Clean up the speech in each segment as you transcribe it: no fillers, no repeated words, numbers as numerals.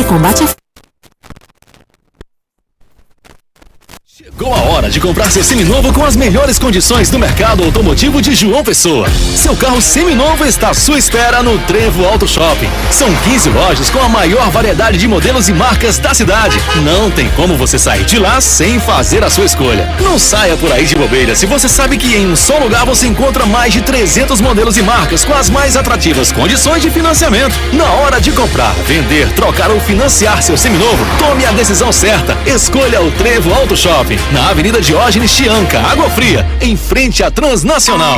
combate a... Chegou a hora de comprar seu seminovo com as melhores condições do mercado automotivo de João Pessoa. Seu carro seminovo está à sua espera no Trevo Auto Shopping. São 15 lojas com a maior variedade de modelos e marcas da cidade. Não tem como você sair de lá sem fazer a sua escolha. Não saia por aí de bobeira se você sabe que em um só lugar você encontra mais de 300 modelos e marcas com as mais atrativas condições de financiamento. Na hora de comprar, vender, trocar ou financiar seu seminovo, tome a decisão certa. Escolha o Trevo Auto Shopping. Na Avenida Diógenes Chianca, Água Fria, em frente à Transnacional.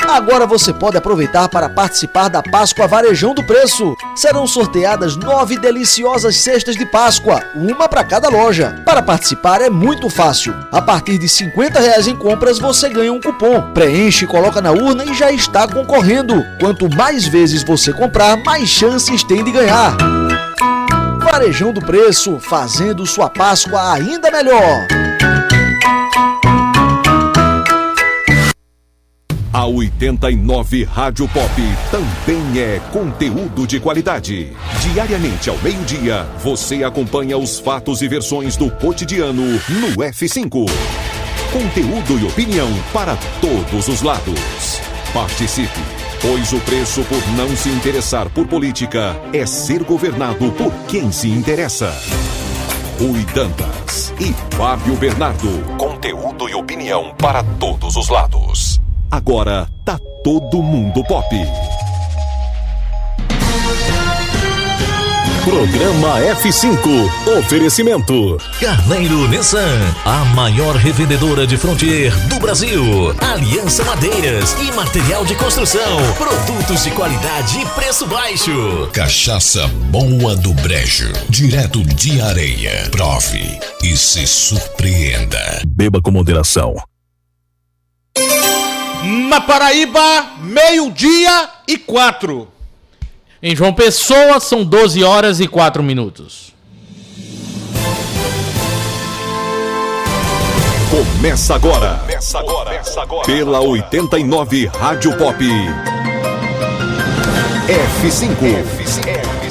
Agora você pode aproveitar para participar da Páscoa Varejão do Preço. Serão sorteadas 9 deliciosas cestas de Páscoa, uma para cada loja. Para participar é muito fácil. A partir de R$50 em compras você ganha um cupom. Preenche, coloca na urna e já está concorrendo. Quanto mais vezes você comprar, mais chances tem de ganhar. Varejão do Preço, fazendo sua Páscoa ainda melhor. A 89 Rádio Pop também é conteúdo de qualidade. Diariamente ao meio-dia, você acompanha os fatos e versões do cotidiano no F5. Conteúdo e opinião para todos os lados. Participe, pois o preço por não se interessar por política é ser governado por quem se interessa. Rui Dantas e Fábio Bernardo. Conteúdo e opinião para todos os lados. Agora tá todo mundo pop. Programa F5. Oferecimento Carneiro Nissan, a maior revendedora de Frontier do Brasil. Aliança Madeiras e material de construção. Produtos de qualidade e preço baixo. Cachaça Boa do Brejo, direto de Areia. Prove e se surpreenda. Beba com moderação. Na Paraíba, 12:04. Em João Pessoa, são 12h04. Começa agora. Pela 89 Rádio Pop. F5.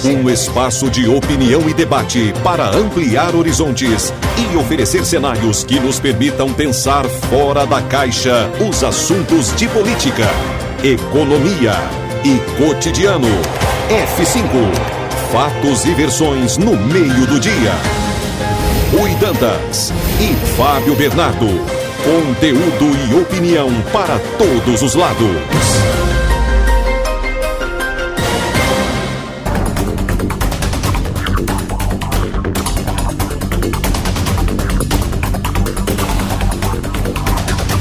Um espaço de opinião e debate para ampliar horizontes e oferecer cenários que nos permitam pensar fora da caixa os assuntos de política, economia e cotidiano. F5. Fatos e versões no meio do dia. Rui Dantas e Fábio Bernardo. Conteúdo e opinião para todos os lados.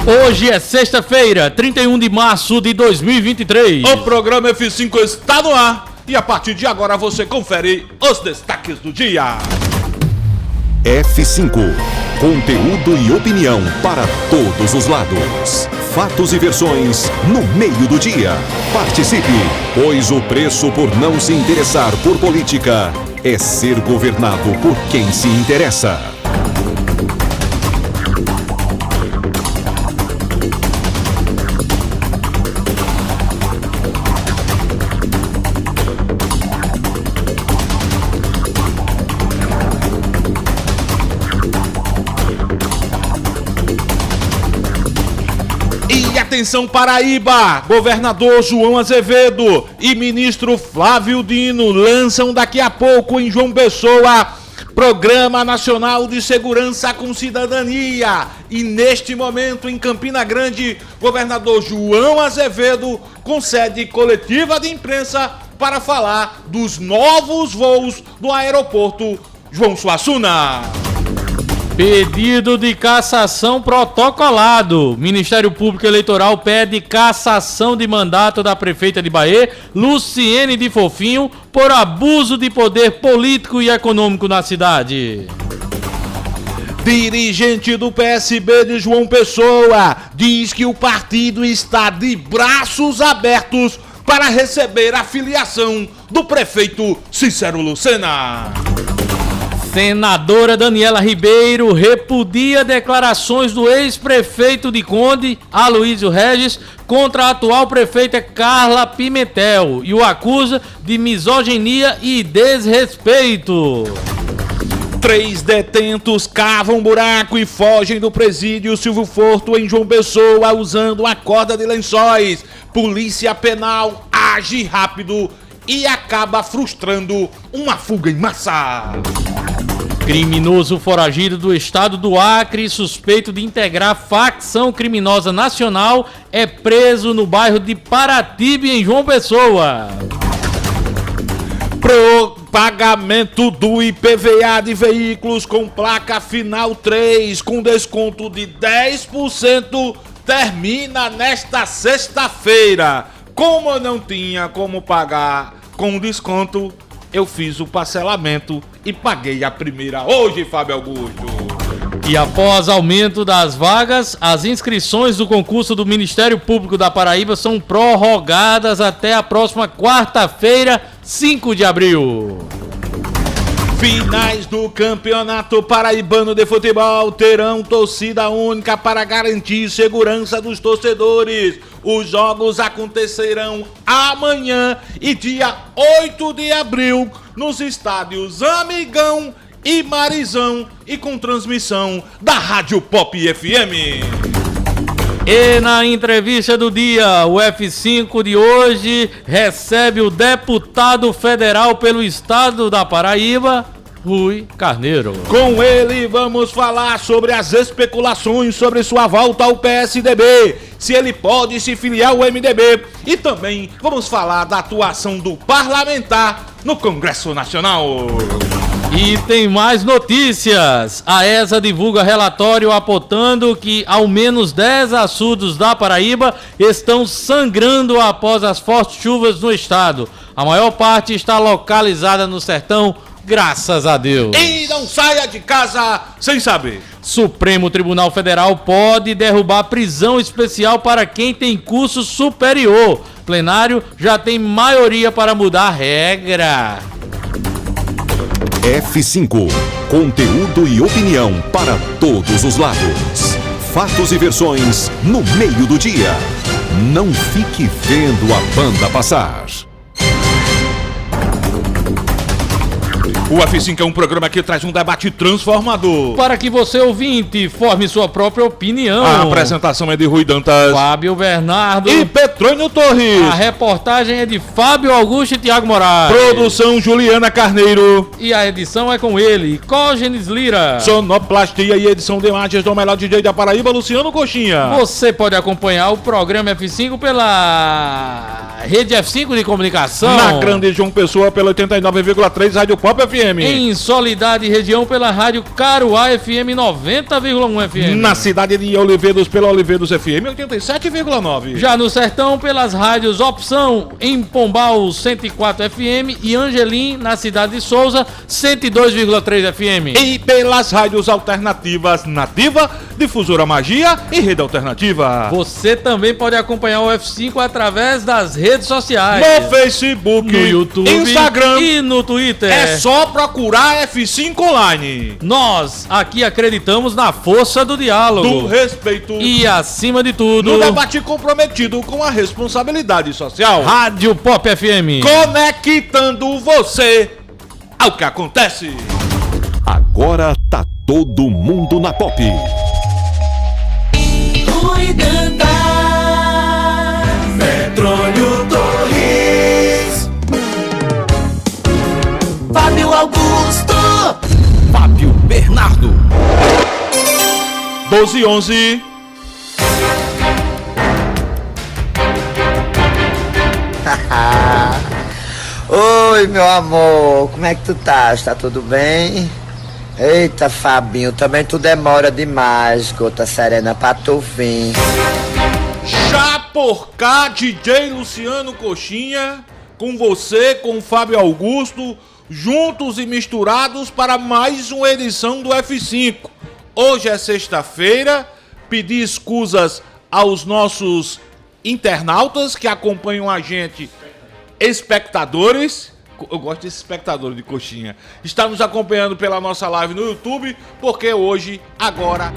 Hoje é sexta-feira, 31 de março de 2023. O programa F5 está no ar e a partir de agora você confere os destaques do dia. F5. Conteúdo e opinião para todos os lados. Fatos e versões no meio do dia. Participe, pois o preço por não se interessar por política é ser governado por quem se interessa. Atenção Paraíba, governador João Azevedo e ministro Flávio Dino lançam daqui a pouco em João Pessoa Programa Nacional de Segurança com Cidadania. E neste momento em Campina Grande, governador João Azevedo concede coletiva de imprensa para falar dos novos voos do aeroporto João Suassuna. Pedido de cassação protocolado. Ministério Público Eleitoral pede cassação de mandato da prefeita de Bahia, Luciene de Fofinho, por abuso de poder político e econômico na cidade. Dirigente do PSB de João Pessoa diz que o partido está de braços abertos para receber a filiação do prefeito Cícero Lucena. Senadora Daniela Ribeiro repudia declarações do ex-prefeito de Conde, Aloysio Regis, contra a atual prefeita Carla Pimentel e o acusa de misoginia e desrespeito. 3 detentos cavam buraco e fogem do presídio Silvio Forto em João Pessoa usando a corda de lençóis. Polícia Penal age rápido e acaba frustrando uma fuga em massa. Criminoso foragido do estado do Acre, suspeito de integrar facção criminosa nacional, é preso no bairro de Paratibe, em João Pessoa. Pagamento do IPVA de veículos com placa final 3 com desconto de 10% termina nesta sexta-feira. Como eu não tinha como pagar com desconto, eu fiz o parcelamento e paguei a primeira hoje, Fábio Augusto. E após aumento das vagas, as inscrições do concurso do Ministério Público da Paraíba são prorrogadas até a próxima quarta-feira, 5 de abril. Finais do Campeonato Paraibano de Futebol terão torcida única para garantir segurança dos torcedores. Os jogos acontecerão amanhã e dia 8 de abril nos estádios Amigão e Marizão e com transmissão da Rádio Pop FM. E na entrevista do dia, o F5 de hoje recebe o deputado federal pelo estado da Paraíba, Rui Carneiro. Com ele vamos falar sobre as especulações sobre sua volta ao PSDB, se ele pode se filiar ao MDB, e também vamos falar da atuação do parlamentar no Congresso Nacional. E tem mais notícias. A ESA divulga relatório apontando que ao menos 10 açudes da Paraíba estão sangrando após as fortes chuvas no estado. A maior parte está localizada no sertão, graças a Deus. E não saia de casa sem saber. Supremo Tribunal Federal pode derrubar prisão especial para quem tem curso superior. Plenário já tem maioria para mudar a regra. F5, conteúdo e opinião para todos os lados. Fatos e versões no meio do dia. Não fique vendo a banda passar. O F5 é um programa que traz um debate transformador. Para que você, ouvinte, forme sua própria opinião. A apresentação é de Rui Dantas, Fábio Bernardo e Petrônio Torres. A reportagem é de Fábio Augusto e Tiago Moraes. Produção Juliana Carneiro. E a edição é com ele, Cógenes Lira. Sonoplastia e edição de imagens do melhor DJ da Paraíba, Luciano Coxinha. Você pode acompanhar o programa F5 pela rede F5 de comunicação. Na Grande João Pessoa pela 89,3 Rádio Pop FM. Em Soledade Região pela Rádio Caruá FM 90,1 FM. Na cidade de Oliveiros pela Oliveiros FM 87,9. Já no Sertão pelas rádios Opção em Pombal 104 FM e Angelim na cidade de Souza 102,3 FM. E pelas rádios alternativas Nativa, Difusora Magia e Rede Alternativa. Você também pode acompanhar o F5 através das redes sociais. No Facebook, no YouTube, Instagram e no Twitter. É só procurar F5 Online. Nós aqui acreditamos na força do diálogo, do respeito e, acima de tudo, no debate comprometido com a responsabilidade social. Rádio Pop FM, conectando você ao que acontece. Agora tá todo mundo na Pop. Cuidando. Petrônio Torres, Fábio Augusto, Fábio Bernardo. 12:11. Oi, meu amor, como é que tu tá? Tá tudo bem? Eita, Fabinho, também tu demora demais, gota serena, pra tu vir. Já por cá, DJ Luciano Coxinha, com você, com o Fábio Augusto, juntos e misturados para mais uma edição do F5. Hoje é sexta-feira, pedi escusas aos nossos internautas que acompanham a gente, espectadores, Eu gosto desse espectador de coxinha. Está nos acompanhando pela nossa live no YouTube, porque hoje, agora...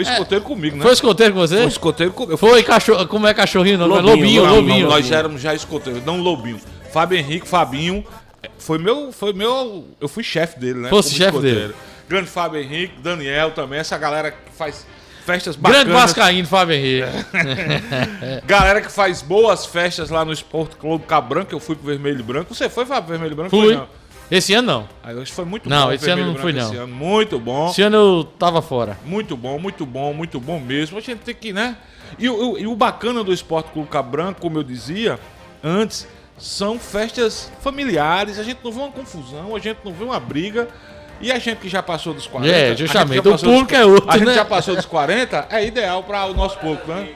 foi escoteiro comigo, né? Foi escoteiro com você? Foi escoteiro comigo. Foi cachorro, como é cachorrinho? Não, Lobinho. Lobinho. Nós éramos já escoteiros, não Lobinho. Fábio Henrique, Fabinho, foi meu, eu fui chefe dele, né? Fosse como chefe escoteiro. dele. Grande Fábio Henrique, Daniel também, essa galera que faz festas bacanas. Grande Vascaíno, Fábio Henrique. Galera que faz boas festas lá no Esporte Clube Cabranco, eu fui pro Vermelho e Branco. Você foi, Fábio, Vermelho e Branco? Fui. Foi, não? Esse ano não. Aí hoje foi muito Não, bom. esse ano Vermelho e não fui, Branco não. esse ano. Muito bom. Esse ano eu tava fora. Muito mesmo. A gente tem que, né? E o bacana do Esporte Clube Cabranco, como eu dizia antes, são festas familiares. A gente não vê uma confusão, a gente não vê uma briga. E a gente que já passou dos 40... É, justamente. O público é outro, A gente né? já passou dos 40, é ideal para o nosso público, né?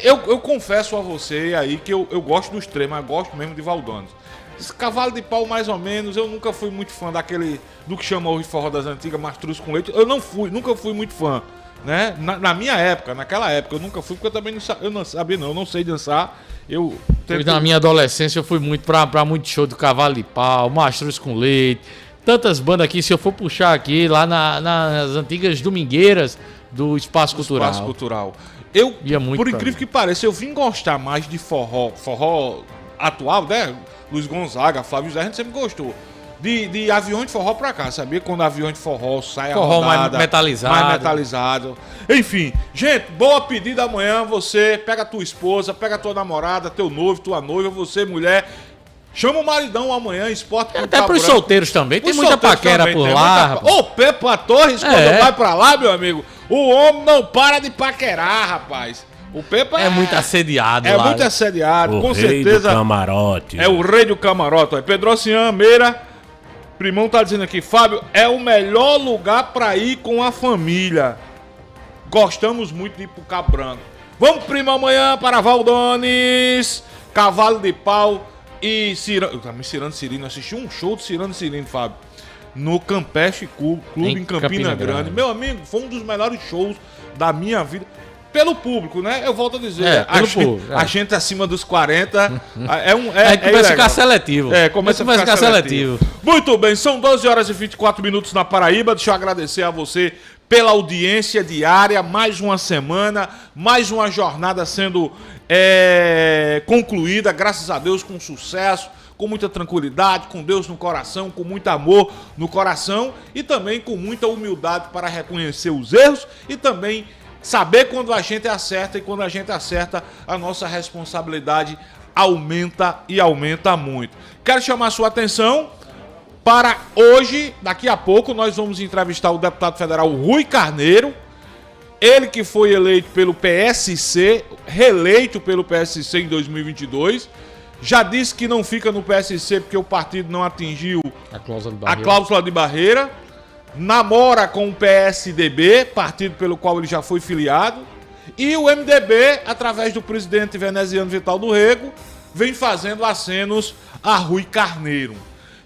Eu confesso a você aí que eu gosto dos três, mas gosto mesmo de Valdones. Esse Cavalo de Pau, mais ou menos, eu nunca fui muito fã daquele, do que chama hoje forró das antigas, Mastruz com Leite. Eu nunca fui muito fã, né? Na minha época, naquela época, eu nunca fui, porque eu também não sabia, eu não sei dançar. Na minha adolescência eu fui muito pra muito show do Cavalo de Pau, Mastruz com Leite, tantas bandas aqui, se eu for puxar aqui, lá nas antigas domingueiras do Espaço Cultural. Espaço Cultural. Eu, ia muito por incrível que pareça, eu vim gostar mais de forró atual, né? Luiz Gonzaga, Flávio José, a gente sempre gostou. De aviões de forró pra cá, sabia? Quando aviões de forró sai a Forró rodada, mais metalizado. Enfim, gente, boa pedida amanhã. Você pega a tua esposa, pega a tua namorada, teu noivo, tua noiva, você, mulher. Chama o maridão amanhã, Esporte Clube Até pros Cabranco. solteiros também, tem Os muita solteiros paquera também, por tem lá. muita Ô, Pepa Torres, quando vai pra lá, meu amigo, o homem não para de paquerar, rapaz. O Pepa É muito assediado É lá. muito assediado, O com rei certeza. do camarote. É o rei do camarote. Pedro Ocean, Meira. Primão tá dizendo aqui, Fábio, é o melhor lugar pra ir com a família. Gostamos muito de ir pro Cabo Branco. Vamos, primo, amanhã para Valdones, Cavalo de Pau e Cirano. Cirano Cirino, assisti um show de Cirano Cirino, Fábio, no Campestre Clube em Campina Grande. Meu amigo, foi um dos melhores shows da minha vida. Pelo público, né? Eu volto a dizer. A gente acima dos 40 Aí começa a ficar seletivo. Começa a ficar seletivo. Muito bem, são 12 horas e 24 minutos na Paraíba. Deixa eu agradecer a você pela audiência diária. Mais uma semana, mais uma jornada sendo concluída, graças a Deus, com sucesso, com muita tranquilidade, com Deus no coração, com muito amor no coração e também com muita humildade para reconhecer os erros e também saber quando a gente acerta, e quando a gente acerta, a nossa responsabilidade aumenta e aumenta muito. Quero chamar a sua atenção para hoje, daqui a pouco, nós vamos entrevistar o deputado federal Rui Carneiro, ele que foi eleito pelo PSC, reeleito pelo PSC em 2022, já disse que não fica no PSC porque o partido não atingiu a cláusula de barreira. Namora com o PSDB, partido pelo qual ele já foi filiado, e o MDB, através do presidente veneziano Vital do Rego, vem fazendo acenos a Rui Carneiro.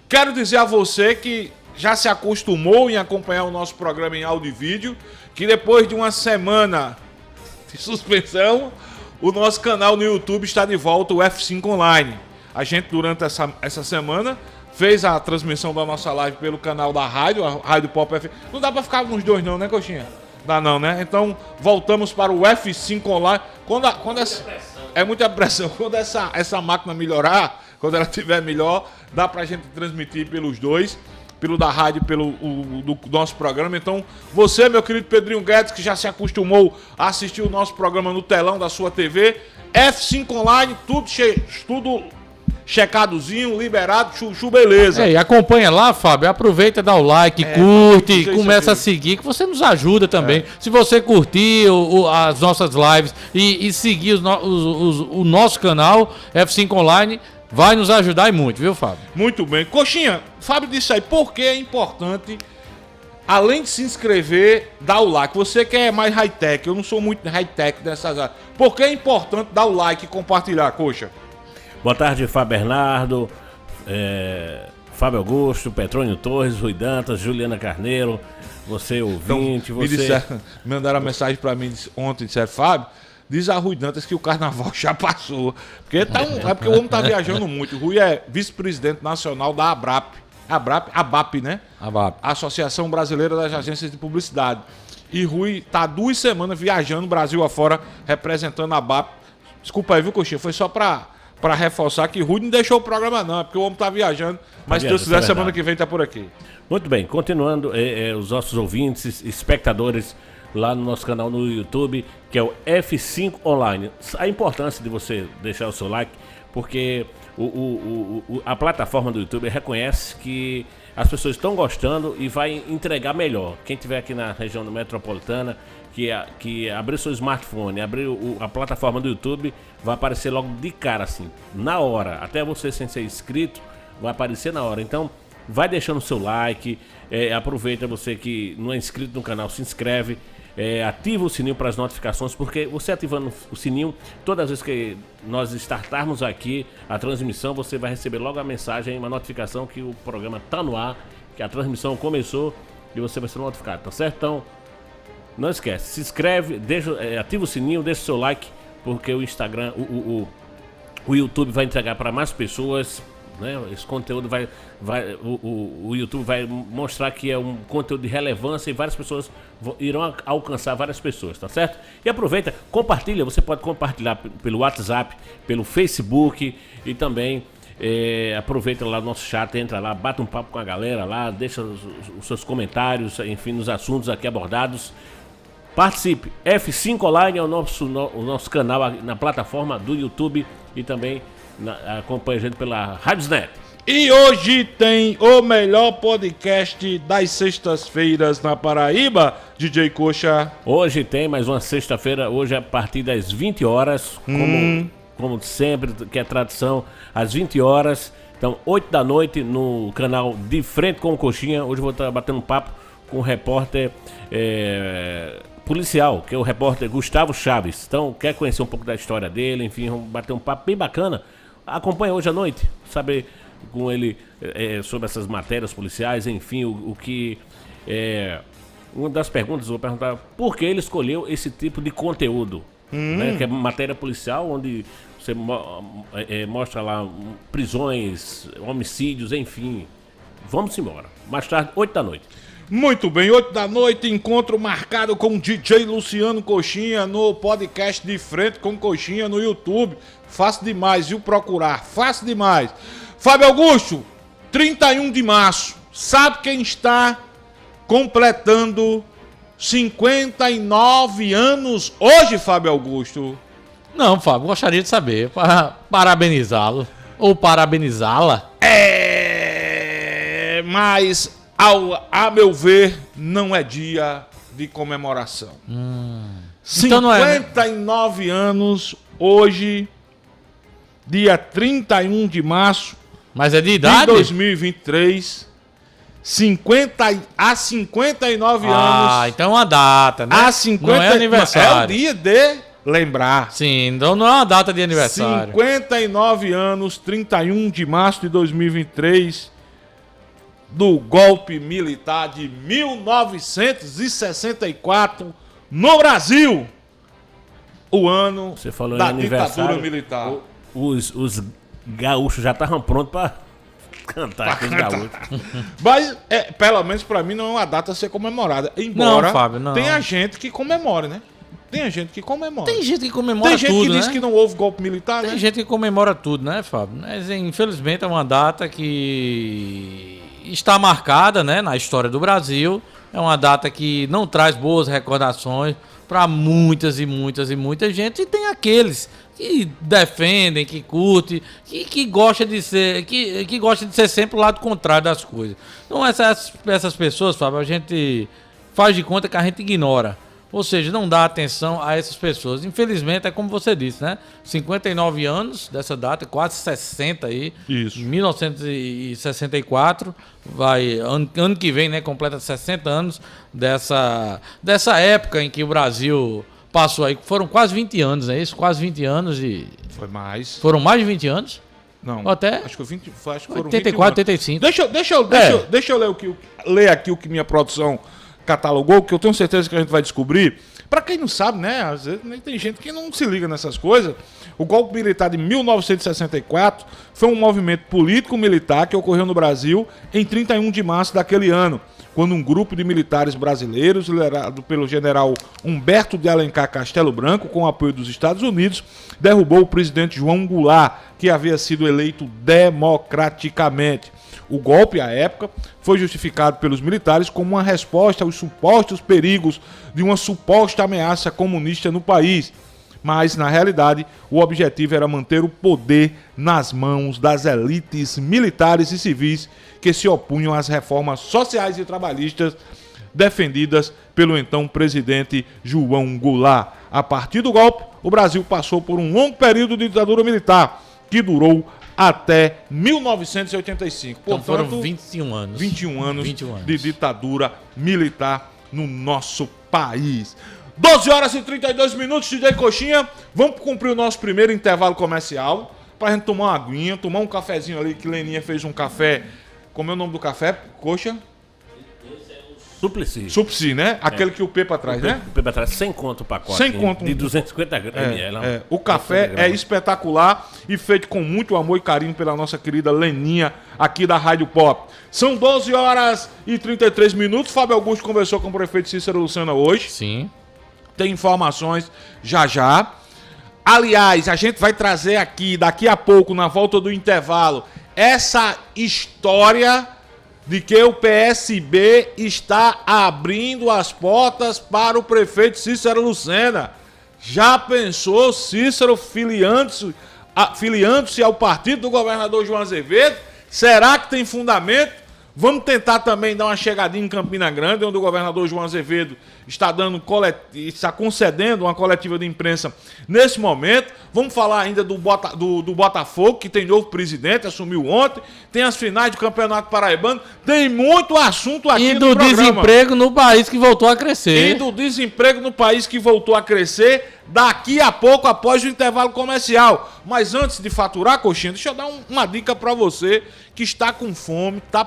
Quero dizer a você que já se acostumou em acompanhar o nosso programa em áudio e vídeo, que depois de uma semana de suspensão, o nosso canal no YouTube está de volta, o F5 Online. A gente, durante essa semana, fez a transmissão da nossa live pelo canal da rádio, a Rádio Pop FM. Não dá pra ficar nos dois não, né, Coxinha? Dá não, né? Então, voltamos para o F5 Online. É muita pressão. Quando essa máquina melhorar, quando ela estiver melhor, dá pra gente transmitir pelos dois, pelo da rádio, pelo do nosso programa. Então, você, meu querido Pedrinho Guedes, que já se acostumou a assistir o nosso programa no telão da sua TV, F5 Online, tudo checadozinho, liberado, chuchu, beleza. E acompanha lá, Fábio, aproveita, dá o like, curte, começa a seguir, que você nos ajuda também. Se você curtir as nossas lives e seguir o nosso canal, F5 Online, vai nos ajudar e muito, viu, Fábio? Muito bem. Coxinha, Fábio disse aí, por que é importante, além de se inscrever, dar o like? Você que é mais high-tech, eu não sou muito high-tech dessas áreas. Por que é importante dar o like e compartilhar, Coxa? Boa tarde, Fábio Bernardo, Fábio Augusto, Petrônio Torres, Rui Dantas, Juliana Carneiro, você ouvinte, então, mandaram uma mensagem pra mim ontem, disseram, Fábio, diz a Rui Dantas que o carnaval já passou. Porque porque o homem tá viajando muito. O Rui é vice-presidente nacional da ABAP, né? ABAP. Associação Brasileira das Agências de Publicidade. E Rui tá 2 semanas viajando Brasil afora, representando a BAP. Desculpa aí, viu, Coxinha? Foi só pra reforçar que Rui não deixou o programa não, é porque o homem tá viajando. Mas se Deus quiser, semana que vem tá por aqui. Muito bem, continuando, os nossos ouvintes, espectadores lá no nosso canal no YouTube, que é o F5 Online. A importância de você deixar o seu like, porque a plataforma do YouTube reconhece que as pessoas estão gostando e vai entregar melhor. Quem estiver aqui na região metropolitana, que abrir seu smartphone, abrir a plataforma do YouTube, vai aparecer logo de cara, assim, na hora. Até você sem ser inscrito, vai aparecer na hora. Então, vai deixando o seu like, aproveita você que não é inscrito no canal, se inscreve. Ativa o sininho para as notificações, porque você ativando o sininho, todas as vezes que nós startarmos aqui a transmissão, você vai receber logo a mensagem, uma notificação que o programa tá no ar, que a transmissão começou e você vai ser notificado, tá certo? Então, não esquece, se inscreve, ativa o sininho, deixa o seu like, porque o Instagram, o YouTube vai entregar para mais pessoas, né? Esse conteúdo o YouTube vai mostrar que é um conteúdo de relevância e várias pessoas irão alcançar várias pessoas, tá certo? E aproveita, compartilha, você pode compartilhar pelo WhatsApp, pelo Facebook e também aproveita lá o nosso chat, entra lá, bate um papo com a galera lá, deixa os seus comentários, enfim, nos assuntos aqui abordados. Participe, F5 Online é o nosso canal na plataforma do YouTube e também acompanha a gente pela Radiosnet. E hoje tem o melhor podcast das sextas-feiras na Paraíba, DJ Coxa. Hoje tem mais uma sexta-feira, hoje a partir das 20 horas, como sempre, que é tradição, às 20 horas. Então, 8 da noite no canal De Frente com o Coxinha. Hoje eu vou estar batendo um papo com o repórter policial, que é o repórter Gustavo Chaves. Então, quer conhecer um pouco da história dele, enfim, vamos bater um papo bem bacana. Acompanha hoje à noite, saber com ele sobre essas matérias policiais, enfim, o que... uma das perguntas, eu vou perguntar por que ele escolheu esse tipo de conteúdo, né, que é matéria policial, onde você mostra lá prisões, homicídios, enfim. Vamos embora. Mais tarde, 8 da noite. Muito bem, 8 da noite, encontro marcado com o DJ Luciano Coxinha no podcast De Frente com Coxinha no YouTube. Fácil demais, viu? Procurar, fácil demais. Fábio Augusto, 31 de março, sabe quem está completando 59 anos hoje, Fábio Augusto? Não, Fábio, gostaria de saber, para parabenizá-lo, ou parabenizá-la. Mas... a meu ver, não é dia de comemoração. Então não é, né? 59 anos, hoje, dia 31 de março. Mas é de idade? De 2023. 59 anos. Ah, então é uma data, né? Não é aniversário. É o dia de lembrar. Sim, então não é uma data de aniversário. 59 anos, 31 de março de 2023. Do golpe militar de 1964 no Brasil. O ano Você falou da em ditadura militar. Os gaúchos já estavam prontos para cantar aqui, os gaúchos. Mas, pelo menos pra mim, não é uma data a ser comemorada. Embora não, Fábio, não. tenha gente que comemore, né? Tem gente que comemora. Tem gente que comemora tudo, Tem gente que né? diz que não houve golpe militar, Tem né? gente que comemora tudo, né, Fábio? Mas, infelizmente, é uma data que está marcada, né, na história do Brasil. É uma data que não traz boas recordações para muitas e muitas gente. E tem aqueles que defendem, que curtem, que gosta de ser, que gosta de ser sempre o lado contrário das coisas. Então essas pessoas, Fábio, a gente faz de conta que a gente ignora. Ou seja, não dá atenção a essas pessoas. Infelizmente, é como você disse, né? 59 anos dessa data, quase 60 aí. Isso. 1964. Ano que vem, né? Completa 60 anos dessa época em que o Brasil passou aí. Foram quase 20 anos, é isso? Quase 20 anos de... Foi mais. Foram mais de 20 anos? Não. Ou até? Acho que foram 84, 85. Deixa eu ler aqui o que minha produção catalogou, que eu tenho certeza que a gente vai descobrir. Para quem não sabe, né? Às vezes tem gente que não se liga nessas coisas. O golpe militar de 1964 foi um movimento político-militar que ocorreu no Brasil em 31 de março daquele ano, quando um grupo de militares brasileiros, liderado pelo general Humberto de Alencar Castelo Branco, com o apoio dos Estados Unidos, derrubou o presidente João Goulart, que havia sido eleito democraticamente. O golpe, à época, foi justificado pelos militares como uma resposta aos supostos perigos de uma suposta ameaça comunista no país. Mas, na realidade, o objetivo era manter o poder nas mãos das elites militares e civis que se opunham às reformas sociais e trabalhistas defendidas pelo então presidente João Goulart. A partir do golpe, o Brasil passou por um longo período de ditadura militar, que durou até 1985. Então Portanto, foram 21 anos. 21 anos 21 anos de ditadura militar no nosso país. 12 horas e 32 minutos, DJ Coxinha. Vamos cumprir o nosso primeiro intervalo comercial pra gente tomar uma aguinha, tomar um cafezinho ali, que Leninha fez um café. Como é o nome do café, Coxa? Suplicy. Suplicy, né? Aquele que o Pepa traz, né? O Pepa traz 100 conto o pacote. 100 conto. De 250 ml. O café é espetacular e feito com muito amor e carinho pela nossa querida Leninha, aqui da Rádio Pop. São 12 horas e 33 minutos. Fábio Augusto conversou com o prefeito Cícero Lucena hoje. Sim. Tem informações já. Aliás, a gente vai trazer aqui, daqui a pouco, na volta do intervalo, essa história de que o PSB está abrindo as portas para o prefeito Cícero Lucena. Já pensou Cícero filiando-se ao partido do governador João Azevedo? Será que tem fundamento? Vamos tentar também dar uma chegadinha em Campina Grande, onde o governador João Azevedo está concedendo uma coletiva de imprensa nesse momento. Vamos falar ainda do Botafogo, que tem novo presidente, assumiu ontem. Tem as finais do Campeonato Paraibano. Tem muito assunto aqui no programa. E do desemprego no país que voltou a crescer. E do desemprego no país que voltou a crescer daqui a pouco, após o intervalo comercial. Mas antes de faturar, Coxinha, deixa eu dar uma dica para você que está com fome, está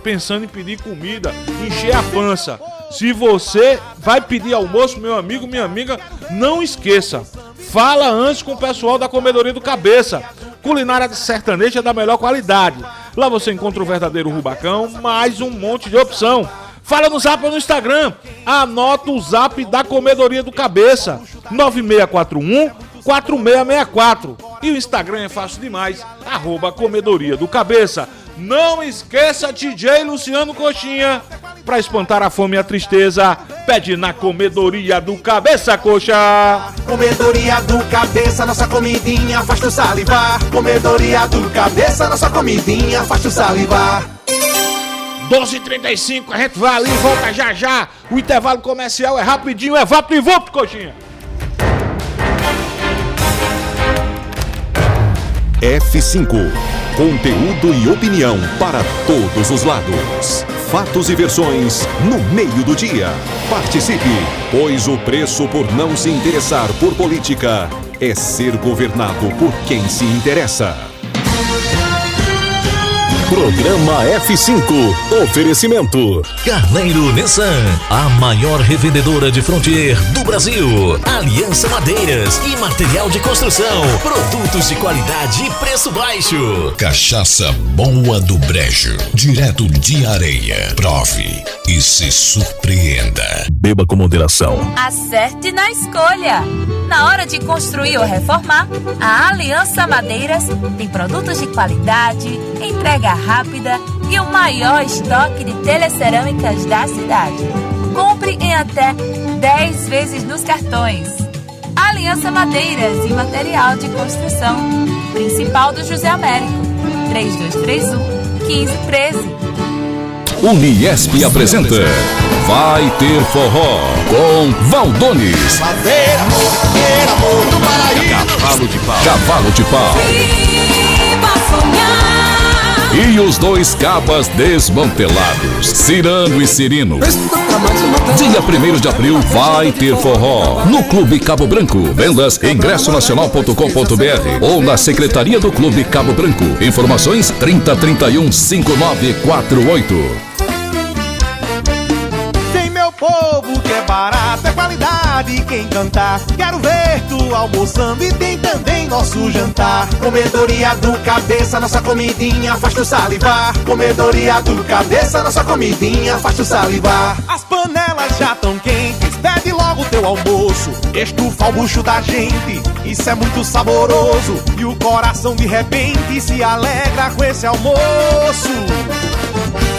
pensando em pedir comida, encher a pança. Se você vai pedir almoço, meu amigo, minha amiga, não esqueça. Fala antes com o pessoal da Comedoria do Cabeça. Culinária sertaneja da melhor qualidade. Lá você encontra o verdadeiro rubacão, mais um monte de opção. Fala no Zap ou no Instagram. Anota o Zap da Comedoria do Cabeça. 9641-4664. E o Instagram é fácil demais. @Comedoria do Cabeça. Não esqueça, DJ Luciano Coxinha. Pra espantar a fome e a tristeza, pede na Comedoria do Cabeça, Coxa. Comedoria do Cabeça, nossa comidinha faz tu salivar. Comedoria do Cabeça, nossa comidinha faz tu salivar. 12h35, a gente vai ali e volta já. O intervalo comercial é rapidinho, é vapo e vup, Coxinha. F5. Conteúdo e opinião para todos os lados. Fatos e versões no meio do dia. Participe, pois o preço por não se interessar por política é ser governado por quem se interessa. Programa F5. Oferecimento. Carneiro Nissan, a maior revendedora de Frontier do Brasil. Aliança Madeiras e material de construção. Produtos de qualidade e preço baixo. Cachaça Boa do Brejo, direto de Areia. Prove e se surpreenda. Beba com moderação. Acerte na escolha. Na hora de construir ou reformar, a Aliança Madeiras tem produtos de qualidade, entrega rápida e o maior estoque de telecerâmicas da cidade. Compre em até 10 vezes nos cartões. Aliança Madeiras e Material de Construção. Principal do José Américo. 3231-1513. Uniesp apresenta Vai Ter Forró com Valdones. Amor do Paraíba. Cavalo de Pau. Viva sonhar. E os dois cabas desmantelados, Cirano e Cirino. Dia 1º de abril vai ter forró no Clube Cabo Branco. Vendas em ingressonacional.com.br ou na Secretaria do Clube Cabo Branco. Informações 3031-5948. Vem meu povo é barato, é qualidade. Quem cantar, quero ver tu almoçando. E tem também nosso jantar. Comedoria do Cabeça, nossa comidinha faz tu salivar. Comedoria do Cabeça, nossa comidinha faz tu salivar. As panelas já tão quentes, pede logo teu almoço. Estufa o bucho da gente, isso é muito saboroso. E o coração de repente se alegra com esse almoço.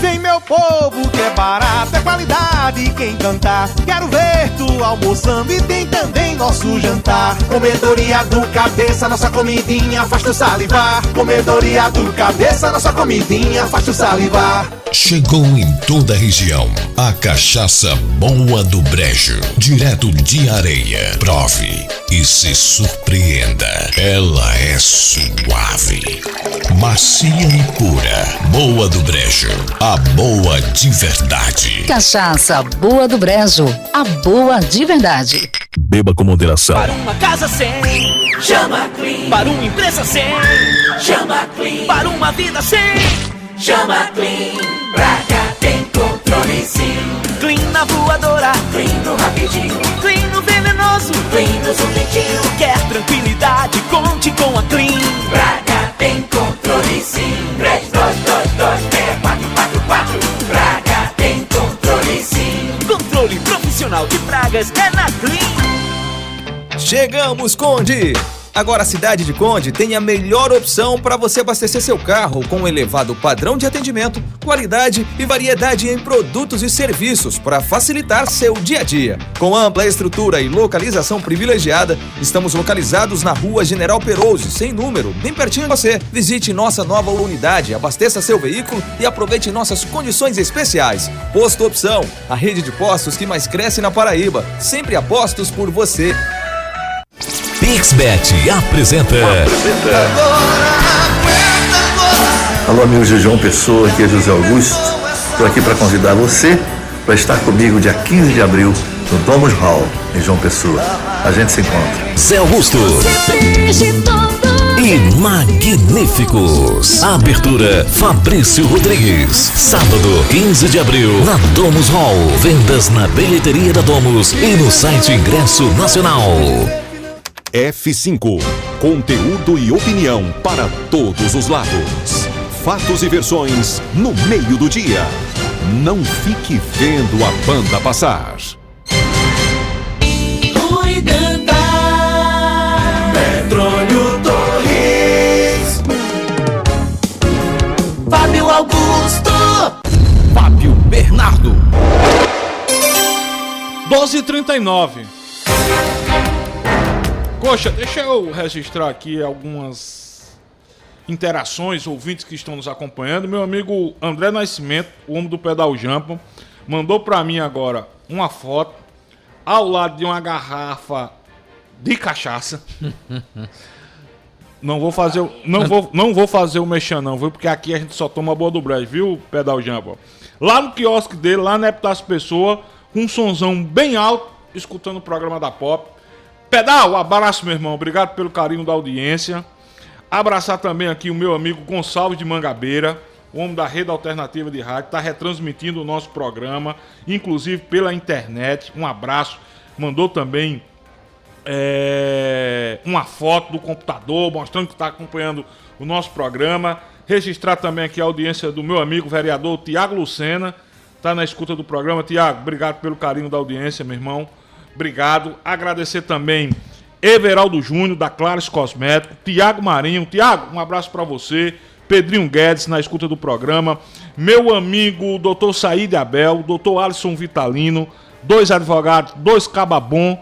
Vem meu povo que é barato, é qualidade. Quem cantar, quero ver tu almoçando. E tem também nosso jantar. Comedoria do Cabeça, nossa comidinha faz tu salivar. Comedoria do Cabeça, nossa comidinha faz tu salivar. Chegou em toda a região a cachaça boa do Brejo, direto de Areia. Prove e se surpreenda. Ela é suave, macia e pura. Boa do Brejo, a boa de verdade. Cachaça Boa do Brejo, a boa de verdade. Beba com moderação. Para uma casa sem, chama Clean. Para uma empresa sem, chama Clean. Para uma vida sem, chama Clean. Pra cá tem controle sim. Clean na voadora, Clean no rapidinho, Clean no venenoso, Clean no zumbitinho. Quer tranquilidade, conte com a Clean. Pra cá tem controle sim. 32226444. Pra cá tem controle sim. Controle profissional de pragas é na Clean. Chegamos, Conde! Agora a cidade de Conde tem a melhor opção para você abastecer seu carro com um elevado padrão de atendimento, qualidade e variedade em produtos e serviços para facilitar seu dia a dia. Com ampla estrutura e localização privilegiada, estamos localizados na Rua General Perouse, sem número, bem pertinho de você. Visite nossa nova unidade, abasteça seu veículo e aproveite nossas condições especiais. Posto Opção, a rede de postos que mais cresce na Paraíba, sempre apostos por você. PixBet apresenta. Alô, amigos de João Pessoa, aqui é José Augusto. Estou aqui para convidar você para estar comigo dia 15 de abril no Domus Hall, em João Pessoa. A gente se encontra. Zé Augusto e Magníficos. Abertura Fabrício Rodrigues. Sábado 15 de abril na Domus Hall. Vendas na bilheteria da Domus e no site Ingresso Nacional. F5, conteúdo e opinião para todos os lados. Fatos e versões no meio do dia. Não fique vendo a banda passar. Cuidando. Petróleo Torres. Fábio Augusto. Fábio Bernardo. 12h39. Poxa, deixa eu registrar aqui algumas interações, ouvintes que estão nos acompanhando. Meu amigo André Nascimento, o homem do Pedal Jampa, mandou pra mim agora uma foto ao lado de uma garrafa de cachaça. Não vou fazer o mexer não, viu? Porque aqui a gente só toma boa do Brejo, viu, Pedal Jampa? Lá no quiosque dele, lá na Epitácio Pessoa, com um sonzão bem alto, escutando o programa da Pop. Pedal, abraço, meu irmão. Obrigado pelo carinho da audiência. Abraçar também aqui o meu amigo Gonçalves de Mangabeira, o homem da Rede Alternativa de Rádio, está retransmitindo o nosso programa, inclusive pela internet. Um abraço. Mandou também uma foto do computador, mostrando que está acompanhando o nosso programa. Registrar também aqui a audiência do meu amigo vereador Tiago Lucena, está na escuta do programa. Tiago, obrigado pelo carinho da audiência, meu irmão. Obrigado. Agradecer também Everaldo Júnior, da Clares Cosmético, Tiago Marinho. Tiago, um abraço para você. Pedrinho Guedes, na escuta do programa. Meu amigo Dr. Saíde Abel, Dr. Alisson Vitalino, 2 advogados, 2 cababom,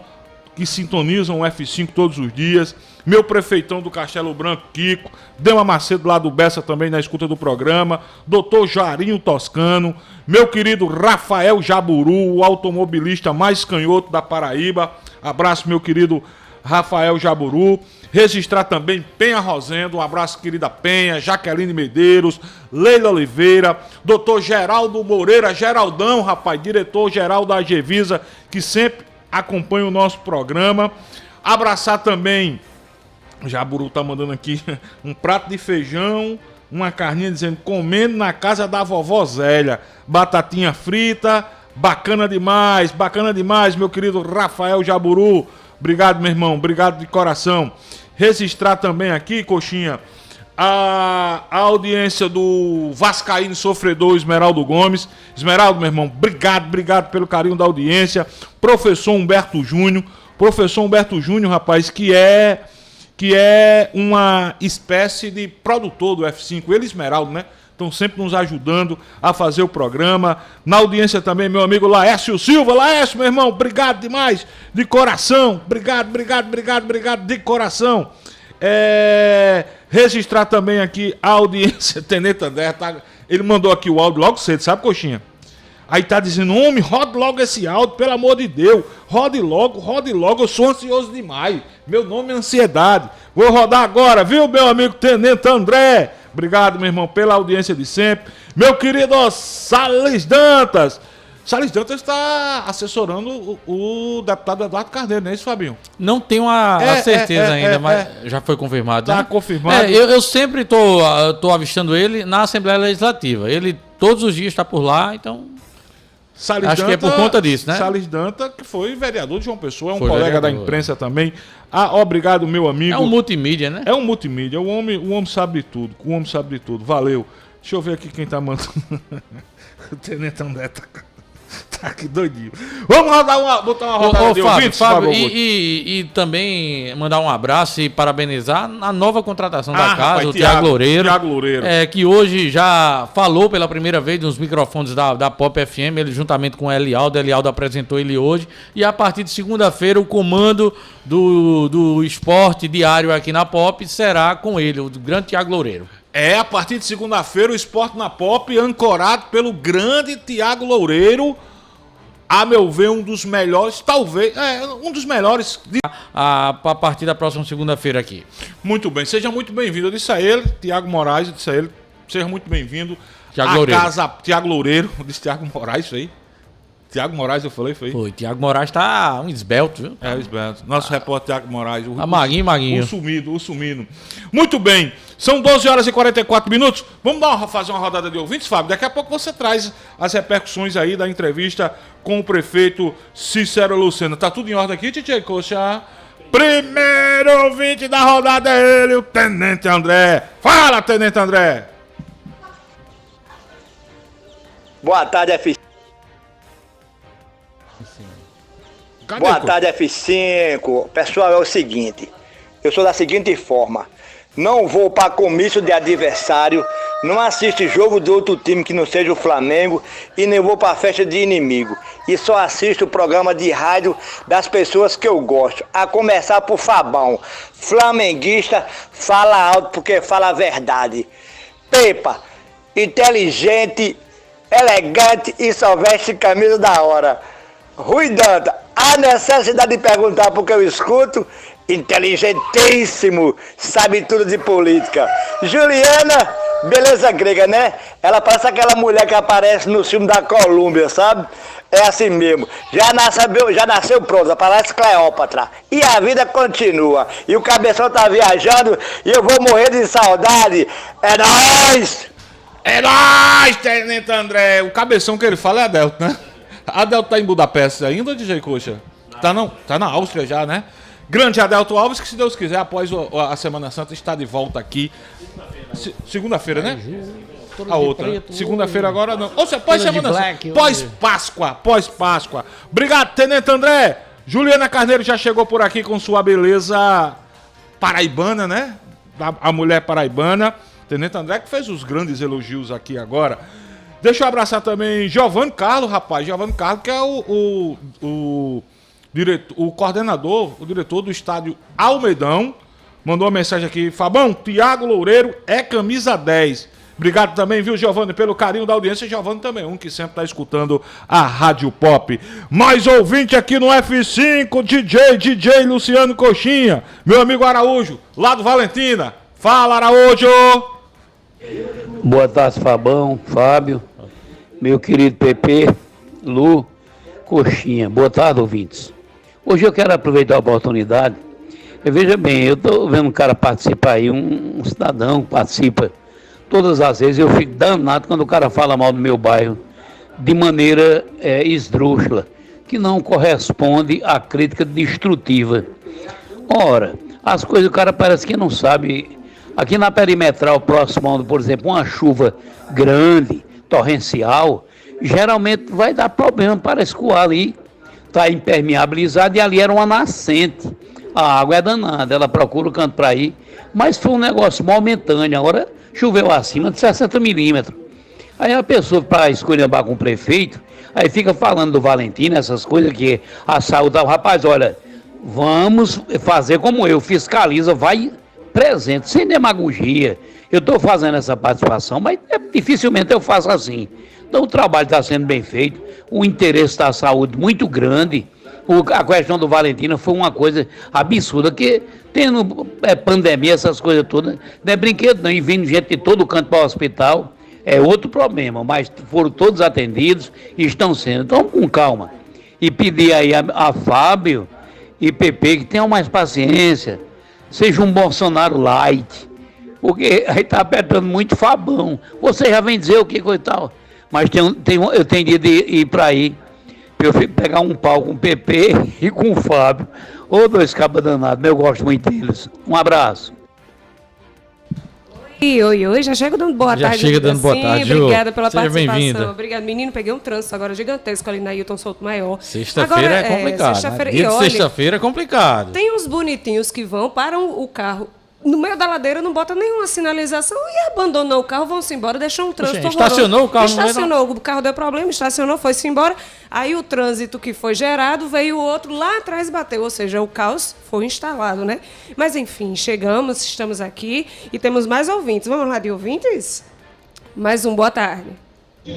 que sintonizam o F5 todos os dias. Meu prefeitão do Castelo Branco, Kiko. Dema Macedo, lá do Bessa, também na escuta do programa. Dr. Jarinho Toscano. Meu querido Rafael Jaburu, o automobilista mais canhoto da Paraíba. Abraço, meu querido Rafael Jaburu. Registrar também Penha Rosendo. Um abraço, querida Penha. Jaqueline Medeiros. Leila Oliveira. Dr. Geraldo Moreira. Geraldão, rapaz. Diretor-geral da Agevisa, que sempre acompanha o nosso programa. Abraçar também... Jaburu tá mandando aqui um prato de feijão, uma carninha dizendo comendo na casa da vovó Zélia, batatinha frita, Bacana demais, meu querido Rafael Jaburu. Obrigado, meu irmão, obrigado de coração. Registrar também aqui, Coxinha, a audiência do vascaíno sofredor Esmeraldo Gomes. Esmeraldo, meu irmão, obrigado pelo carinho da audiência. Professor Humberto Júnior, rapaz, que é uma espécie de produtor do F5, ele e Esmeraldo, né? Estão sempre nos ajudando a fazer o programa. Na audiência também, meu amigo Laércio Silva. Laércio, meu irmão, obrigado demais, de coração. Obrigado de coração. Registrar também aqui a audiência, Tenente André, tá? Ele mandou aqui o áudio logo cedo, sabe, Coxinha? Aí tá dizendo, homem, rode logo esse áudio, pelo amor de Deus. Rode logo, eu sou ansioso demais. Meu nome é ansiedade. Vou rodar agora, viu, meu amigo Tenente André? Obrigado, meu irmão, pela audiência de sempre. Meu querido Salles Dantas. Salles Dantas está assessorando o deputado Eduardo Carneiro, não é isso, Fabinho? Não tenho a certeza ainda, mas já foi confirmado. Está confirmado. Eu sempre tô avistando ele na Assembleia Legislativa. Ele todos os dias está por lá, então... Salles Acho Danta, que é por conta disso, né? Salles Danta, que foi vereador de João Pessoa, é um colega da imprensa também. Obrigado, meu amigo. É um multimídia, né? É um multimídia. O homem sabe de tudo. Valeu. Deixa eu ver aqui quem tá mandando. O Tenente André tá aqui doidinho. Vamos botar uma rodada de ouvintes, Fábio, e também mandar um abraço e parabenizar a nova contratação da casa, rapaz, o Tiago Loureiro. Que hoje já falou pela primeira vez nos microfones da Pop FM, ele juntamente com o Elialdo apresentou ele hoje, e a partir de segunda-feira o comando do esporte diário aqui na Pop será com ele, o grande Tiago Loureiro. A partir de segunda-feira o Esporte na Pop, ancorado pelo grande Tiago Loureiro, a meu ver, um dos melhores, talvez, um dos melhores. A partir da próxima segunda-feira aqui. Muito bem, seja muito bem-vindo. Eu disse a ele, Tiago Moraes, eu disse a ele, seja muito bem-vindo. Tiago Loureiro. Casa Tiago Loureiro, eu disse Tiago Moraes, isso aí. Tiago Moraes, eu falei, foi? Foi, Tiago Moraes tá um esbelto, viu? Esbelto. Nosso repórter Tiago Moraes. Maguinho. O sumido. Muito bem, são 12 horas e 44 minutos. Vamos fazer uma rodada de ouvintes, Fábio? Daqui a pouco você traz as repercussões aí da entrevista com o prefeito Cícero Lucena. Tá tudo em ordem aqui, Titi Coxa? Primeiro ouvinte da rodada é ele, o Tenente André. Fala, Tenente André. Boa tarde, F5. Boa tarde, F5. Pessoal, é o seguinte, eu sou da seguinte forma, não vou para comício de adversário, não assisto jogo de outro time que não seja o Flamengo e nem vou para festa de inimigo. E só assisto o programa de rádio das pessoas que eu gosto, a começar por Fabão. Flamenguista, fala alto porque fala a verdade. Pepa, inteligente, elegante e só veste camisa da hora. Rui Danta, a necessidade de perguntar porque eu escuto, inteligentíssimo, sabe tudo de política. Juliana, beleza grega, né? Ela parece aquela mulher que aparece no filme da Colômbia, sabe? É assim mesmo. Já nasceu pronta, parece Cleópatra. E a vida continua. E o cabeção tá viajando e eu vou morrer de saudade. É nóis! É nóis, Tenente André. O cabeção que ele fala é Adelto, né? Adelto tá em Budapeste ainda, DJ Coxa? Tá não? Tá na Áustria já, né? Grande Adelto Alves, que se Deus quiser, após a Semana Santa, está de volta aqui. Segunda-feira, né? A outra. Segunda-feira agora não. Ou seja, pós-Semana Santa. Pós-Páscoa. Obrigado, Tenente André. Juliana Carneiro já chegou por aqui com sua beleza paraibana, né? A mulher paraibana. Tenente André que fez os grandes elogios aqui agora. Deixa eu abraçar também Giovanni Carlos, rapaz. Giovanni Carlos, que é o coordenador, o diretor do estádio Almeidão. Mandou uma mensagem aqui. Fabão, Tiago Loureiro é camisa 10. Obrigado também, viu, Giovanni, pelo carinho da audiência. Giovanni também, um que sempre está escutando a Rádio Pop. Mais ouvinte aqui no F5, DJ Luciano Coxinha. Meu amigo Araújo, lá do Valentina. Fala, Araújo! Boa tarde, Fabão, Fábio, meu querido Pepe, Lu, Coxinha. Boa tarde, ouvintes. Hoje eu quero aproveitar a oportunidade. Veja bem, eu estou vendo um cara participar aí, um cidadão que participa. Todas as vezes eu fico danado quando o cara fala mal do meu bairro, de maneira esdrúxula, que não corresponde à crítica destrutiva. Ora, as coisas o cara parece que não sabe. Aqui na perimetral, próximo, por exemplo, uma chuva grande, torrencial, geralmente vai dar problema para escoar ali. Está impermeabilizado e ali era uma nascente. A água é danada, ela procura o canto para ir, mas foi um negócio momentâneo. Agora choveu acima de 60 milímetros. Aí a pessoa, para escolhambar com o prefeito, aí fica falando do Valentim, essas coisas que a saúde, rapaz, olha, vamos fazer como eu, fiscaliza, vai presente, sem demagogia. Eu estou fazendo essa participação, mas dificilmente eu faço assim. Então o trabalho está sendo bem feito, o interesse da saúde muito grande. A questão do Valentina foi uma coisa absurda, que tendo pandemia, essas coisas todas, não é brinquedo não, e vindo gente de todo canto para o hospital, é outro problema, mas foram todos atendidos e estão sendo. Então, com calma. E pedir aí a Fábio e PP que tenham mais paciência, seja um Bolsonaro light, porque aí está apertando muito Fabão. Você já vem dizer o que coisa e tal, mas eu tenho de ir para aí, para eu pegar um pau com o PP e com o Fábio, ou dois cabas danados, eu gosto muito deles. Um abraço. Oi, já chego dando boa tarde. Já chega dando boa tarde, obrigada pela Seja participação. bem-vinda. Obrigada, menino, peguei um trânsito agora gigantesco ali na Hilton Souto Maior. Sexta-feira é complicado, sexta-feira, né? Dia de olha, sexta-feira é complicado. Tem uns bonitinhos que vão, param o carro no meio da ladeira, não bota nenhuma sinalização e abandonou o carro, vão-se embora, deixou um trânsito horroroso. Estacionou o carro no meio Estacionou, o carro deu problema, estacionou, foi-se embora. Aí o trânsito que foi gerado, veio o outro lá atrás e bateu, ou seja, o caos foi instalado, né? Mas enfim, chegamos, estamos aqui e temos mais ouvintes. Vamos lá de ouvintes? Mais um, boa tarde.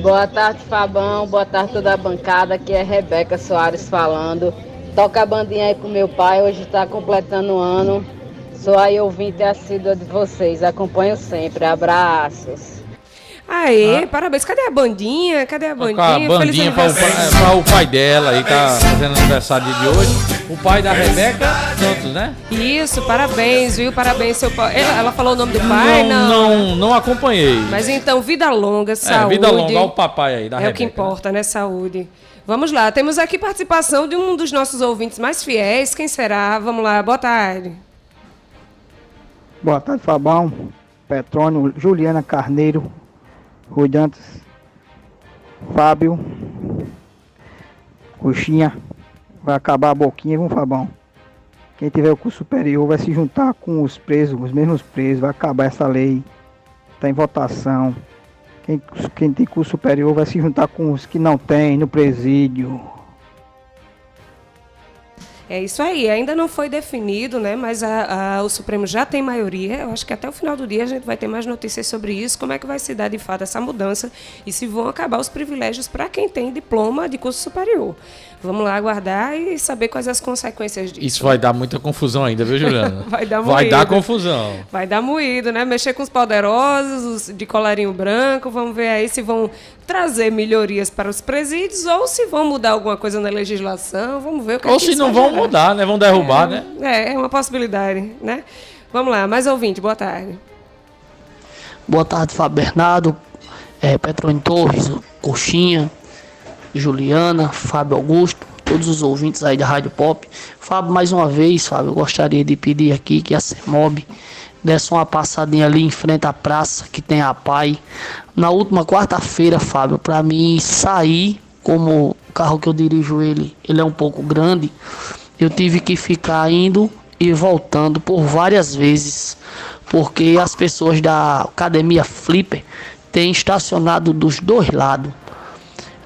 Boa tarde, Fabão, boa tarde toda a bancada, aqui é Rebeca Soares falando. Toca a bandinha aí pro meu pai, hoje está completando um ano. Sou aí ouvinte assídua de vocês, acompanho sempre, abraços. Aê, parabéns. Cadê a bandinha? Cadê a bandinha? A bandinha para o pai dela aí, tá fazendo aniversário de hoje. O pai da Rebeca Santos, né? Isso, parabéns, viu? Parabéns, seu pai. Ela falou o nome do pai? Não acompanhei. Mas então, vida longa, saúde. Vida longa, olha o papai aí da Rebeca. É o que importa, né? Saúde. Vamos lá, temos aqui participação de um dos nossos ouvintes mais fiéis. Quem será? Vamos lá, boa tarde. Boa tarde, Fabão, Petrônio, Juliana Carneiro, Rui Dantas, Fábio, Coxinha, vai acabar a boquinha, viu, Fabão? Quem tiver o curso superior vai se juntar com os presos, os mesmos presos, vai acabar essa lei, está em votação. Quem tem curso superior vai se juntar com os que não tem no presídio. É isso aí, ainda não foi definido, né? Mas o Supremo já tem maioria. Eu acho que até o final do dia a gente vai ter mais notícias sobre isso, como é que vai se dar de fato essa mudança e se vão acabar os privilégios para quem tem diploma de curso superior. Vamos lá aguardar e saber quais as consequências disso. Isso vai dar muita confusão ainda, viu, Juliana? Vai dar moído. Vai dar confusão. Vai dar moído, né? Mexer com os poderosos, os de colarinho branco, vamos ver aí se vão trazer melhorias para os presídios ou se vão mudar alguma coisa na legislação, vamos ver o que ou se não vão mudar, né? Vão derrubar, né? É uma possibilidade, né? Vamos lá, mais ouvinte, boa tarde. Boa tarde, Fábio Bernardo, Petrônio Torres, Coxinha, Juliana, Fábio Augusto, todos os ouvintes aí da Rádio Pop. Fábio, mais uma vez, Fábio, eu gostaria de pedir aqui que a CEMOB desse uma passadinha ali em frente à praça que tem a PAI. Na última quarta-feira, Fábio, para mim sair, como o carro que eu dirijo ele é um pouco grande, eu tive que ficar indo e voltando por várias vezes, porque as pessoas da Academia Flipper têm estacionado dos dois lados.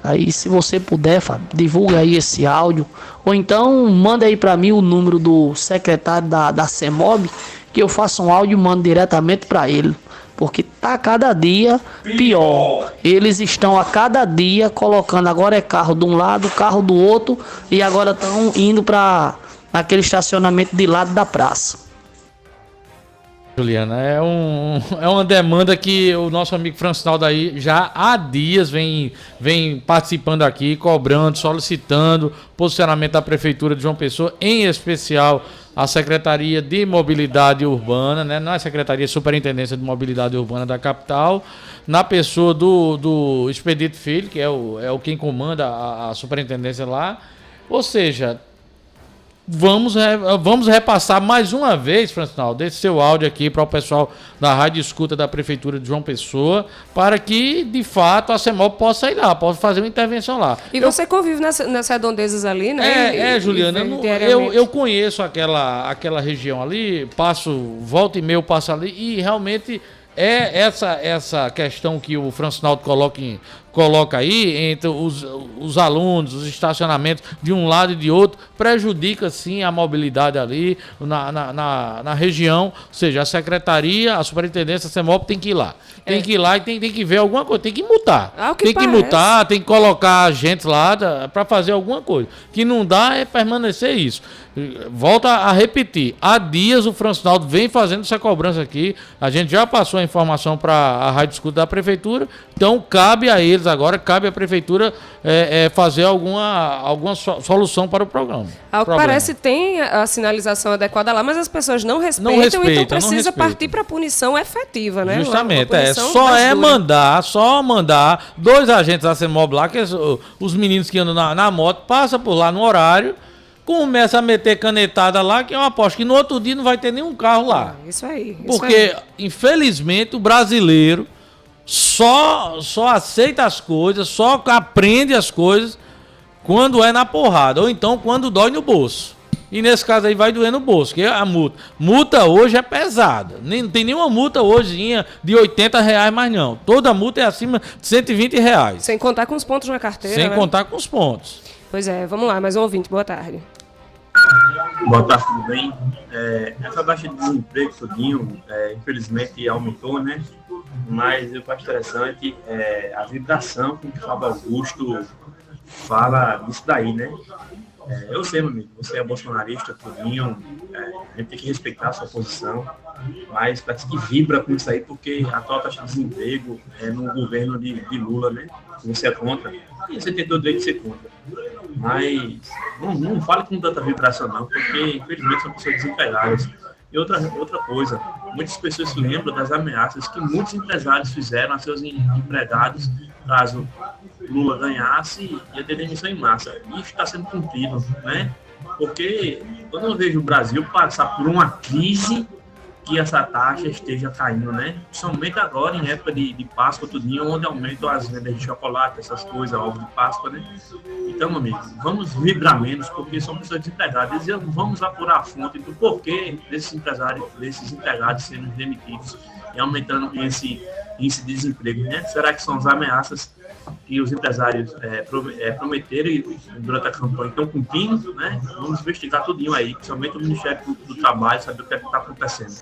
Aí, se você puder, Fábio, divulga aí esse áudio, ou então manda aí para mim o número do secretário da CEMOB, que eu faço um áudio e mando diretamente para ele, porque tá cada dia pior. Eles estão a cada dia colocando, agora é carro de um lado, carro do outro, e agora estão indo para aquele estacionamento de lado da praça. Juliana, é uma demanda que o nosso amigo Francinaldo aí já há dias vem participando aqui, cobrando, solicitando posicionamento da Prefeitura de João Pessoa, em especial a Secretaria de Mobilidade Urbana, né? Não é a Secretaria, Superintendência de Mobilidade Urbana da capital, na pessoa do Expedito Filho, que é o quem comanda a superintendência lá. Ou seja, vamos repassar mais uma vez, Francinaldo, desse seu áudio aqui para o pessoal da Rádio Escuta da Prefeitura de João Pessoa, para que, de fato, a CEMOB possa ir lá, possa fazer uma intervenção lá. E você convive nas redondezas ali, né? Juliana, eu conheço aquela região ali, volta e meia eu passo ali, e realmente essa questão que o Francinaldo coloca aí, entre os alunos, os estacionamentos de um lado e de outro, prejudica sim a mobilidade ali na região. Ou seja, a secretaria, a superintendência, a CEMOB tem que ir lá. Tem que ir lá e tem que ver alguma coisa, tem que multar. Tem que multar, tem que colocar agentes lá para fazer alguma coisa. O que não dá é permanecer isso. Volta a repetir, há dias o Francinaldo vem fazendo essa cobrança aqui, a gente já passou a informação para a Rádio Escuta da Prefeitura, então cabe a eles agora, cabe à Prefeitura fazer alguma solução para o programa. Ao que parece, tem a sinalização adequada lá, mas as pessoas não respeitam, então precisa partir para punição efetiva, né? Justamente, só mandar 2 agentes da CEMOB lá, que os meninos que andam na moto, passam por lá no horário, começa a meter canetada lá, que eu aposto que no outro dia não vai ter nenhum carro lá. Isso aí. Porque, infelizmente, o brasileiro só aceita as coisas, só aprende as coisas quando é na porrada, ou então quando dói no bolso. E nesse caso aí vai doer no bolso, que a multa hoje é pesada. Não tem nenhuma multa hoje de R$80 mais não. Toda multa é acima de R$120. Sem contar com os pontos na carteira, Sem contar com os pontos. Pois é, vamos lá, mais um ouvinte, boa tarde. Boa tarde, tudo bem? Essa taxa de desemprego, tudinho, infelizmente aumentou, né? Mas o que eu acho interessante é a vibração com que o Fábio Augusto fala disso daí, né? Eu sei, meu amigo, você é bolsonarista, tudinho, a gente tem que respeitar a sua posição, mas parece que vibra com isso aí, porque a atual taxa de desemprego é no governo de Lula, né? Você é contra, e você tem todo o direito de ser contra. Mas não fale com tanta vibração não, porque infelizmente são pessoas desempregadas. E outra coisa, muitas pessoas se lembram das ameaças que muitos empresários fizeram a seus empregados caso Lula ganhasse e ia ter demissão em massa. E isso está sendo cumprido, né? Porque quando eu vejo o Brasil passar por uma crise, que essa taxa esteja caindo, né? Principalmente agora, em época de Páscoa, tudinho, onde aumentam as vendas de chocolate, essas coisas, ovo de Páscoa, né? Então, meu amigo, vamos vibrar menos, porque são pessoas desempregadas, e vamos apurar a fonte do porquê desses empregados sendo demitidos e aumentando esse índice de desemprego, né? Será que são as ameaças que os empresários prometeram durante a campanha estão cumprindo, né? Vamos investigar tudinho aí, principalmente o Ministério do Trabalho, saber o que está acontecendo.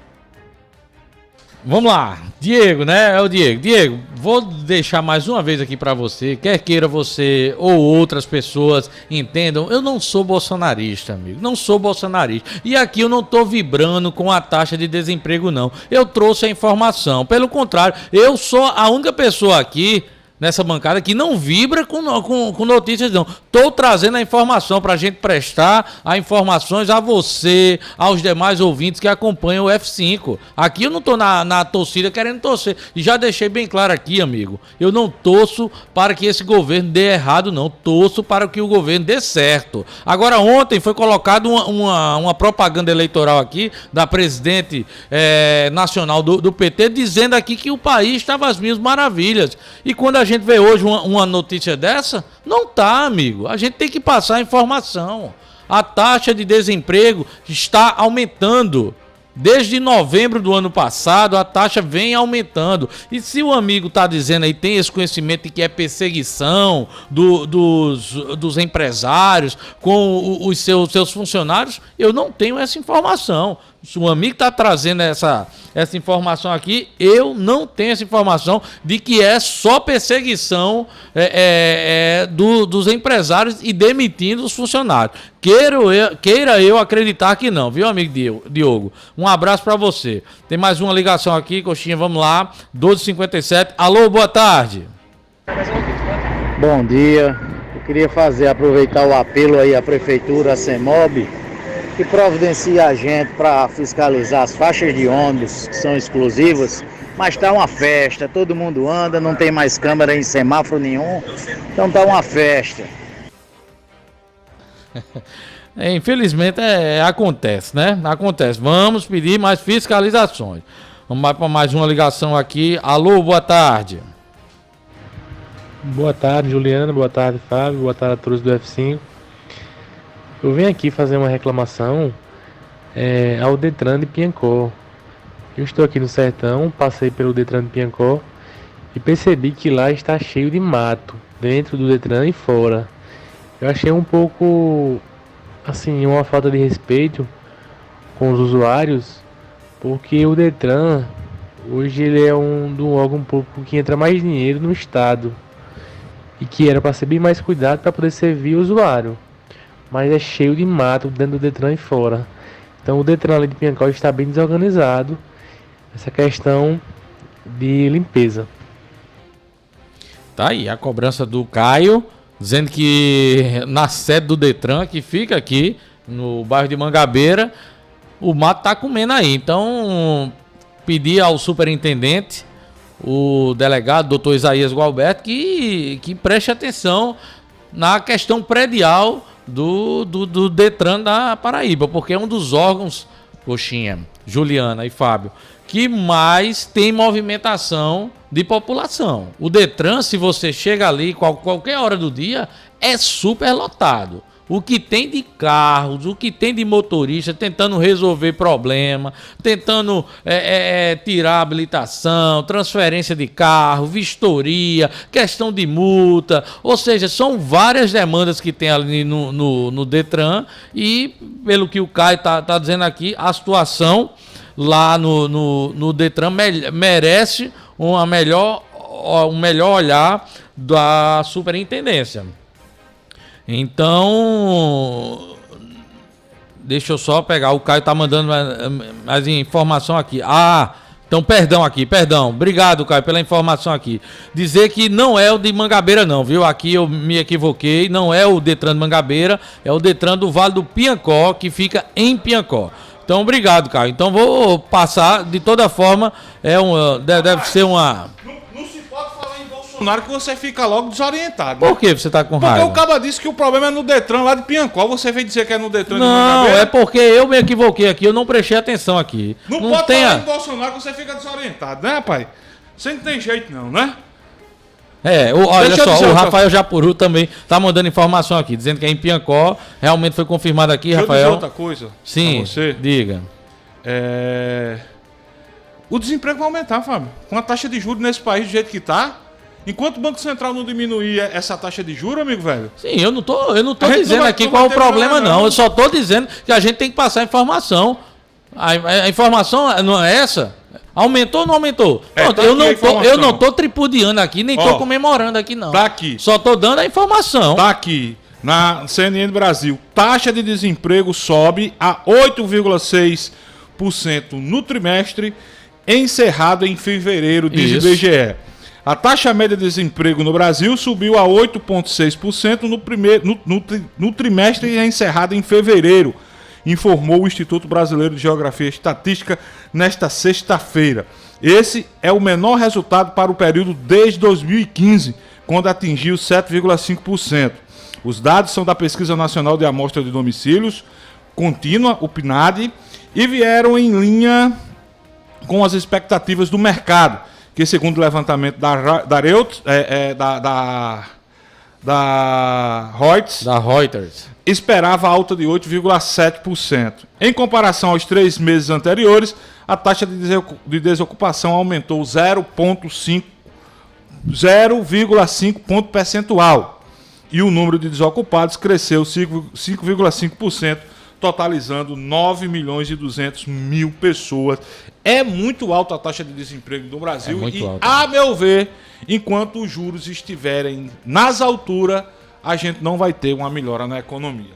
Vamos lá, Diego, né? É o Diego. Diego, vou deixar mais uma vez aqui para você, quer queira você ou outras pessoas entendam, eu não sou bolsonarista, amigo, não sou bolsonarista. E aqui eu não tô vibrando com a taxa de desemprego, não. Eu trouxe a informação, pelo contrário, eu sou a única pessoa aqui nessa bancada que não vibra com notícias, não. Estou trazendo a informação para a gente prestar as informações a você, aos demais ouvintes que acompanham o F5. Aqui eu não estou na torcida querendo torcer. E já deixei bem claro aqui, amigo, eu não torço para que esse governo dê errado, não. Torço para que o governo dê certo. Agora, ontem foi colocado uma propaganda eleitoral aqui da presidente nacional do PT, dizendo aqui que o país estava às mil maravilhas. E quando a gente vê hoje uma notícia dessa, não tá, amigo. A gente tem que passar a informação. A taxa de desemprego está aumentando. Desde novembro do ano passado, a taxa vem aumentando. E se o amigo está dizendo aí, tem esse conhecimento de que é perseguição dos empresários com os seus funcionários, eu não tenho essa informação. Se o amigo está trazendo essa informação aqui, eu não tenho essa informação de que é só perseguição dos empresários e demitindo os funcionários. Queira eu acreditar que não, viu, amigo Diogo? Um abraço para você. Tem mais uma ligação aqui, Coxinha, vamos lá, 12h57. Alô, boa tarde. Bom dia. Eu queria aproveitar o apelo aí à Prefeitura, à CEMOB, que providencia a gente para fiscalizar as faixas de ônibus que são exclusivas Mas tá uma festa, todo mundo anda, não tem mais câmera em semáforo nenhum, então tá uma festa. Infelizmente acontece, né? Acontece. Vamos pedir mais fiscalizações. Vamos para mais uma ligação aqui. Alô, boa tarde. Boa tarde, Juliana. Boa tarde, Fábio. Boa tarde a todos do F5. Eu vim aqui fazer uma reclamação ao Detran de Piancó. Eu estou aqui no sertão, passei pelo Detran de Piancó e percebi que lá está cheio de mato, dentro do Detran e fora. Eu achei um pouco, assim, uma falta de respeito com os usuários, porque o Detran, hoje ele é um órgão público que entra mais dinheiro no estado e que era para ser bem mais cuidado para poder servir o usuário. Mas é cheio de mato dentro do Detran e fora. Então o Detran ali de Piancó está bem desorganizado. Essa questão de limpeza. Tá aí a cobrança do Caio, dizendo que na sede do Detran, que fica aqui no bairro de Mangabeira, o mato tá comendo aí. Então, pedir ao superintendente, o delegado, doutor Isaías Gualberto, que preste atenção na questão predial do Detran da Paraíba, porque é um dos órgãos, Coxinha, Juliana e Fábio, que mais tem movimentação de população. O Detran, se você chega ali qualquer hora do dia, é super lotado. O que tem de carros, o que tem de motorista tentando resolver problema, tentando tirar habilitação, transferência de carro, vistoria, questão de multa. Ou seja, são várias demandas que tem ali no Detran e, pelo que o Caio tá dizendo aqui, a situação lá no Detran merece um melhor olhar da superintendência. Então, deixa eu só pegar, o Caio tá mandando mais informação aqui. Então perdão. Obrigado, Caio, pela informação aqui. Dizer que não é o de Mangabeira não, viu? Aqui eu me equivoquei, não é o Detran de Mangabeira, é o Detran do Vale do Piancó, que fica em Piancó. Então, obrigado, Caio. Então, vou passar, de toda forma, deve ser uma... Não se pode falar em Bolsonaro que você fica logo desorientado. Por que você tá com raiva? Porque o cara disse que o problema é no Detran lá de Piancó. Você veio dizer que é no Detran de Mangabeira? Não, é porque eu me equivoquei aqui, eu não prestei atenção aqui. Não pode falar em Bolsonaro que você fica desorientado, né, rapaz? Você não tem jeito não, né? Olha só, o Rafael Japuru também tá mandando informação aqui, dizendo que é em Piancó, realmente foi confirmado aqui, Rafael. Deixa eu dizer outra coisa. Sim, você. Diga. O desemprego vai aumentar, Fábio. Com a taxa de juros nesse país do jeito que tá, enquanto o Banco Central não diminuir essa taxa de juros, amigo velho. Sim, eu não tô dizendo aqui qual é o problema não, eu só tô dizendo que a gente tem que passar a informação. A informação não é essa? Aumentou ou não aumentou? Pronto, eu não tô tripudiando aqui, nem tô comemorando aqui, não. Tá aqui. Só tô dando a informação. Tá aqui, na CNN Brasil. Taxa de desemprego sobe a 8,6% no trimestre, encerrado em fevereiro, diz o IBGE. A taxa média de desemprego no Brasil subiu a 8,6% no trimestre encerrado em fevereiro, informou o Instituto Brasileiro de Geografia e Estatística nesta sexta-feira. Esse é o menor resultado para o período desde 2015, quando atingiu 7,5%. Os dados são da Pesquisa Nacional de Amostra de Domicílios Contínua, o PNAD, e vieram em linha com as expectativas do mercado, que segundo o levantamento da Reuters, esperava alta de 8,7%. Em comparação aos 3 meses anteriores, a taxa de desocupação aumentou 0,5 ponto percentual e o número de desocupados cresceu 5,5%, totalizando 9.200.000 pessoas. É muito alta a taxa de desemprego no Brasil a meu ver, enquanto os juros estiverem nas alturas, a gente não vai ter uma melhora na economia.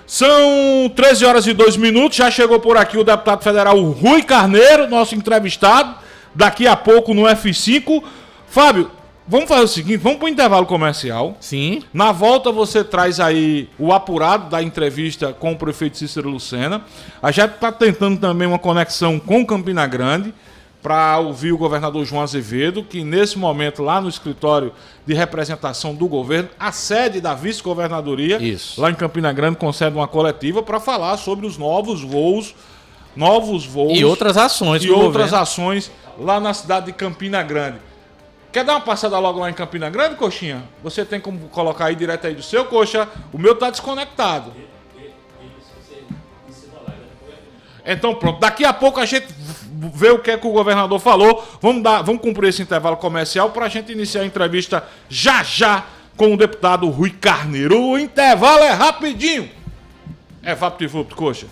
São 13 horas e 2 minutos, já chegou por aqui o deputado federal Rui Carneiro, nosso entrevistado, daqui a pouco no F5. Fábio, vamos fazer o seguinte, vamos para o intervalo comercial. Sim. Na volta você traz aí o apurado da entrevista com o prefeito Cícero Lucena. A gente está tentando também uma conexão com Campina Grande, para ouvir o governador João Azevedo, que nesse momento lá no escritório de representação do governo, a sede da vice-governadoria, lá em Campina Grande, concede uma coletiva para falar sobre os novos voos e outras ações ações lá na cidade de Campina Grande. Quer dar uma passada logo lá em Campina Grande, Coxinha? Você tem como colocar aí direto aí do seu, Coxa? O meu tá desconectado. Então pronto, daqui a pouco a gente vê o que é que o governador falou. Vamos cumprir esse intervalo comercial para a gente iniciar a entrevista já com o deputado Rui Carneiro. O intervalo é rapidinho. É VaptVupt, Coxa.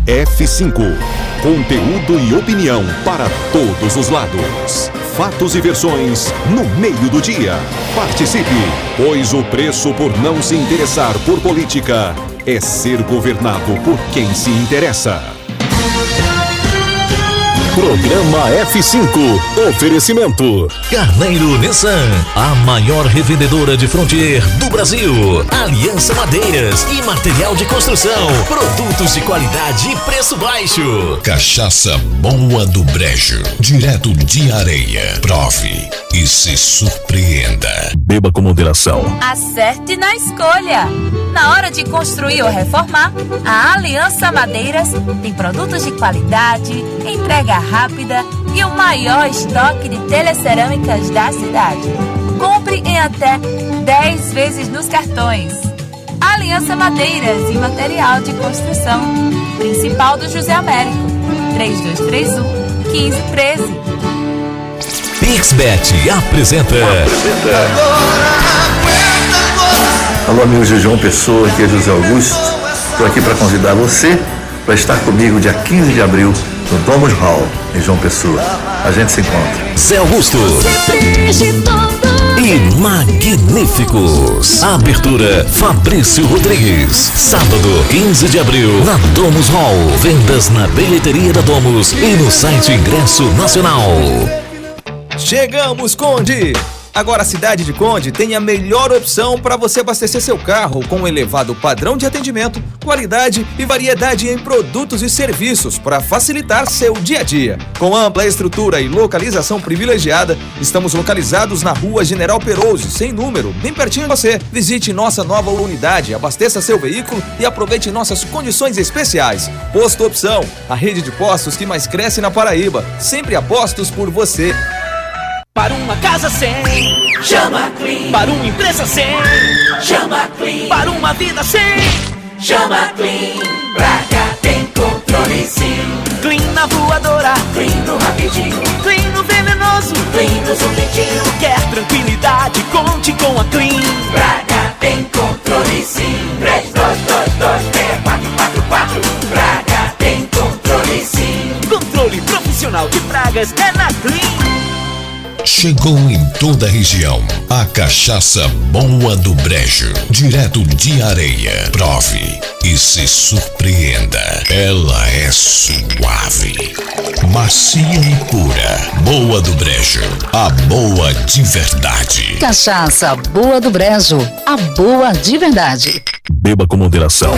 F5. Conteúdo e opinião para todos os lados. Fatos e versões no meio do dia. Participe, pois o preço por não se interessar por política é ser governado por quem se interessa. Programa F5. Oferecimento Carneiro Nissan, a maior revendedora de Frontier do Brasil. Aliança Madeiras e material de construção. Produtos de qualidade e preço baixo. Cachaça Boa do Brejo, direto de Areia. Prove e se surpreenda. Beba com moderação. Acerte na escolha. Na hora de construir ou reformar, a Aliança Madeiras tem produtos de qualidade, entrega rápida e o maior estoque de telecerâmicas da cidade. Compre em até 10 vezes nos cartões. Aliança Madeiras e Material de Construção. Principal do José Américo. 3231-1513. Pixbet apresenta. Alô, amigo de João Pessoa, aqui é José Augusto. Estou aqui para convidar você para estar comigo dia 15 de abril no Domus Hall, em João Pessoa. A gente se encontra. Zé Augusto e Magníficos. Abertura Fabrício Rodrigues. Sábado, 15 de abril, na Domus Hall. Vendas na bilheteria da Domus e no site Ingresso Nacional. Chegamos, Conde! Agora a cidade de Conde tem a melhor opção para você abastecer seu carro com um elevado padrão de atendimento, qualidade e variedade em produtos e serviços para facilitar seu dia a dia. Com ampla estrutura e localização privilegiada, estamos localizados na Rua General Perouse, sem número, bem pertinho de você. Visite nossa nova unidade, abasteça seu veículo e aproveite nossas condições especiais. Posto Opção, a rede de postos que mais cresce na Paraíba. Sempre apostos por você. Para uma casa sem, chama Clean. Para uma empresa sem, chama Clean. Para uma vida sem, chama Clean. Pra cá tem controle sim. Clean na voadora, Clean no rapidinho, Clean no venenoso, Clean no zumbidinho. Quer tranquilidade, conte com a Clean. Pra cá tem controle sim. 3222-6444. Pra cá tem controle sim. Controle profissional de pragas é na Clean. Chegou em toda a região a cachaça Boa do Brejo, direto de Areia. Prove e se surpreenda. Ela é suave, macia e pura. Boa do Brejo, a boa de verdade. Cachaça Boa do Brejo, a boa de verdade. Beba com moderação.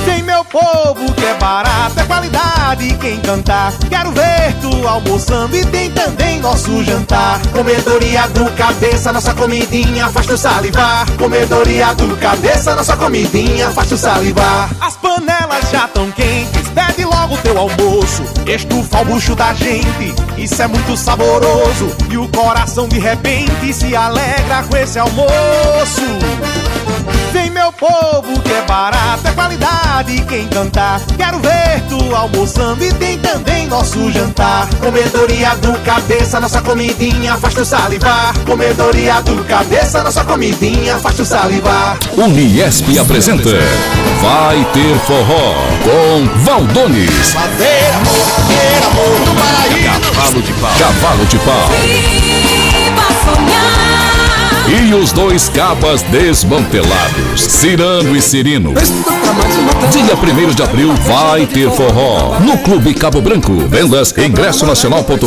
Tem meu povo que é barato, é qualidade quem cantar. Quero ver tu almoçando e tem também nosso jantar. Comedoria do Cabeça, nossa comidinha faz tu salivar. Comedoria do Cabeça, nossa comidinha faz tu salivar. As panelas já tão quentes, pede logo teu almoço. Estufa o bucho da gente, isso é muito saboroso. E o coração de repente se alegra com esse almoço. Vem meu povo que é barato, é qualidade quem cantar. Quero ver tu almoçando e tem também nosso jantar. Comedoria do Cabeça, nossa comidinha faz tu salivar. Comedoria do Cabeça, nossa comidinha faz tu salivar. Uniesp apresenta Vai Ter Forró com Valdones. Fazer amor no paraíso. Cavalo de pau. Cavalo de pau. Viva sonhar. E os dois cabas desmantelados, Cirano e Cirino. Dia 1º de abril vai ter forró no Clube Cabo Branco. Vendas ingressonacional.com.br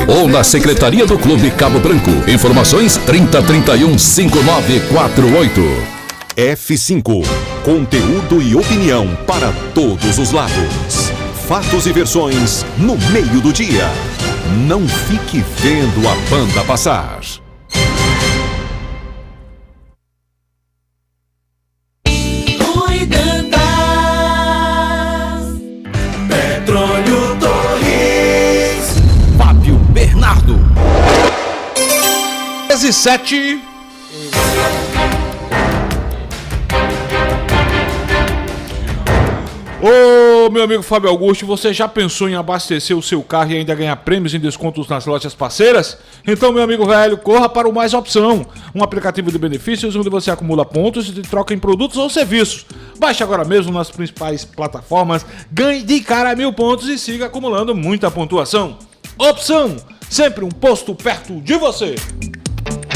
ou na Secretaria do Clube Cabo Branco. Informações 3031-5948. F5. Conteúdo e opinião para todos os lados. Fatos e versões no meio do dia. Não fique vendo a banda passar. Petróleo Torres. Fábio Bernardo. 17. Ô, meu amigo Fábio Augusto, você já pensou em abastecer o seu carro e ainda ganhar prêmios em descontos nas lojas parceiras? Então, meu amigo velho, corra para o Mais Opção, um aplicativo de benefícios onde você acumula pontos e troca em produtos ou serviços. Baixe agora mesmo nas principais plataformas, ganhe de cara 1.000 pontos e siga acumulando muita pontuação. Opção, sempre um posto perto de você.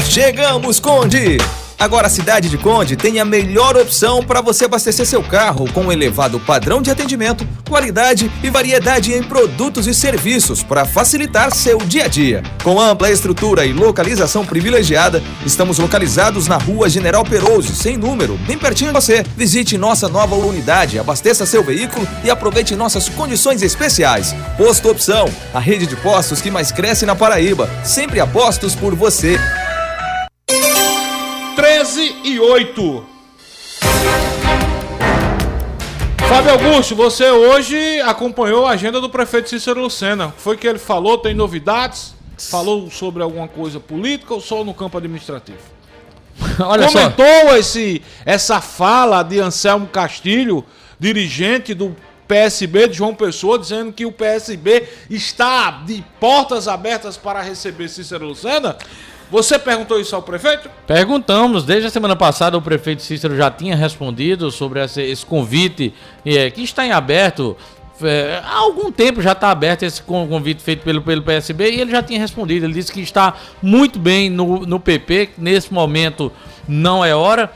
Chegamos, Conde! Agora a cidade de Conde tem a melhor opção para você abastecer seu carro com um elevado padrão de atendimento, qualidade e variedade em produtos e serviços para facilitar seu dia a dia. Com ampla estrutura e localização privilegiada, estamos localizados na Rua General Perouse, sem número, bem pertinho de você. Visite nossa nova unidade, abasteça seu veículo e aproveite nossas condições especiais. Posto Opção, a rede de postos que mais cresce na Paraíba. Sempre apostos por você. 13:08. Fábio Augusto, você hoje acompanhou a agenda do prefeito Cícero Lucena. Foi que ele falou? Tem novidades? Falou sobre alguma coisa política ou só no campo administrativo? Olha Comentou essa fala de Anselmo Castilho, dirigente do PSB de João Pessoa, dizendo que o PSB está de portas abertas para receber Cícero Lucena? Você perguntou isso ao prefeito? Perguntamos. Desde a semana passada o prefeito Cícero já tinha respondido sobre esse convite que está em aberto. Há algum tempo já está aberto esse convite feito pelo PSB e ele já tinha respondido. Ele disse que está muito bem no PP, que nesse momento não é hora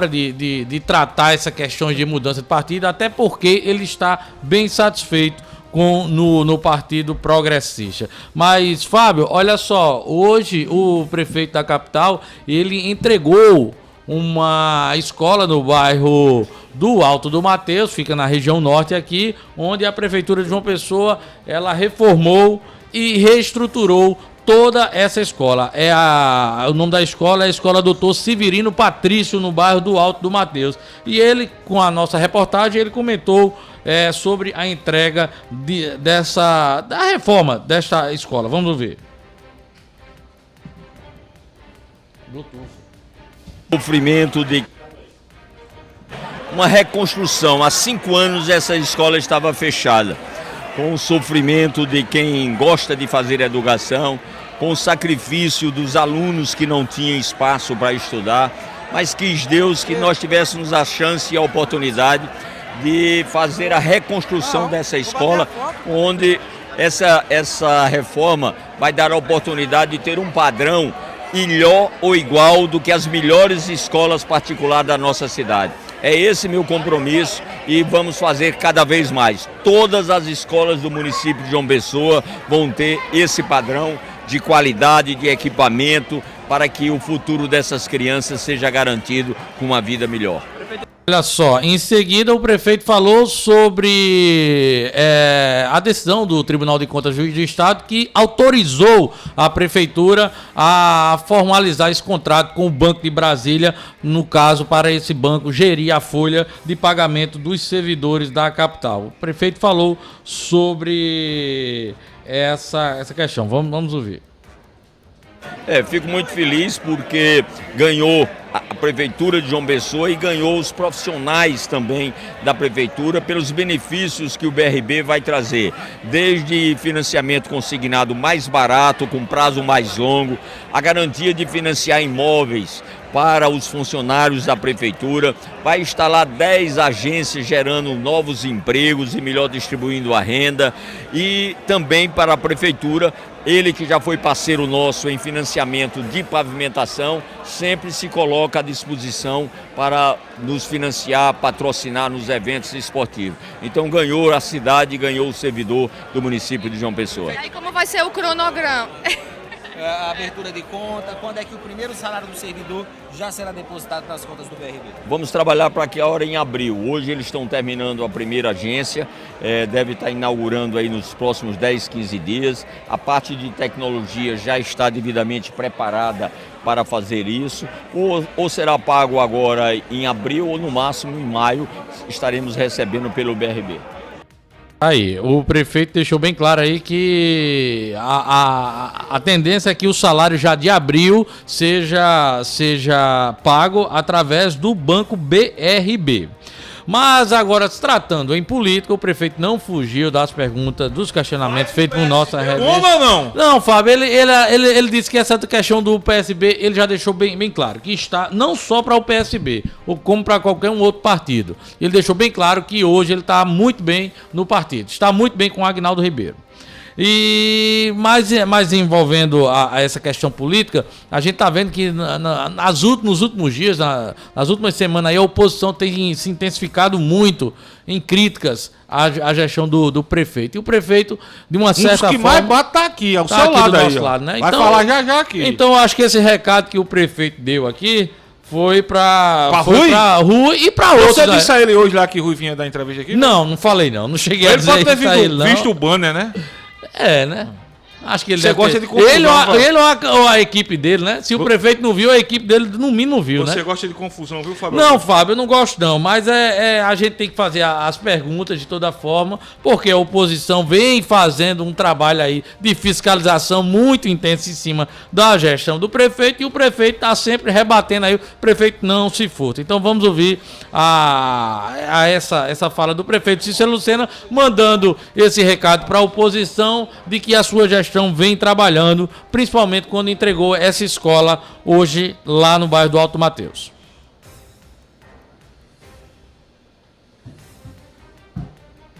de tratar essa questão de mudança de partido, até porque ele está bem satisfeito no Partido Progressista. Mas, Fábio, olha só, hoje o prefeito da capital, ele entregou uma escola no bairro do Alto do Mateus, fica na região norte aqui, onde a prefeitura de João Pessoa, ela reformou e reestruturou toda essa escola. O nome da escola é a Escola Doutor Severino Patrício, no bairro do Alto do Mateus. E ele, com a nossa reportagem, ele comentou sobre a entrega da reforma desta escola. Vamos ver. Sofrimento de uma reconstrução. Há 5 anos essa escola estava fechada. Com o sofrimento de quem gosta de fazer educação, com o sacrifício dos alunos que não tinham espaço para estudar, mas quis Deus que nós tivéssemos a chance e a oportunidade de fazer a reconstrução dessa escola, onde essa reforma vai dar a oportunidade de ter um padrão melhor ou igual do que as melhores escolas particulares da nossa cidade. É esse meu compromisso e vamos fazer cada vez mais. Todas as escolas do município de João Pessoa vão ter esse padrão de qualidade, de equipamento, para que o futuro dessas crianças seja garantido com uma vida melhor. Olha só, em seguida o prefeito falou sobre a decisão do Tribunal de Contas do Estado que autorizou a prefeitura a formalizar esse contrato com o Banco de Brasília, no caso para esse banco gerir a folha de pagamento dos servidores da capital. O prefeito falou sobre essa questão, vamos ouvir. Fico muito feliz porque ganhou a Prefeitura de João Pessoa e ganhou os profissionais também da Prefeitura pelos benefícios que o BRB vai trazer. Desde financiamento consignado mais barato, com prazo mais longo, a garantia de financiar imóveis para os funcionários da Prefeitura, vai instalar 10 agências gerando novos empregos e melhor distribuindo a renda, e também para a Prefeitura, ele que já foi parceiro nosso em financiamento de pavimentação, sempre se coloca à disposição para nos financiar, patrocinar nos eventos esportivos. Então ganhou a cidade, ganhou o servidor do município de João Pessoa. E aí como vai ser o cronograma? a abertura de conta, quando é que o primeiro salário do servidor já será depositado nas contas do BRB? Vamos trabalhar para que a hora em abril. Hoje eles estão terminando a primeira agência, deve estar inaugurando aí nos próximos 10, 15 dias. A parte de tecnologia já está devidamente preparada para fazer isso, ou será pago agora em abril ou no máximo em maio estaremos recebendo pelo BRB. Aí, o prefeito deixou bem claro aí que a tendência é que o salário já de abril seja pago através do Banco BRB. Mas agora, se tratando em política, o prefeito não fugiu das perguntas, dos questionamentos feitos por nossa revista. Como não? Não, Fábio, ele disse que essa questão do PSB, ele já deixou bem claro, que está não só para o PSB, ou como para qualquer um outro partido. Ele deixou bem claro que hoje ele está muito bem no partido, está muito bem com o Agnaldo Ribeiro. Mas envolvendo essa questão política, a gente está vendo que nos últimos dias, nas últimas semanas, aí, a oposição tem se intensificado muito em críticas à gestão do prefeito. E o prefeito, de uma certa forma... Um dos que mais bate tá aqui, ao seu lado do aí. nosso lado, né? Vai falar já aqui. Então, eu acho que esse recado que o prefeito deu aqui foi pra Rui e pra outros. Você disse a ele hoje lá que Rui vinha dar entrevista aqui? Não falei não. Não cheguei a dizer isso a ele, não. Visto o banner, né? Né? Acho que ele Você gosta de confusão, ele ou a equipe dele, né? Se o prefeito não viu, a equipe dele no mínimo não viu, né? Você gosta de confusão, viu, Fábio? Não, Fábio, eu não gosto não, mas a gente tem que fazer as perguntas de toda forma, porque a oposição vem fazendo um trabalho aí de fiscalização muito intenso em cima da gestão do prefeito, e o prefeito está sempre rebatendo aí, o prefeito não se furta. Então vamos ouvir essa fala do prefeito Cícero Lucena, mandando esse recado para a oposição de que a sua gestão vem trabalhando, principalmente quando entregou essa escola hoje lá no bairro do Alto Mateus.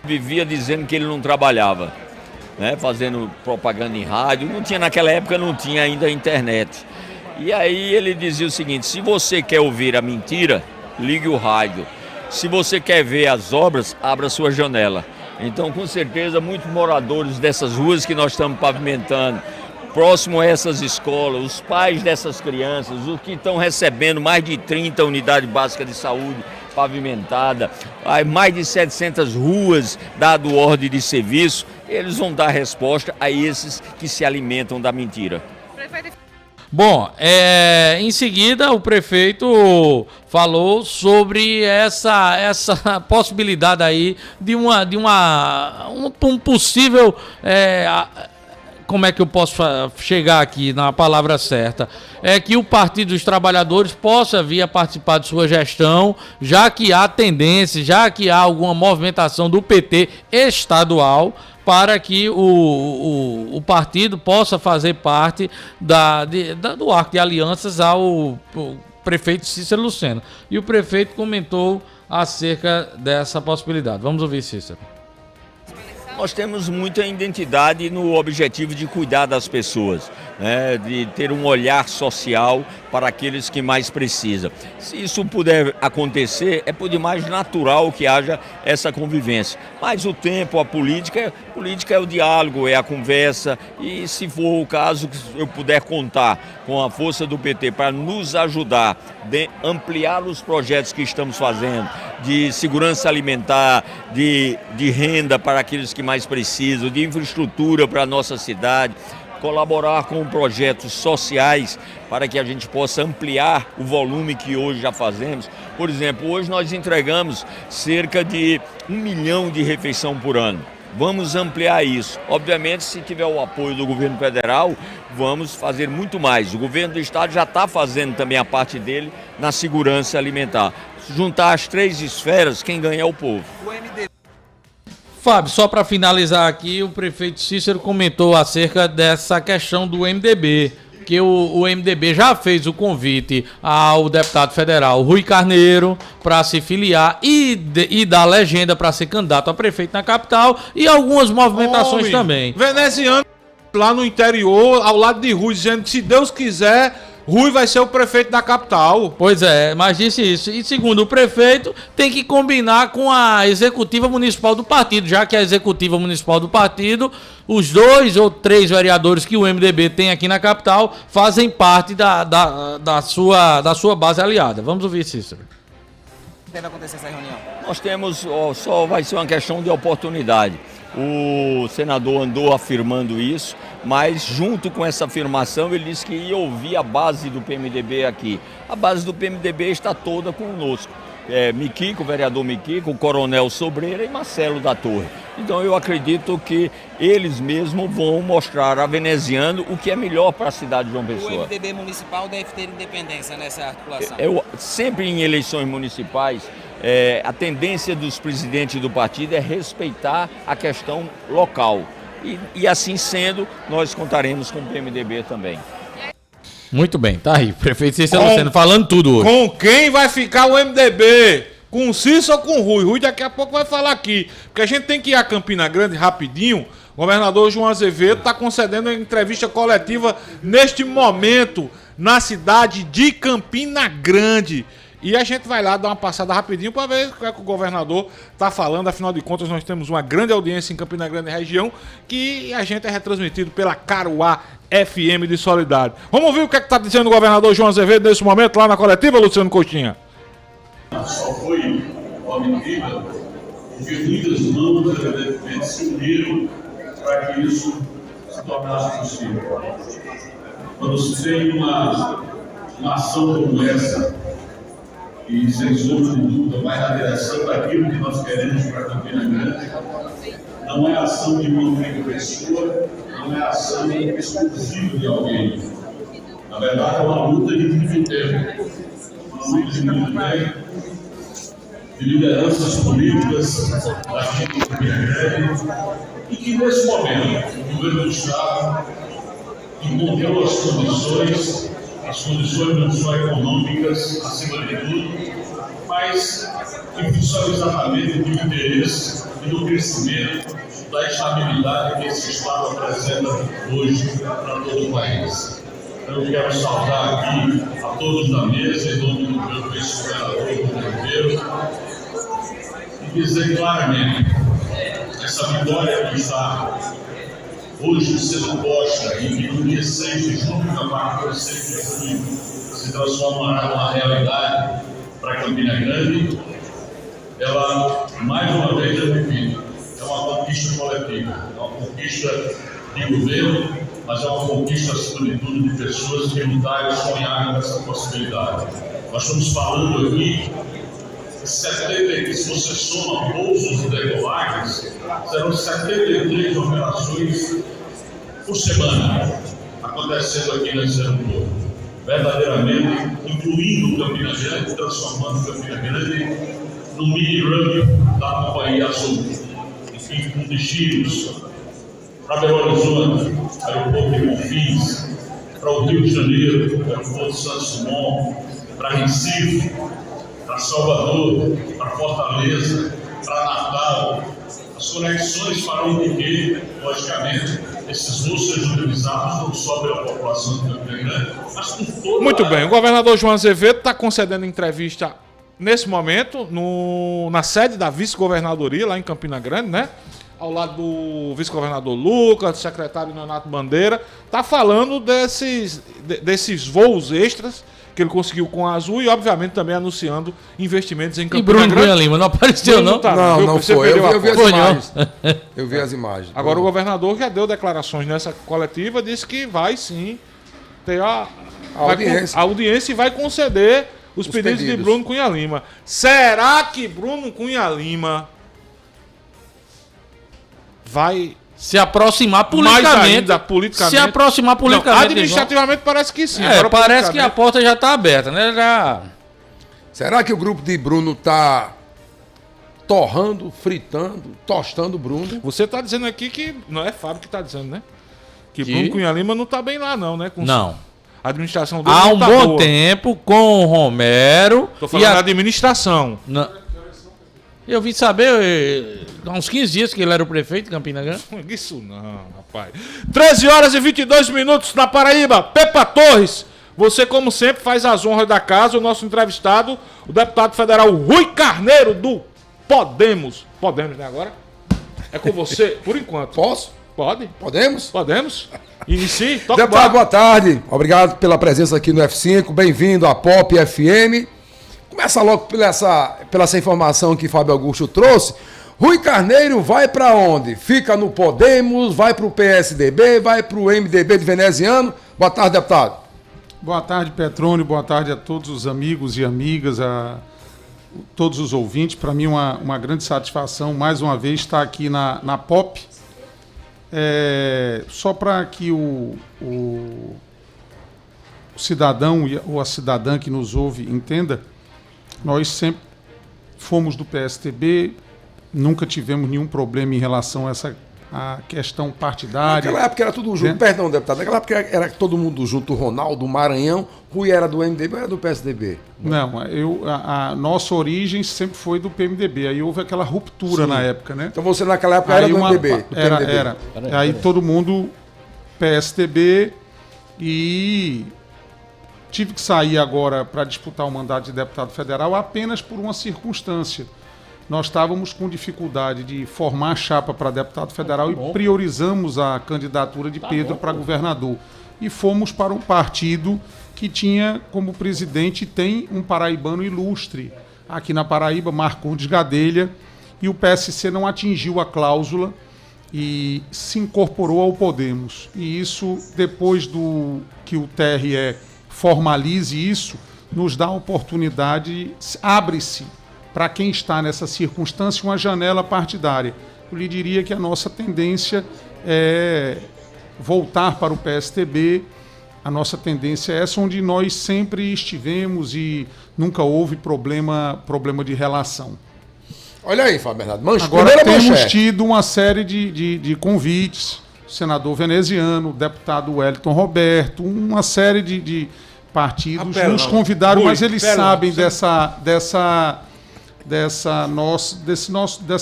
Vivia dizendo que ele não trabalhava, né, fazendo propaganda em rádio. Naquela época não tinha ainda internet. E aí ele dizia o seguinte: se você quer ouvir a mentira, ligue o rádio. Se você quer ver as obras, abra sua janela. Então, com certeza, muitos moradores dessas ruas que nós estamos pavimentando, próximo a essas escolas, os pais dessas crianças, os que estão recebendo mais de 30 unidades básicas de saúde pavimentada, mais de 700 ruas dado ordem de serviço, eles vão dar resposta a esses que se alimentam da mentira. Bom, em seguida o prefeito falou sobre essa possibilidade aí de um possível, como é que eu posso chegar aqui na palavra certa? É que o Partido dos Trabalhadores possa vir a participar de sua gestão, já que há tendência, já que há alguma movimentação do PT estadual, para que o partido possa fazer parte do arco de alianças ao prefeito Cícero Lucena. E o prefeito comentou acerca dessa possibilidade. Vamos ouvir, Cícero. Nós temos muita identidade no objetivo de cuidar das pessoas, né, de ter um olhar social para aqueles que mais precisam. Se isso puder acontecer, é por demais natural que haja essa convivência. Mas o tempo, a política é o diálogo, é a conversa, e se for o caso que eu puder contar com a força do PT para nos ajudar a ampliar os projetos que estamos fazendo, de segurança alimentar, de renda para aqueles que mais precisam, de infraestrutura para a nossa cidade, colaborar com projetos sociais para que a gente possa ampliar o volume que hoje já fazemos. Por exemplo, hoje nós entregamos cerca de 1 milhão de refeição por ano. Vamos ampliar isso. Obviamente, se tiver o apoio do governo federal, vamos fazer muito mais. O governo do estado já está fazendo também a parte dele na segurança alimentar. Juntar as 3 esferas, quem ganha é o povo. Fábio, só para finalizar aqui, o prefeito Cícero comentou acerca dessa questão do MDB, que o MDB já fez o convite ao deputado federal Rui Carneiro para se filiar e dar legenda para ser candidato a prefeito na capital, e algumas movimentações também. Veneziano lá no interior, ao lado de Rui, dizendo que se Deus quiser, Rui vai ser o prefeito da capital. Pois é, mas disse isso. E segundo o prefeito, tem que combinar com a executiva municipal do partido, já que a executiva municipal do partido, os 2 ou 3 vereadores que o MDB tem aqui na capital fazem parte da sua base aliada. Vamos ouvir, Cícero. Deve acontecer essa reunião? Nós temos, só vai ser uma questão de oportunidade. O senador andou afirmando isso, mas junto com essa afirmação ele disse que ia ouvir a base do PMDB aqui. A base do PMDB está toda conosco. Miquico, o vereador Miquico, o coronel Sobreira e Marcelo da Torre. Então eu acredito que eles mesmos vão mostrar a veneziano o que é melhor para a cidade de João Pessoa. O MDB municipal deve ter independência nessa articulação. Sempre em eleições municipais, a tendência dos presidentes do partido é respeitar a questão local. E assim sendo, nós contaremos com o PMDB também. Muito bem, tá aí. Prefeito Cícero Lucena falando tudo hoje. Com quem vai ficar o MDB? Com o Cícero ou com o Rui? Rui daqui a pouco vai falar aqui. Porque a gente tem que ir a Campina Grande rapidinho. O governador João Azevedo está concedendo uma entrevista coletiva neste momento na cidade de Campina Grande. E a gente vai lá dar uma passada rapidinho para ver o que o governador está falando. Afinal de contas, nós temos uma grande audiência em Campina Grande região que a gente é retransmitido pela Caruá FM de Solidariedade. Vamos ouvir o que está dizendo o governador João Azevedo nesse momento lá na coletiva, Luciano Coxinha. Só foi uma medida porque muitas mãos evidentemente se uniram para que isso se tornasse possível. Quando se tem uma ação como essa, e sem sombra de dúvida vai na direção daquilo que nós queremos para Campina Grande, não é ação de uma única pessoa, não é ação exclusiva de alguém. Na verdade, é uma luta de muito tempo, uma luta de muito tempo, de lideranças políticas aqui em Campina Grande, e que nesse momento o governo do Estado encontrou as condições não só econômicas, acima de tudo, mas em função exatamente do interesse e do crescimento, da estabilidade que esse Estado apresenta hoje para todo o país. Eu quero saudar aqui a todos da mesa, em nome do meu vice-governador Monteiro, e dizer claramente essa vitória que está hoje sendo posta e que no dia 6 de junho, na parte 6 de junho, se transformará numa realidade para Campina Grande, ela, mais uma vez, eu repito, é uma conquista coletiva, é uma conquista de governo, mas é uma conquista, acima de tudo, de pessoas que lutaram e sonharam nessa possibilidade. Nós estamos falando aqui de 70, se você soma pousos e decolagens, serão 73 operações por semana acontecendo aqui nesse ano todo. Verdadeiramente, incluindo Campina Grande, transformando Campina Grande no mini-hub da Companhia Azul. Enfim, com destinos para Belo Horizonte, aeroporto de Confins, para o Rio de Janeiro, aeroporto de Santos Dumont, para Recife, para Salvador, para Fortaleza, para Natal. As conexões farão com que, logicamente, esses voos sejam utilizados não só pela população de Campina Grande, mas por toda Muito bem, o governador João Azevedo está concedendo entrevista nesse momento na sede da vice-governadoria, lá em Campina Grande, né? Ao lado do vice-governador Lucas, do secretário Leonardo Bandeira, está falando desses voos extras que ele conseguiu com a Azul e, obviamente, também anunciando investimentos em Campina Grande. E Bruno Cunha Lima não apareceu, não? Não foi. Eu vi as imagens. Eu vi as imagens. Agora, o governador já deu declarações nessa coletiva, disse que vai sim ter a audiência e vai conceder os pedidos de Bruno Cunha Lima. Será que Bruno Cunha Lima vai se aproximar politicamente? Mais ainda, politicamente. Se aproximar politicamente. Não, administrativamente parece que sim. Parece que a porta já está aberta, né? Será que o grupo de Bruno está torrando, fritando, tostando Bruno? Você está dizendo aqui que não é Fábio que está dizendo, né? Que Bruno Cunha Lima não está bem lá não, né? Não. A administração dele há um bom tempo com o Romero. Estou falando da administração. Eu vim saber há uns 15 dias que ele era o prefeito de Campina Grande. Isso não, rapaz. 13 horas e 22 minutos na Paraíba. Pepa Torres Você, como sempre, faz as honras da casa. O nosso entrevistado, o deputado federal Rui Carneiro, do Podemos. Podemos, né, agora? É com você, por enquanto. Posso? Pode. Podemos? Podemos. Inicie. Toca Deputado, boa tarde. Obrigado pela presença aqui no F5. Bem-vindo à Pop FM. Começa logo pela essa informação que Fábio Augusto trouxe. Rui Carneiro vai para onde? Fica no Podemos, vai para o PSDB, vai para o MDB de veneziano? Boa tarde, deputado. Boa tarde, Petrônio. Boa tarde a todos os amigos e amigas, a todos os ouvintes. Para mim, uma grande satisfação, mais uma vez, estar aqui na POP. Só para que o cidadão ou a cidadã que nos ouve entenda, nós sempre fomos do PSDB, nunca tivemos nenhum problema em relação a essa questão partidária. Naquela época era tudo junto. Perdão, deputado. Naquela época era todo mundo junto. O Ronaldo, o Maranhão. Rui era do MDB ou era do PSDB? Não, a nossa origem sempre foi do PMDB. Aí houve aquela ruptura na época, né? Então você naquela época era do MDB? Era. Aí todo mundo PSDB e tive que sair agora para disputar o mandato de deputado federal apenas por uma circunstância. Nós estávamos com dificuldade de formar chapa para deputado federal e priorizamos a candidatura de Pedro para governador. E fomos para um partido que tinha como presidente, tem um paraibano ilustre aqui na Paraíba, Marcondes Gadelha, e o PSC não atingiu a cláusula e se incorporou ao Podemos. E isso, depois que o TRE formalize isso, nos dá a oportunidade, abre-se para quem está nessa circunstância, uma janela partidária. Eu lhe diria que a nossa tendência é voltar para o PSDB, a nossa tendência é essa, onde nós sempre estivemos e nunca houve problema de relação. Olha aí, Fábio Bernardo. Agora temos tido uma série de convites, senador veneziano, deputado Wellington Roberto, uma série de partidos nos convidaram, mas eles sabem dessa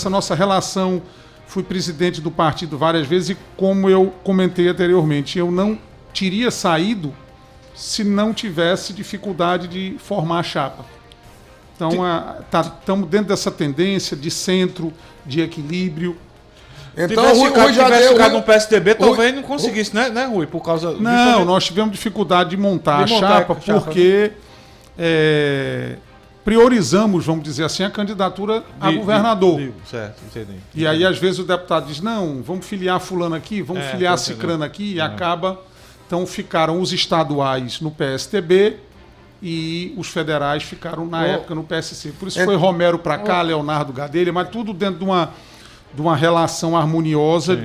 nossa relação. Fui presidente do partido várias vezes e, como eu comentei anteriormente, eu não teria saído se não tivesse dificuldade de formar a chapa. Então, estamos dentro dessa tendência de centro, de equilíbrio. Então, o Rui já tivesse ficado no PSDB, talvez não conseguisse, né, Rui? Por causa... Não, nós tivemos dificuldade de montar a chapa porque... priorizamos, vamos dizer assim, a candidatura a governador. Certo, entendi. E aí, às vezes, o deputado diz, não, vamos filiar fulano aqui, vamos filiar cicrano aqui, e acaba... Então, ficaram os estaduais no PSDB e os federais ficaram, na época, no PSC. Por isso foi Romero para cá, Leonardo Gadelha, mas tudo dentro de uma relação harmoniosa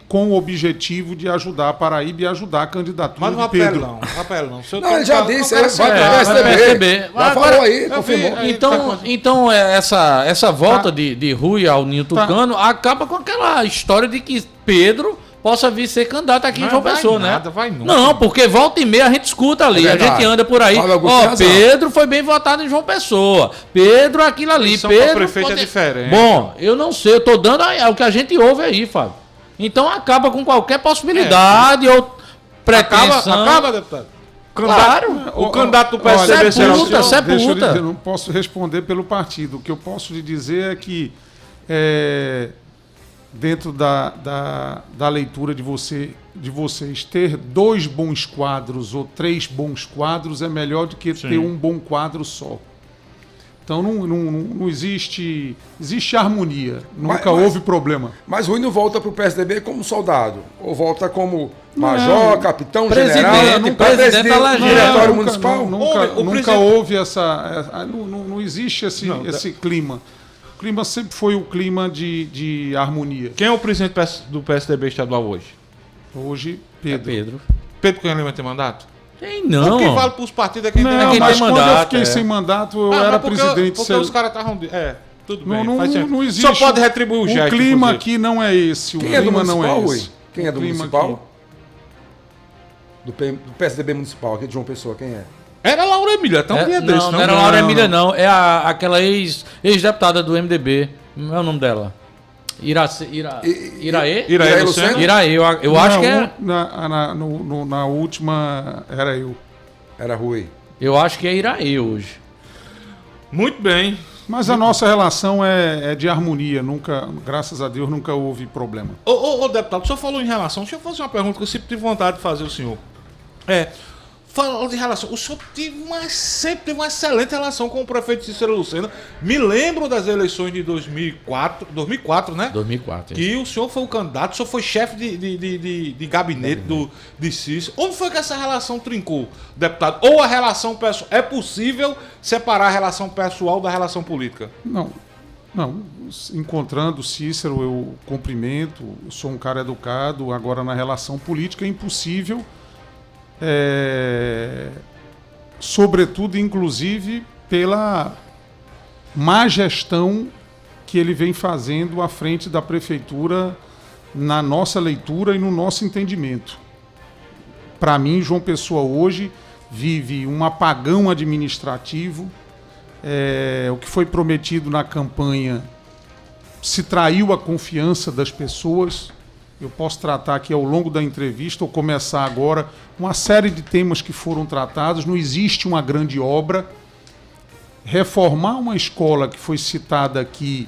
com o objetivo de ajudar a Paraíba e ajudar a candidatura de Pedro. Rapel não. Não, ele já disse, vai para o PSDB. Já falou aí, confirmou. Então essa volta de Rui ao Ninho Tucano acaba com aquela história de que Pedro possa vir ser candidato aqui em João Pessoa, né? Não, porque volta e meia a gente escuta ali, a gente anda por aí. Pedro foi bem votado em João Pessoa. Pretendeu aquilo ali. Pedro prefeito é diferente. Bom, eu não sei, eu tô dando o que a gente ouve aí, Fábio. Então acaba com qualquer possibilidade ou pretensão. Acaba, deputado. Claro. O candidato do PSDB sepulta. Eu não posso responder pelo partido. O que eu posso lhe dizer é que dentro da leitura de vocês, ter 2 bons quadros ou 3 bons quadros é melhor do que ter um bom quadro só. Então não existe harmonia, nunca houve problema. Mas Rui não volta para o PSDB como soldado, ou volta como major, capitão, general, presidente da diretório municipal? Nunca houve essa... Não existe esse clima. O clima sempre foi o clima de harmonia. Quem é o presidente do PSDB estadual hoje? Hoje, Pedro. Pedro Cunha Lima tem mandato? Tem não. O que vale para os partidos é quem tem mandato. Mas quando mandato, eu fiquei sem mandato, eu era presidente. Porque os caras estavam... tudo bem. Não existe. Só pode retribuir o gesto. O clima aqui não é esse. Quem é do municipal, Rui? Quem é do municipal? Do PSDB municipal, aqui de João Pessoa, quem é? Era Laura Emília, até um dia desse. Não era Laura Emília, não. É aquela ex-deputada do MDB. Não é o nome dela. Iraê? Luciano? Iraê, eu acho que é... Na última, era eu. Era Rui. Eu acho que é Iraí hoje. Muito bem. Mas a nossa relação é de harmonia, nunca, graças a Deus, nunca houve problema. Ô, deputado, o senhor falou em relação, deixa eu fazer uma pergunta que eu sempre tive vontade de fazer ao senhor. Falando de relação, o senhor sempre teve uma excelente relação com o prefeito Cícero Lucena. Me lembro das eleições de 2004, né? 2004. Que o senhor foi o candidato, o senhor foi chefe de gabinete de Cícero. Onde foi que essa relação trincou, deputado? Ou a relação pessoal? É possível separar a relação pessoal da relação política? Não. Encontrando Cícero, eu cumprimento, eu sou um cara educado. Agora, na relação política, é impossível. Sobretudo, inclusive, pela má gestão que ele vem fazendo à frente da prefeitura na nossa leitura e no nosso entendimento. Para mim, João Pessoa hoje vive um apagão administrativo. O que foi prometido na campanha se traiu a confiança das pessoas. Eu posso tratar aqui ao longo da entrevista, ou começar agora, uma série de temas que foram tratados. Não existe uma grande obra. Reformar uma escola que foi citada aqui,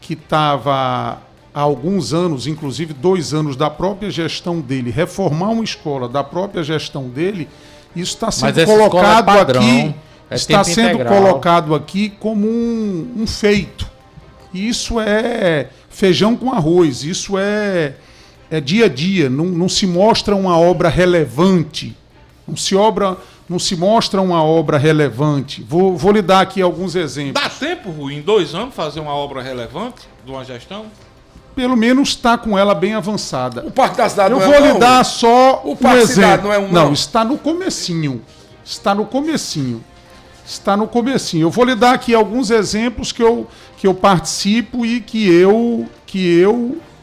que estava há alguns anos, inclusive 2 anos da própria gestão dele, reformar uma escola da própria gestão dele, isso está sendo colocado aqui, está sendo colocado aqui como um feito. Isso é feijão com arroz, isso é dia a dia, não se mostra uma obra relevante, não se mostra uma obra relevante. Vou lhe dar aqui alguns exemplos. Dá tempo, Rui, em 2 anos fazer uma obra relevante de uma gestão? Pelo menos está com ela bem avançada. O Parque da Cidade não é um. Eu vou lhe dar só o Parque um da Cidade exemplo. não é um. Não, está no comecinho. Está no comecinho. Eu vou lhe dar aqui alguns exemplos que eu participo e que eu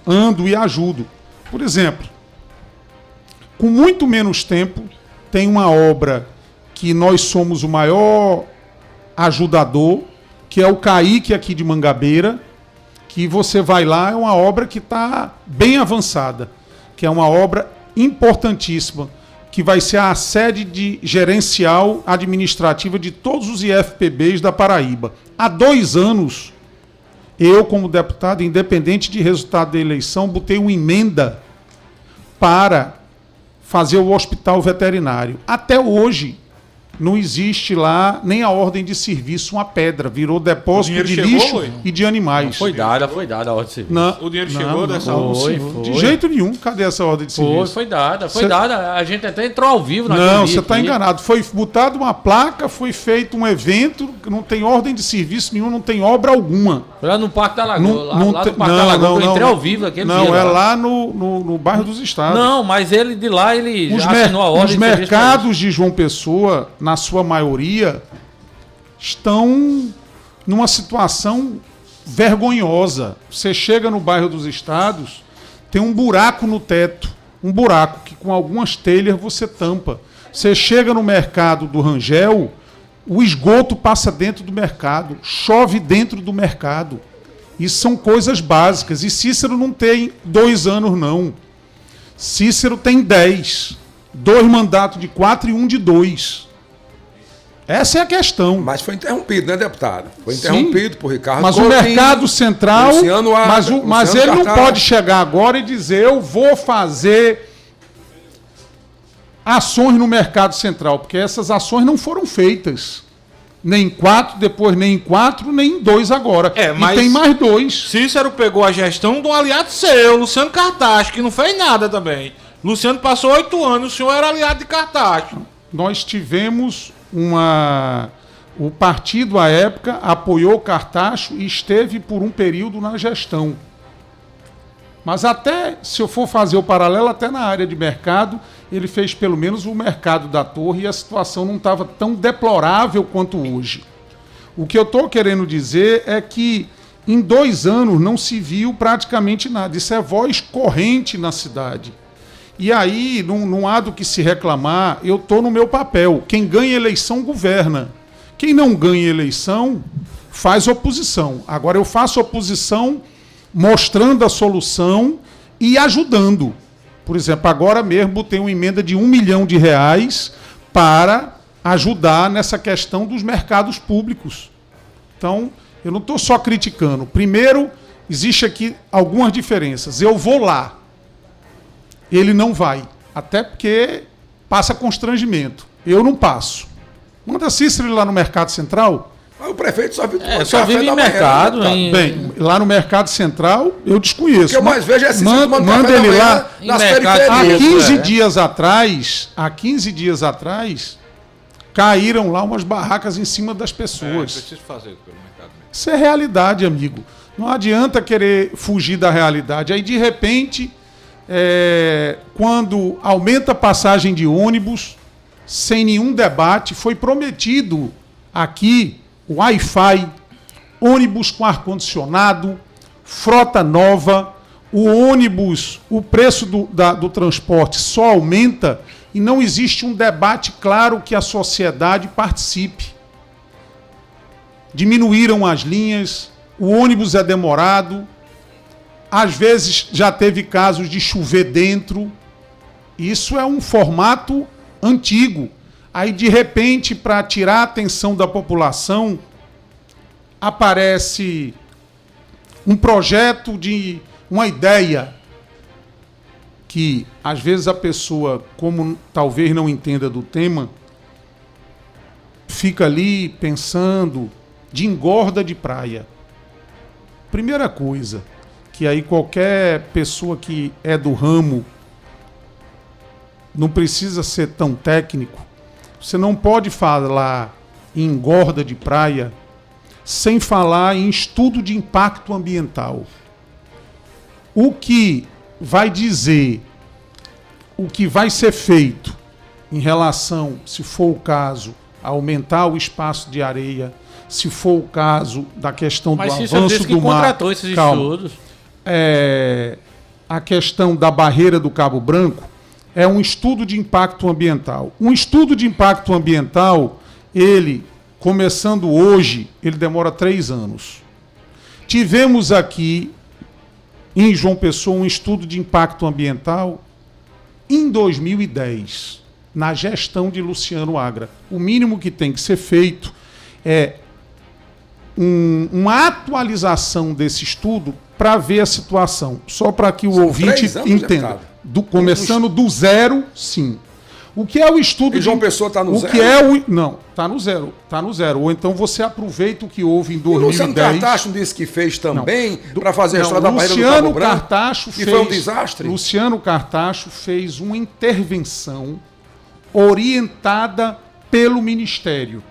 ando e ajudo. Por exemplo, com muito menos tempo, tem uma obra que nós somos o maior ajudador, que é o CAIC aqui de Mangabeira, que você vai lá, é uma obra que está bem avançada, que é uma obra importantíssima, que vai ser a sede de gerencial administrativa de todos os IFPBs da Paraíba. Há 2 anos, eu, como deputado, independente de resultado da eleição, botei uma emenda para fazer o hospital veterinário. Até hoje, não existe lá nem a ordem de serviço, uma pedra. Virou depósito de lixo e de animais. Não foi dada a ordem de serviço. Não, o dinheiro chegou dessa ordem? Foi. De jeito nenhum. Cadê essa ordem de serviço? Foi dada. A gente até entrou ao vivo naquele Não, você está enganado. Foi botada uma placa, foi feito um evento, não tem ordem de serviço nenhum, não tem obra alguma. Lá no Parque da Lagoa. Lá no Parque da Lagoa, eu entrei ao vivo naquele dia. Não, é lá no bairro dos Estados. Não, mas ele de lá, ele já assinou a ordem de serviço. Os mercados de João Pessoa, na sua maioria, estão numa situação vergonhosa. Você chega no bairro dos Estados, tem um buraco no teto, um buraco que com algumas telhas você tampa. Você chega no mercado do Rangel, o esgoto passa dentro do mercado, chove dentro do mercado. Isso são coisas básicas. E Cícero não tem 2 anos, não. Cícero tem 10. 2 mandatos de 4 e 1 de 2. Essa é a questão. Mas foi interrompido, né, deputado? Foi interrompido por Ricardo Mas Coutinho, o mercado central... Mas ele não pode chegar agora e dizer eu vou fazer ações no mercado central, porque essas ações não foram feitas. Nem em 4, depois nem em 4, nem em 2 agora. Mas e tem mais 2. Cícero pegou a gestão de um aliado seu, Luciano Cartacho, que não fez nada também. Luciano passou 8 anos, o senhor era aliado de Cartacho. Nós tivemos o partido, à época, apoiou Cartacho e esteve por um período na gestão. Mas até, se eu for fazer o paralelo, até na área de mercado, ele fez pelo menos o mercado da Torre e a situação não estava tão deplorável quanto hoje. O que eu estou querendo dizer é que em 2 anos não se viu praticamente nada. Isso é voz corrente na cidade. E aí, não há do que se reclamar, eu estou no meu papel. Quem ganha eleição, governa. Quem não ganha eleição, faz oposição. Agora, eu faço oposição mostrando a solução e ajudando. Por exemplo, agora mesmo tem uma emenda de R$1 milhão para ajudar nessa questão dos mercados públicos. Então, eu não estou só criticando. Primeiro, existe aqui algumas diferenças. Eu vou lá. Ele não vai. Até porque passa constrangimento. Eu não passo. Manda Cícero ir lá no Mercado Central. Mas o prefeito só vive só vive em mercado. Bem, lá no Mercado Central, eu desconheço. O que eu mais vejo é Cícero tomando manda café ele da manhã lá. nas periferias. Há 15 dias atrás, caíram lá umas barracas em cima das pessoas. Preciso fazer pelo mercado mesmo. Isso é realidade, amigo. Não adianta querer fugir da realidade. Aí, de repente, quando aumenta a passagem de ônibus, sem nenhum debate, foi prometido aqui Wi-Fi, ônibus com ar-condicionado, frota nova, o ônibus, o preço do transporte só aumenta e não existe um debate claro que a sociedade participe. Diminuíram as linhas, o ônibus é demorado, às vezes já teve casos de chover dentro. Isso é um formato antigo. Aí, de repente, para tirar a atenção da população, aparece um projeto de uma ideia que, às vezes, a pessoa, como talvez não entenda do tema, fica ali pensando de engorda de praia. Primeira coisa, que aí qualquer pessoa que é do ramo não precisa ser tão técnico. Você não pode falar em engorda de praia sem falar em estudo de impacto ambiental. O que vai dizer, o que vai ser feito em relação, se for o caso, a aumentar o espaço de areia, se for o caso da questão do avanço do mar. Contratou esses estudos. A questão da barreira do Cabo Branco é um estudo de impacto ambiental. Um estudo de impacto ambiental, ele, começando hoje, ele demora 3 anos. Tivemos aqui, em João Pessoa, um estudo de impacto ambiental em 2010, na gestão de Luciano Agra. O mínimo que tem que ser feito é uma atualização desse estudo para ver a situação, só para que o ouvinte entenda. Começando do zero, sim. O que é o estudo de João Pessoa está no zero? Não, está no zero. Está no zero. Ou então você aproveita o que houve em 2010. O Luciano Cartacho disse que fez também para fazer a história da barreira do Cabo Branco. E foi um desastre. Luciano Cartacho fez uma intervenção orientada pelo Ministério.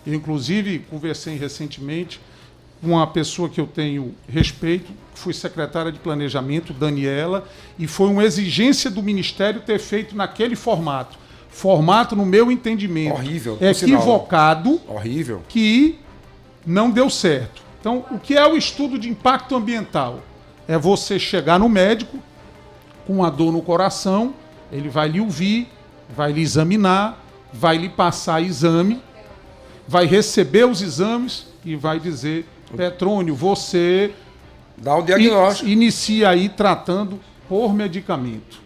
Eu, inclusive, conversei recentemente com uma pessoa que eu tenho respeito, que foi secretária de Planejamento, Daniela, e foi uma exigência do Ministério ter feito naquele formato. Formato, no meu entendimento, horrível, equivocado, horrível, que não deu certo. Então, o que é o estudo de impacto ambiental? É você chegar no médico com uma dor no coração, ele vai lhe ouvir, vai lhe examinar, vai lhe passar exame, vai receber os exames e vai dizer: Petrônio, você dá o diagnóstico. Inicia aí tratando por medicamento.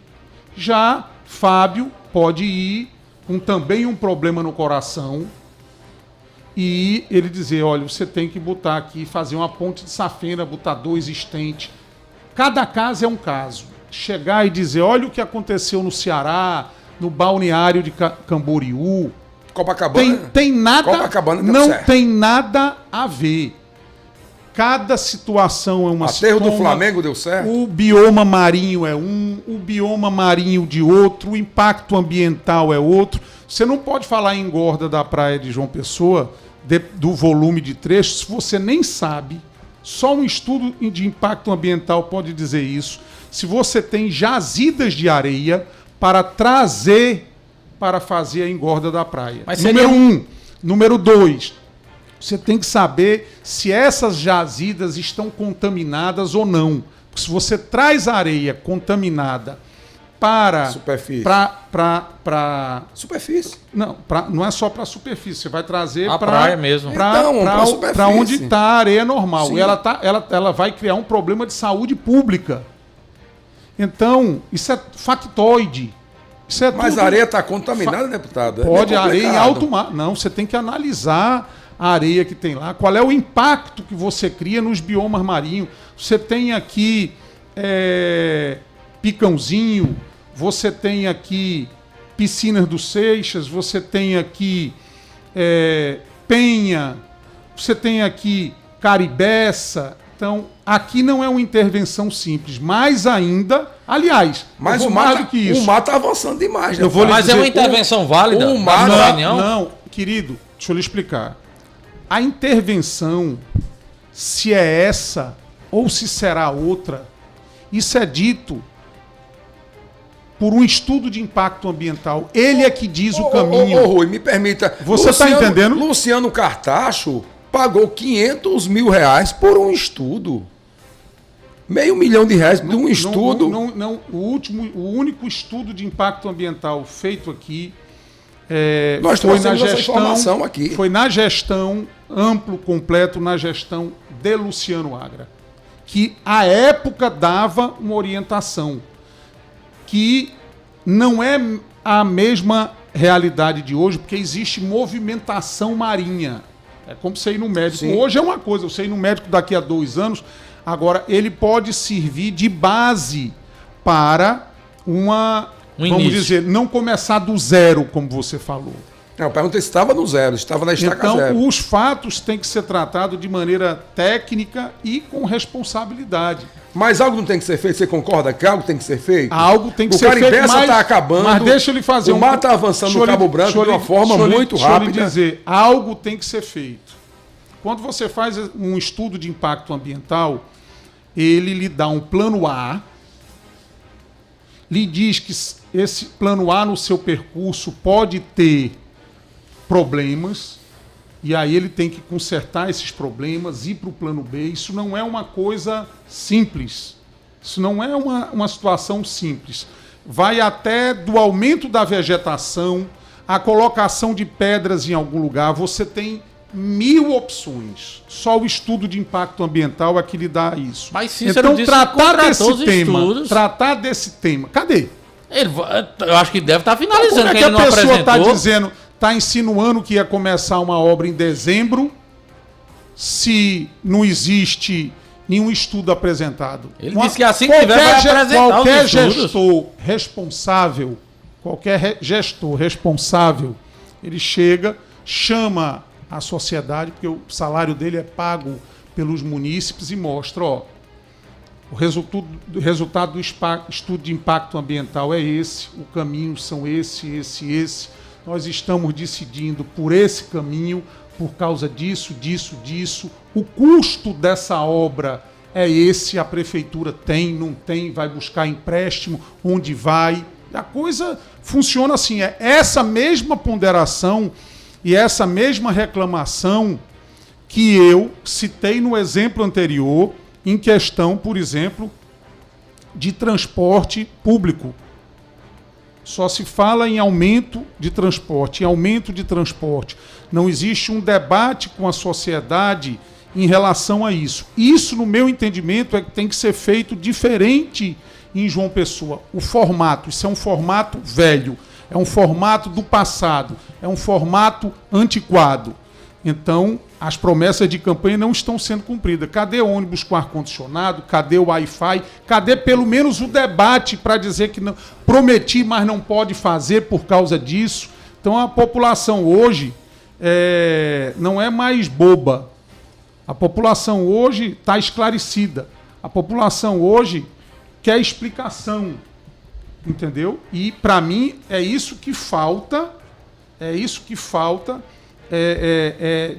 Já Fábio pode ir com também um problema no coração e ele dizer: olha, você tem que botar aqui, fazer uma ponte de safena, botar 2 estentes. Cada caso é um caso. Chegar e dizer: olha o que aconteceu no Ceará, no balneário de Camboriú. Copacabana. Tem nada, Copacabana não tem nada a ver. Cada situação é uma situação. Aterro do Flamengo deu certo? O bioma marinho é um, o bioma marinho de outro, o impacto ambiental é outro. Você não pode falar em engorda da praia de João Pessoa, do volume de trechos, se você nem sabe. Só um estudo de impacto ambiental pode dizer isso. Se você tem jazidas de areia para trazer para fazer a engorda da praia. Mas número 1. Número 2. Você tem que saber se essas jazidas estão contaminadas ou não. Porque se você traz areia contaminada para... Superfície. Superfície? Não, não é só para superfície. Você vai trazer para praia mesmo. Para onde está a areia normal. E ela vai criar um problema de saúde pública. Então, isso é factoide. Isso é Mas tudo... a areia está contaminada, deputado? Pode, É areia em complicado. alto mar. Não, você tem que analisar a areia que tem lá, qual é o impacto que você cria nos biomas marinhos. Você tem aqui Picãozinho, você tem aqui Piscinas do Seixas, você tem aqui Penha, você tem aqui Caribeça. Então, aqui não é uma intervenção simples, mais ainda, aliás, Mas eu o vou mais mar do que isso. está avançando demais. Né? Eu vou lhe Mas dizer, é uma intervenção válida? o mar- na sua opinião? Não, querido, deixa eu lhe explicar. A intervenção, se é essa ou se será outra, isso é dito por um estudo de impacto ambiental. Ele é que diz o caminho. Rui, me permita. Você está entendendo? Luciano Cartacho pagou R$500 mil por um estudo. R$500 mil de um estudo. O único estudo de impacto ambiental feito aqui Nós foi na trouxemos essa gestão informação aqui. Foi na gestão amplo, completo, na gestão de Luciano Agra, que à época dava uma orientação que não é a mesma realidade de hoje, porque existe movimentação marinha. É como você ir no médico. Sim. Hoje é uma coisa, você ir no médico daqui a 2 anos, agora ele pode servir de base para vamos início. dizer, não começar do zero, como você falou. Não, pergunta se estava no zero, estava na estaca Então, zero. os fatos têm que ser tratados de maneira técnica e com responsabilidade. Mas algo não tem que ser feito? Você concorda que algo tem que ser feito? Algo tem que o ser feito, Caribeça está acabando. Mas deixa eu lhe fazer o mar está avançando no Cabo Branco de uma forma muito rápida. Deixa eu lhe dizer, algo tem que ser feito. Quando você faz um estudo de impacto ambiental, ele lhe dá um plano A, lhe diz que esse plano A no seu percurso pode ter problemas, e aí ele tem que consertar esses problemas, ir para o plano B. Isso não é uma coisa simples. Isso não é uma situação simples. Vai até do aumento da vegetação, a colocação de pedras em algum lugar. Você tem 1000 opções. Só o estudo de impacto ambiental é que lhe dá isso. Mas Cícero então, disse que tratar desse tema. Cadê? Eu acho que deve estar finalizando. Como é que que ele a não pessoa está apresentou? dizendo, está insinuando que ia começar uma obra em dezembro, se não existe nenhum estudo apresentado? Ele disse que assim que tiver vai apresentar qualquer os estudos. gestor responsável, ele chega, chama a sociedade, porque o salário dele é pago pelos munícipes, e mostra, ó, o resultado do estudo de impacto ambiental é esse, o caminho são esse. Nós estamos decidindo por esse caminho, por causa disso. O custo dessa obra é esse, a prefeitura tem, não tem, vai buscar empréstimo, onde vai. A coisa funciona assim, é essa mesma ponderação e essa mesma reclamação que eu citei no exemplo anterior, em questão, por exemplo, de transporte público. Só se fala em aumento de transporte, Não existe um debate com a sociedade em relação a isso. Isso, no meu entendimento, é que tem que ser feito diferente em João Pessoa. O formato, isso é um formato velho, é um formato do passado, é um formato antiquado. Então, as promessas de campanha não estão sendo cumpridas. Cadê ônibus com ar-condicionado? Cadê o Wi-Fi? Cadê pelo menos o debate para dizer que não prometi, mas não pode fazer por causa disso? Então, a população hoje não é mais boba. A população hoje está esclarecida. A população hoje quer explicação. Entendeu? E, para mim, é isso que falta.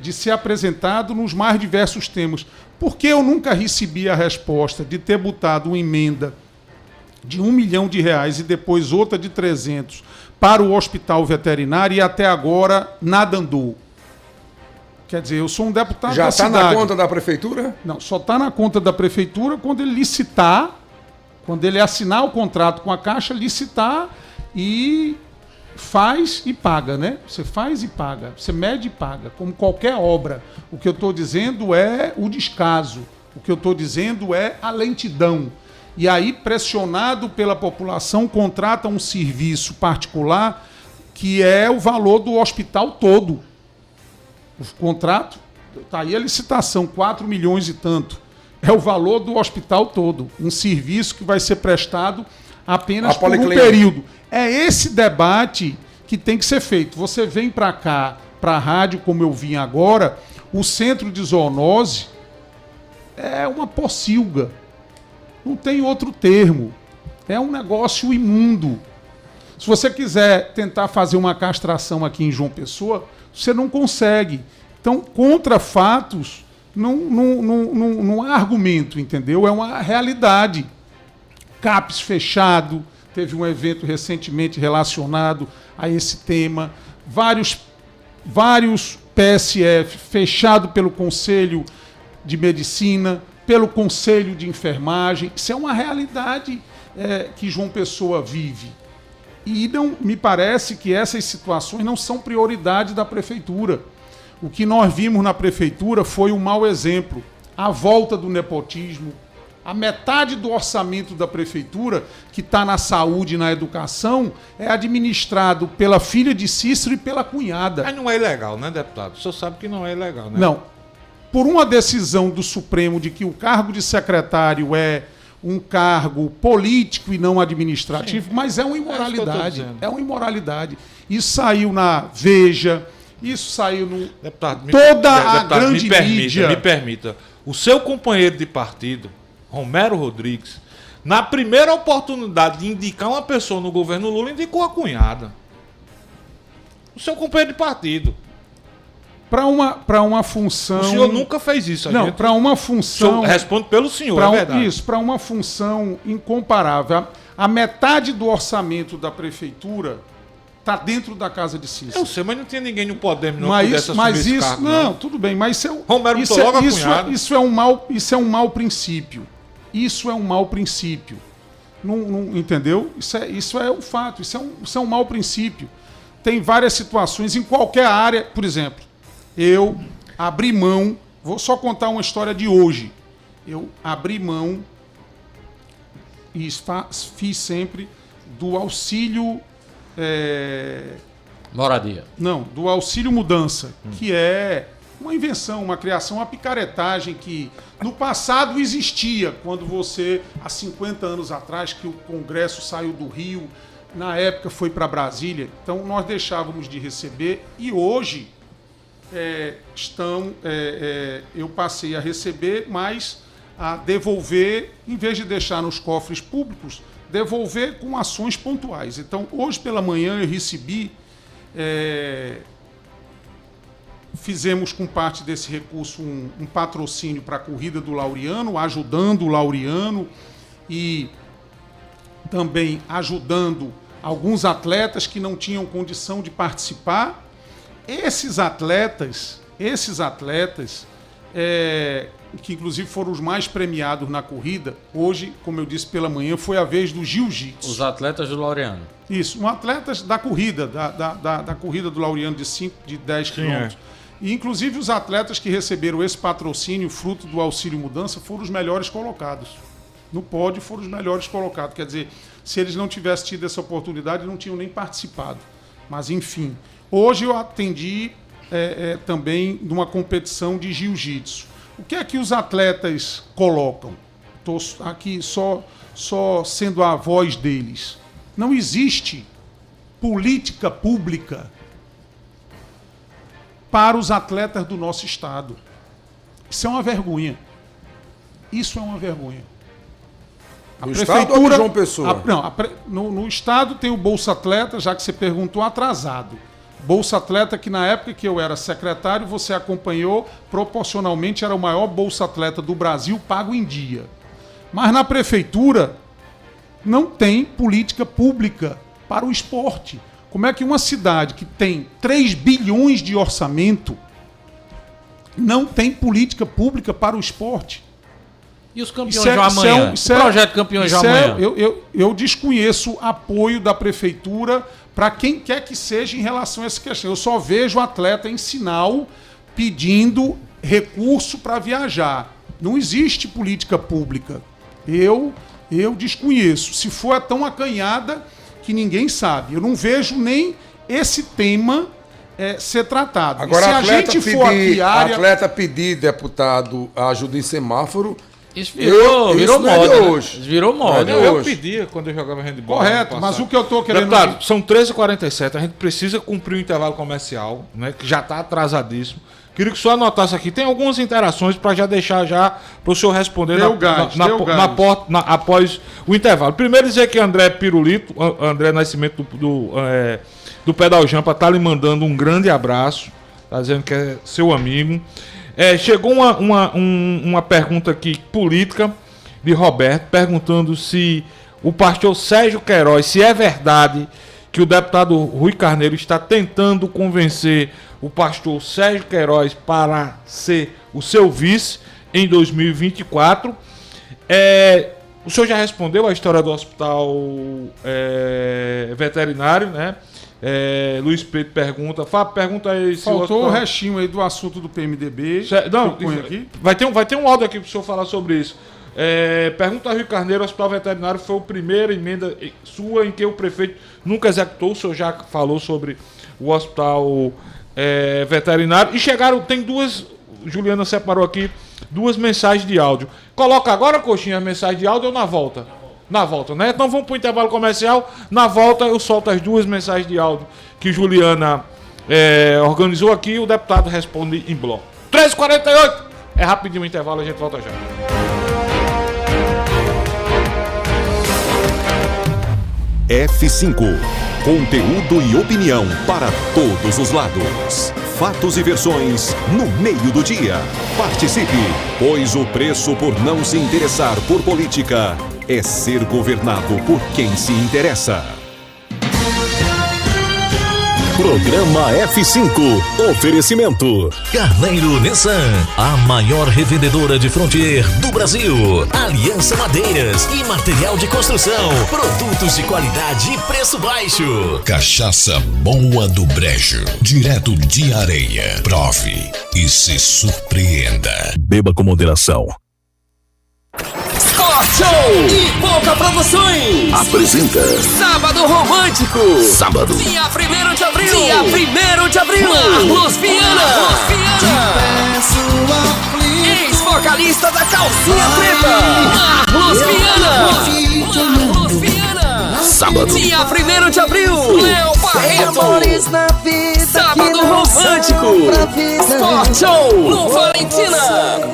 De ser apresentado nos mais diversos temas. Porque eu nunca recebi a resposta de ter botado uma emenda de R$1 milhão e depois outra de 300 para o hospital veterinário, e até agora nada andou. Quer dizer, eu sou um deputado Já da está cidade. na conta da prefeitura? Não, só está na conta da prefeitura quando ele licitar, quando ele assinar o contrato com a Caixa, licitar e faz e paga, né? Você faz e paga, você mede e paga, como qualquer obra. O que eu estou dizendo é o descaso, o que eu estou dizendo é a lentidão. E aí, pressionado pela população, contrata um serviço particular que é o valor do hospital todo. O contrato, está aí a licitação, 4 milhões e tanto. É o valor do hospital todo. Um serviço que vai ser prestado apenas por um período. É esse debate que tem que ser feito. Você vem para cá, para a rádio, como eu vim agora, o centro de zoonose é uma pocilga. Não tem outro termo. É um negócio imundo. Se você quiser tentar fazer uma castração aqui em João Pessoa, você não consegue. Então, contra fatos, não há argumento, entendeu? É uma realidade. CAPES fechado, teve um evento recentemente relacionado a esse tema. Vários PSF fechado pelo Conselho de Medicina, pelo Conselho de Enfermagem. Isso é uma realidade que João Pessoa vive. E não me parece que essas situações não são prioridade da Prefeitura. O que nós vimos na Prefeitura foi um mau exemplo. A volta do nepotismo. A metade do orçamento da Prefeitura, que está na saúde e na educação, é administrado pela filha de Cícero e pela cunhada. Mas não é ilegal, né, deputado? O senhor sabe que não é ilegal, né? Não. Por uma decisão do Supremo de que o cargo de secretário é um cargo político e não administrativo, sim, mas é uma imoralidade. É uma imoralidade. Isso saiu na Veja, isso saiu no... Deputado, a grande mídia. Me permita. O seu companheiro de partido, Romero Rodrigues, na primeira oportunidade de indicar uma pessoa no governo Lula, indicou a cunhada. O seu companheiro de partido. Para uma função... O senhor nunca fez isso. Não, para uma função... Respondo pelo senhor, é verdade. Isso, para uma função incomparável. A metade do orçamento da Prefeitura está dentro da Casa de Cícero. Eu sei, mas não tinha ninguém no Podemos não pudesse assumir esse cargo. Não, tudo bem, mas Romero isso é um mau princípio. Isso é um mau princípio. Não, entendeu? Isso é um fato, isso é um mau princípio. Tem várias situações em qualquer área, por exemplo. Eu abri mão, vou só contar uma história de hoje. Eu abri mão e fiz sempre do auxílio... Moradia. Não, do auxílio mudança, que é uma invenção, uma criação, uma picaretagem que no passado existia, quando você, há 50 anos atrás, que o Congresso saiu do Rio, na época foi para Brasília, então nós deixávamos de receber e hoje... eu passei a receber, mas a devolver, em vez de deixar nos cofres públicos, devolver com ações pontuais. Então, hoje pela manhã eu recebi, fizemos com parte desse recurso um patrocínio para a corrida do Laureano, ajudando o Laureano e também ajudando alguns atletas que não tinham condição de participar. Esses atletas, que inclusive foram os mais premiados na corrida, hoje, como eu disse pela manhã, foi a vez do jiu-jitsu. Os atletas do Laureano. Isso, atletas da corrida, da corrida do Laureano de 10 quilômetros. E inclusive os atletas que receberam esse patrocínio, fruto do auxílio mudança, foram os melhores colocados. No pódio foram os melhores colocados. Quer dizer, se eles não tivessem tido essa oportunidade, não tinham nem participado. Mas enfim... Hoje eu atendi também numa competição de jiu-jitsu. O que é que os atletas colocam? Estou aqui só sendo a voz deles. Não existe política pública para os atletas do nosso estado. Isso é uma vergonha. Isso é uma vergonha. No estado ou de João Pessoa? No estado tem o Bolsa Atleta, já que você perguntou, atrasado. Bolsa Atleta, que na época que eu era secretário, você acompanhou, proporcionalmente era o maior Bolsa Atleta do Brasil, pago em dia. Mas na prefeitura não tem política pública para o esporte. Como é que uma cidade que tem 3 bilhões de orçamento não tem política pública para o esporte? E os campeões de amanhã? O projeto Campeões de amanhã? Eu desconheço apoio da prefeitura para quem quer que seja em relação a essa questão. Eu só vejo o atleta em sinal pedindo recurso para viajar. Não existe política pública. Eu Eu desconheço. Se for é tão acanhada que ninguém sabe. Eu não vejo nem esse tema ser tratado. Agora, se a gente for aqui atleta pedir, deputado, ajuda em semáforo. Isso virou moda. Hoje. Virou moda. Eu pedia quando eu jogava handball. Correto, mas o que eu tô querendo... Deputado, são 13h47, a gente precisa cumprir o intervalo comercial, né, que já está atrasadíssimo. Queria que o senhor anotasse aqui. Tem algumas interações para já deixar para o senhor responder após o intervalo. Primeiro dizer que André Pirulito, André Nascimento do Pedal Jampa, está lhe mandando um grande abraço. Está dizendo que é seu amigo. Chegou uma pergunta aqui política de Roberto, perguntando se o pastor Sérgio Queiroz, se é verdade que o deputado Rui Carneiro está tentando convencer o pastor Sérgio Queiroz para ser o seu vice em 2024. O senhor já respondeu a história do hospital veterinário, né? Luiz Pedro pergunta. Fábio, pergunta aí se faltou o restinho aí do assunto do PMDB. Não, aqui. Vai ter um áudio aqui para o senhor falar sobre isso. Pergunta a Rui Carneiro: o hospital veterinário foi a primeira emenda sua em que o prefeito nunca executou. O senhor já falou sobre o hospital veterinário. E chegaram, tem duas, Juliana separou aqui, duas mensagens de áudio. Coloca agora, Coxinha, a mensagem de áudio ou na volta? Na volta, né? Então vamos para o intervalo comercial. Na volta eu solto as duas mensagens de áudio que Juliana organizou aqui e o deputado responde em bloco. 13h48. É rapidinho o intervalo, a gente volta já. F5. Conteúdo e opinião para todos os lados. Fatos e versões no meio do dia. Participe, pois o preço por não se interessar por política é ser governado por quem se interessa. Programa F5. Oferecimento. Carneiro Nissan, a maior revendedora de Frontier do Brasil. Aliança Madeiras e material de construção. Produtos de qualidade e preço baixo. Cachaça Boa do Brejo. Direto de Areia. Prove e se surpreenda. Beba com moderação. Show e Pouca Produções apresenta Sábado Romântico. Sábado, dia 1º de abril. Dia 1º de abril. Marlos Viana. Ex-vocalista da Calcinha Preta. Marlos Viana. Sábado, dia 1º de abril. Léo Barreto. Sábado Romântico. Sport Show no Valentina.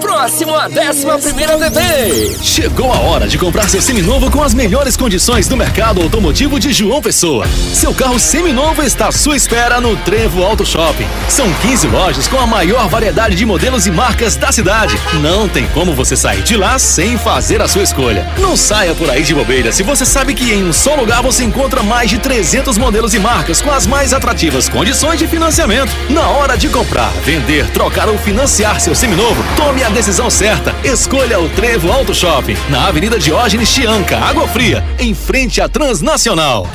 Próximo à 11ª TV. Chegou a hora de comprar seu seminovo com as melhores condições do mercado automotivo de João Pessoa. Seu carro seminovo está à sua espera no Trevo Auto Shopping. São 15 lojas com a maior variedade de modelos e marcas da cidade. Não tem como você sair de lá sem fazer a sua escolha. Não saia por aí de bobeira se você sabe que em um só lugar você encontra mais de 300 modelos e marcas com as mais atrativas condições de financiamento. Na hora de comprar, vender, trocar ou financiar seu seminovo, tome a decisão certa. Escolha o Trevo Auto Shopping, na Avenida Diógenes Chianca, Água Fria, em frente à Transnacional.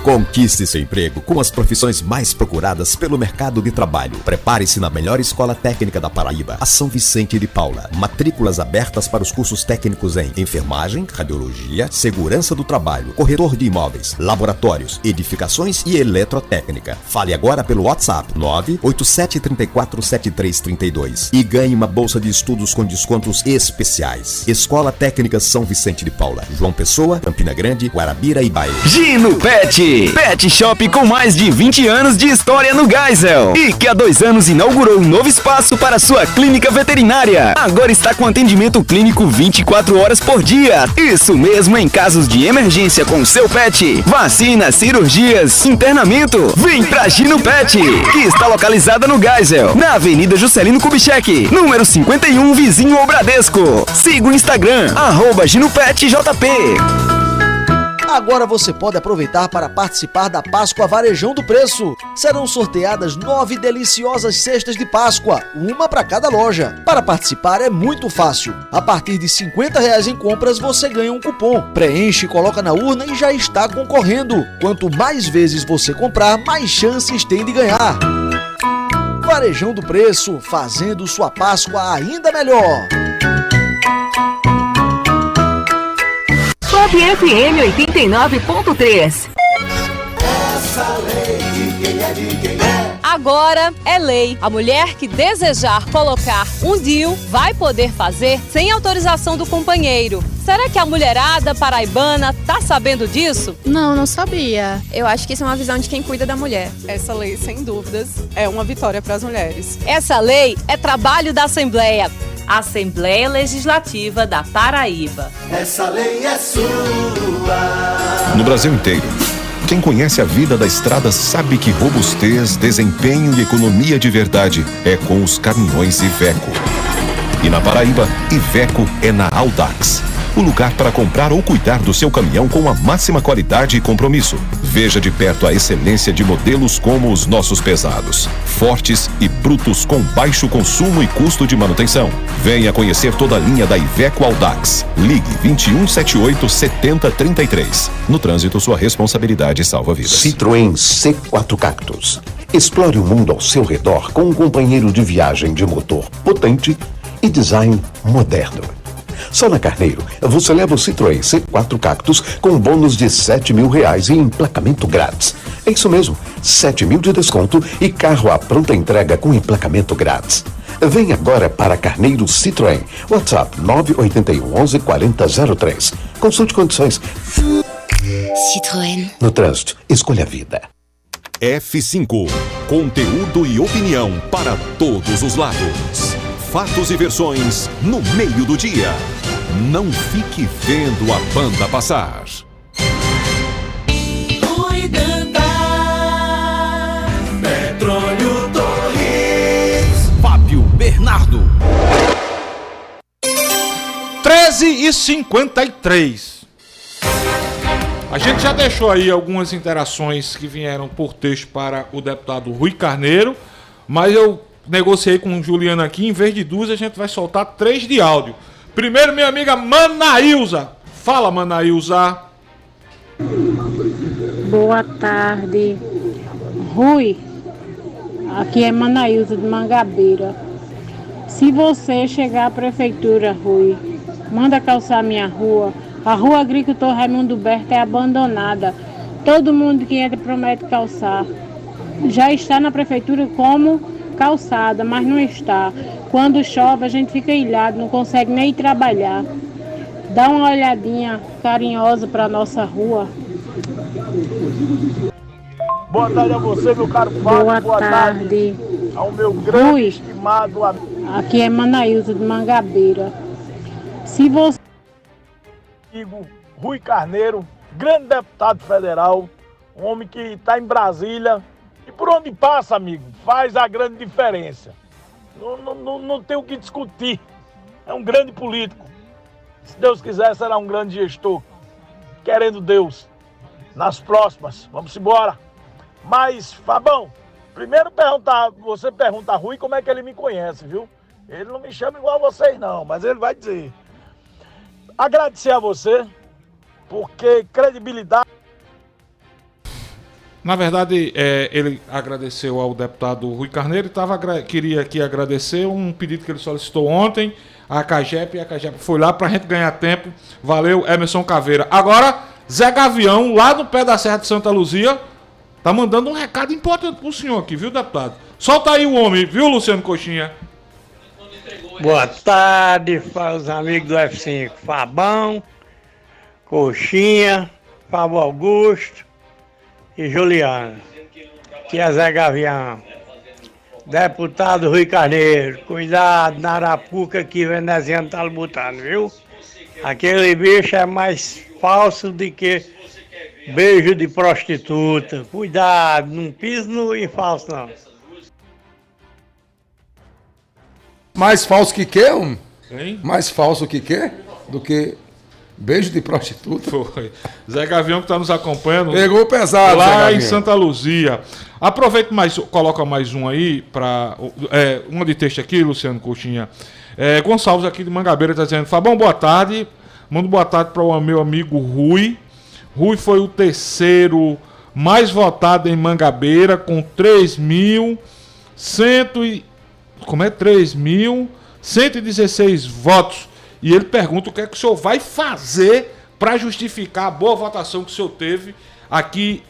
Conquiste seu emprego com as profissões mais procuradas pelo mercado de trabalho. Prepare-se na melhor escola técnica da Paraíba, a São Vicente de Paula. Matrículas abertas para os cursos técnicos em enfermagem, radiologia, segurança do trabalho, corretor de imóveis, laboratórios, edificações e eletrotécnica. Fale agora pelo WhatsApp 987347332 e ganhe uma bolsa de estudos com descontos especiais. Escola Técnica São Vicente de Paula, João Pessoa, Campina Grande, Guarabira e Bahia. Gino Pet. Pet Shop com mais de 20 anos de história no Geisel e que há 2 anos inaugurou um novo espaço para sua clínica veterinária. Agora está com atendimento clínico 24 horas por dia. Isso mesmo, em casos de emergência com seu pet. Vacinas, cirurgias, internamento. Vem pra Gino Pet, que está localizada no Geisel, na Avenida Juscelino Kubitschek, número 51, vizinho ao Bradesco. Siga o Instagram, @GinoPetJP. Agora você pode aproveitar para participar da Páscoa Varejão do Preço. Serão sorteadas 9 deliciosas cestas de Páscoa, uma para cada loja. Para participar é muito fácil. A partir de R$50 em compras você ganha um cupom. Preenche, coloca na urna e já está concorrendo. Quanto mais vezes você comprar, mais chances tem de ganhar. Varejão do Preço, fazendo sua Páscoa ainda melhor. Pop FM 89.3. Essa lei de quem é de quem é. Agora é lei. A mulher que desejar colocar um DIU vai poder fazer sem autorização do companheiro. Será que a mulherada paraibana tá sabendo disso? Não sabia. Eu acho que isso é uma visão de quem cuida da mulher. Essa lei, sem dúvidas, é uma vitória para as mulheres. Essa lei é trabalho da Assembleia. Assembleia Legislativa da Paraíba. Essa lei é sua. No Brasil inteiro, quem conhece a vida da estrada sabe que robustez, desempenho e economia de verdade é com os caminhões Iveco. E na Paraíba, Iveco é na Audax. O lugar para comprar ou cuidar do seu caminhão com a máxima qualidade e compromisso. Veja de perto a excelência de modelos como os nossos pesados, fortes e brutos com baixo consumo e custo de manutenção. Venha conhecer toda a linha da Iveco Audax. Ligue 2178 7033. No trânsito, sua responsabilidade salva vidas. Citroën C4 Cactus. Explore o mundo ao seu redor com um companheiro de viagem de motor potente e design moderno. Só na Carneiro, você leva o Citroën C4 Cactus com um bônus de R$7.000 e emplacamento grátis. É isso mesmo, 7 mil de desconto e carro à pronta entrega com emplacamento grátis. Vem agora para Carneiro Citroën. WhatsApp 981 11 4003. Consulte condições. Citroën. No trânsito, escolha a vida. F5. Conteúdo e opinião para todos os lados. Fatos e versões no meio do dia. Não fique vendo a banda passar. Petróleo Torres. Fábio Bernardo. 13h53. A gente já deixou aí algumas interações que vieram por texto para o deputado Rui Carneiro, mas eu negociei com o Juliano aqui, em vez de 2, a gente vai soltar 3 de áudio. Primeiro, minha amiga Manaílza. Fala, Manaílza. Boa tarde. Rui, aqui é Manaílza de Mangabeira. Se você chegar à prefeitura, Rui, manda calçar minha rua. A rua Agricultor Raimundo Berta é abandonada. Todo mundo que entra promete calçar. Já está na prefeitura como calçada, mas não está. Quando chove a gente fica ilhado, não consegue nem ir trabalhar. Dá uma olhadinha carinhosa para nossa rua. Boa tarde a você, meu caro Fábio. Boa tarde ao meu grande Rui, estimado amigo. Aqui é Manaílza de Mangabeira. Se você... Rui Carneiro, grande deputado federal, um homem que está em Brasília e por onde passa, amigo, faz a grande diferença. Não tem o que discutir. É um grande político. Se Deus quiser, será um grande gestor. Querendo Deus. Nas próximas. Vamos embora. Mas, Fabão, primeiro você pergunta a Rui como é que ele me conhece, viu? Ele não me chama igual a vocês, não, mas ele vai dizer. Agradecer a você, porque credibilidade... Na verdade, ele agradeceu ao deputado Rui Carneiro e queria aqui agradecer um pedido que ele solicitou ontem, a CAGEP, e a CAGEP foi lá pra gente ganhar tempo. Valeu, Emerson Caveira. Agora, Zé Gavião, lá no pé da Serra de Santa Luzia, tá mandando um recado importante pro senhor aqui, viu, deputado? Solta aí o homem, viu, Luciano Coxinha? Boa tarde, os amigos do F5. Fabão, Coxinha, Fábio Augusto e Juliano. Que é Zé Gavião. Deputado Rui Carneiro, cuidado na Arapuca que o veneziano tá botando, viu? Aquele bicho é mais falso do que beijo de prostituta. Cuidado, não pise em falso, não. Mais falso que quê, homem? Hein? Mais falso que quê? Do que beijo de prostituta? Foi. Zé Gavião que está nos acompanhando. Pegou pesado, Zé lá Gavião. em Santa Luzia. Aproveita coloca mais um aí, uma de texto aqui, Luciano Coxinha. Gonçalves aqui de Mangabeira está dizendo: Fabão, boa tarde. Mando boa tarde para o meu amigo Rui. Rui foi o terceiro mais votado em Mangabeira, com 3.116 votos. E ele pergunta o que é que o senhor vai fazer para justificar a boa votação que o senhor teve aqui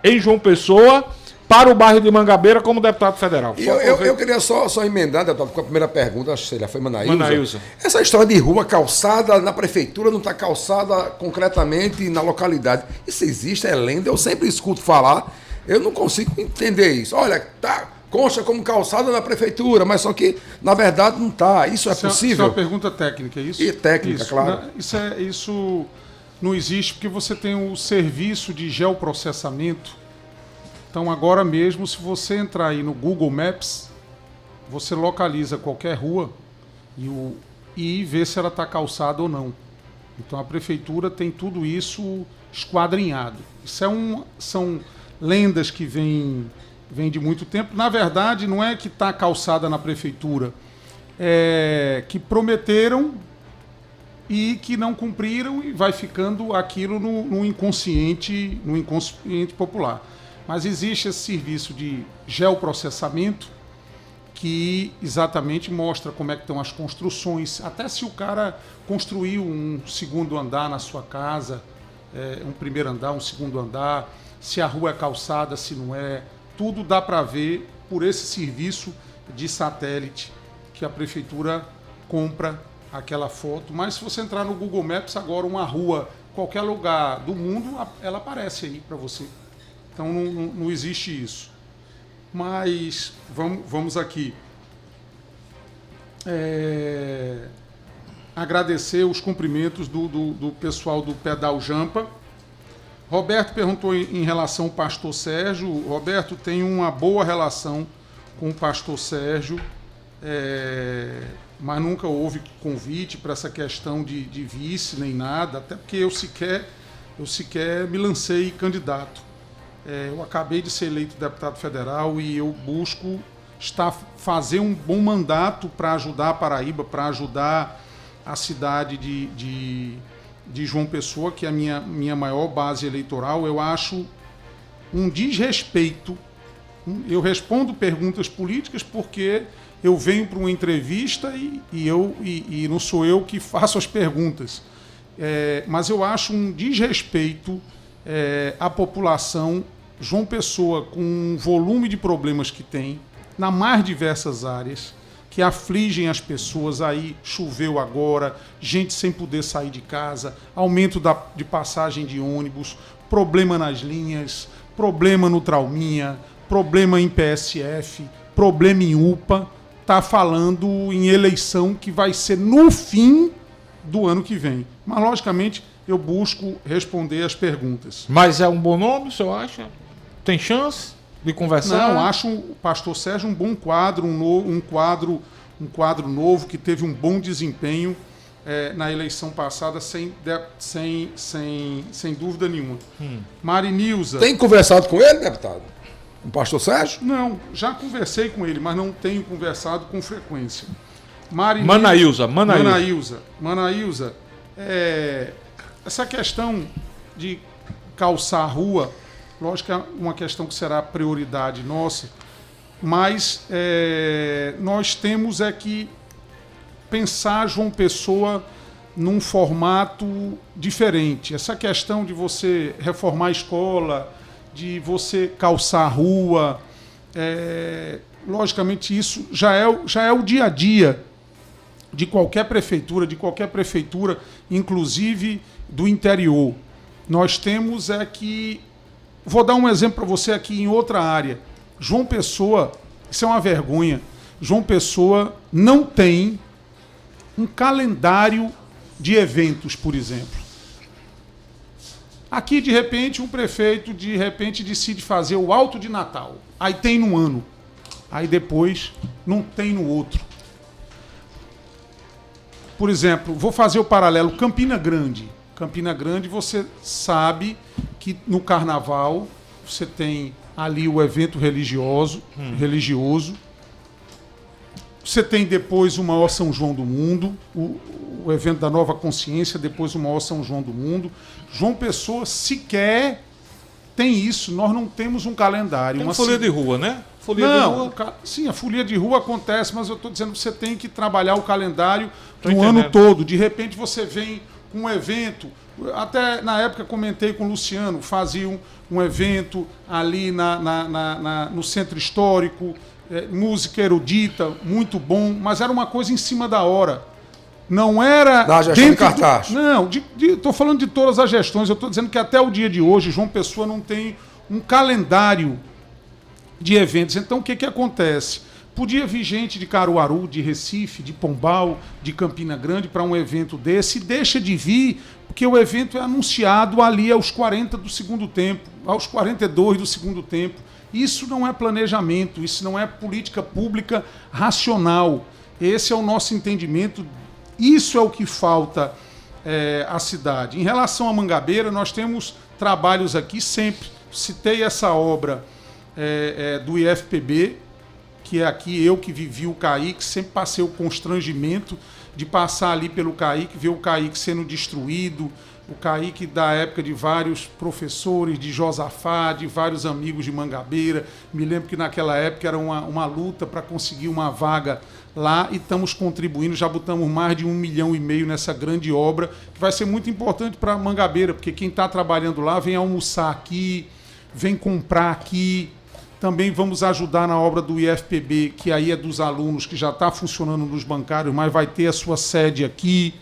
em João Pessoa para o bairro de Mangabeira como deputado federal. E eu queria só emendar, deputado, com a primeira pergunta, acho que foi Manaísa. Manaísa. Essa história de rua calçada na prefeitura não está calçada concretamente na localidade. Isso existe, é lenda, eu sempre escuto falar, eu não consigo entender isso. Olha, tá, consta como calçada na prefeitura, mas só que, na verdade, não está. Isso é possível? Isso é uma pergunta técnica, é isso? E técnica, isso, claro. Isso não existe porque você tem o serviço de geoprocessamento. Então, agora mesmo, se você entrar aí no Google Maps, você localiza qualquer rua e vê se ela está calçada ou não. Então, a prefeitura tem tudo isso esquadrinhado. Isso são lendas que vêm de muito tempo. Na verdade, não é que está calçada na prefeitura, é que prometeram e que não cumpriram e vai ficando aquilo no inconsciente popular. Mas existe esse serviço de geoprocessamento que exatamente mostra como é que estão as construções, até se o cara construiu um segundo andar na sua casa, um primeiro andar, um segundo andar, se a rua é calçada, se não é, tudo dá para ver por esse serviço de satélite que a prefeitura compra aquela foto. Mas se você entrar no Google Maps agora, uma rua, qualquer lugar do mundo, ela aparece aí para você. Então não existe isso. Mas vamos aqui. Agradecer os cumprimentos do pessoal do Pedal Jampa. Roberto perguntou em relação ao pastor Sérgio. Roberto, tem uma boa relação com o pastor Sérgio, mas nunca houve convite para essa questão de vice nem nada, até porque eu sequer me lancei candidato. Eu acabei de ser eleito deputado federal e eu busco fazer um bom mandato para ajudar a Paraíba, para ajudar a cidade de João Pessoa, que é a minha maior base eleitoral. Eu acho um desrespeito. Eu respondo perguntas políticas porque eu venho para uma entrevista e não sou eu que faço as perguntas. Mas eu acho um desrespeito à população. João Pessoa, com um volume de problemas que tem, nas mais diversas áreas, que afligem as pessoas. Aí choveu agora, gente sem poder sair de casa, aumento de passagem de ônibus, problema nas linhas, problema no Trauminha, problema em PSF, problema em UPA. Está falando em eleição que vai ser no fim do ano que vem. Mas, logicamente, eu busco responder as perguntas. Mas é um bom nome, o senhor acha? Tem chance de conversar? Não, acho o pastor Sérgio um bom quadro, um quadro novo, que teve um bom desempenho na eleição passada, sem dúvida nenhuma. Marinilza... Tem conversado com ele, deputado? Com o pastor Sérgio? Não, já conversei com ele, mas não tenho conversado com frequência. Manaísa. Essa questão de calçar a rua, lógico que é uma questão que será prioridade nossa, mas nós temos que pensar João Pessoa num formato diferente. Essa questão de você reformar a escola, de você calçar a rua, logicamente isso já é o dia a dia de qualquer prefeitura, inclusive do interior. Nós temos que... Vou dar um exemplo para você aqui em outra área. João Pessoa, isso é uma vergonha, João Pessoa não tem um calendário de eventos, por exemplo. Aqui, de repente, um prefeito decide fazer o Alto de Natal. Aí tem num ano. Aí depois não tem no outro. Por exemplo, vou fazer o paralelo Campina Grande. Campina Grande, você sabe que no Carnaval você tem ali o evento religioso. Você tem depois o maior São João do mundo, o evento da Nova Consciência, depois o maior São João do mundo. João Pessoa sequer tem isso. Nós não temos um calendário. Tem uma folia de rua, né? Sim, a folia de rua acontece, mas eu estou dizendo que você tem que trabalhar o calendário no ano todo. De repente você vem com um evento Até na época comentei com o Luciano, faziam um evento ali no centro histórico, música erudita, muito bom, mas era uma coisa em cima da hora. Não era... Da gestão de cartaz. Não, estou falando de todas as gestões. Eu estou dizendo que até o dia de hoje, João Pessoa não tem um calendário de eventos. Então, o que acontece? Podia vir gente de Caruaru, de Recife, de Pombal, de Campina Grande para um evento desse, e deixa de vir, porque o evento é anunciado ali aos 40 do segundo tempo, aos 42 do segundo tempo. Isso não é planejamento, isso não é política pública racional. Esse é o nosso entendimento. Isso é o que falta à cidade. Em relação à Mangabeira, nós temos trabalhos aqui sempre. Citei essa obra do IFPB, que é aqui eu que vivi o CAIC, sempre passei o constrangimento de passar ali pelo CAIC, ver o CAIC sendo destruído, o CAIC da época de vários professores, de Josafá, de vários amigos de Mangabeira. Me lembro que naquela época era uma luta para conseguir uma vaga lá, e estamos contribuindo, já botamos mais de 1,5 milhão nessa grande obra, que vai ser muito importante para Mangabeira, porque quem está trabalhando lá vem almoçar aqui, vem comprar aqui. Também vamos ajudar na obra do IFPB, que aí é dos alunos, que já está funcionando nos bancários, mas vai ter a sua sede aqui.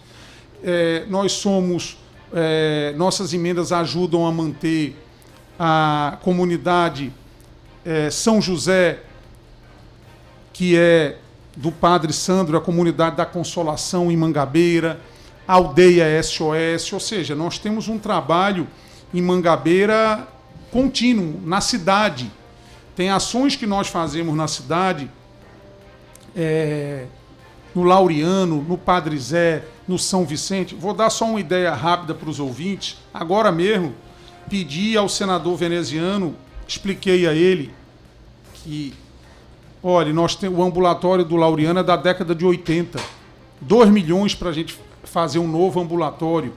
Nossas emendas ajudam a manter a comunidade São José, que é do Padre Sandro, a comunidade da Consolação em Mangabeira, a aldeia SOS, ou seja, nós temos um trabalho em Mangabeira contínuo, na cidade. Tem ações que nós fazemos na cidade, no Laureano, no Padre Zé, no São Vicente. Vou dar só uma ideia rápida para os ouvintes. Agora mesmo, pedi ao senador veneziano, expliquei a ele que, olha, nós temos o ambulatório do Laureano é da década de 80. 2 milhões para a gente fazer um novo ambulatório.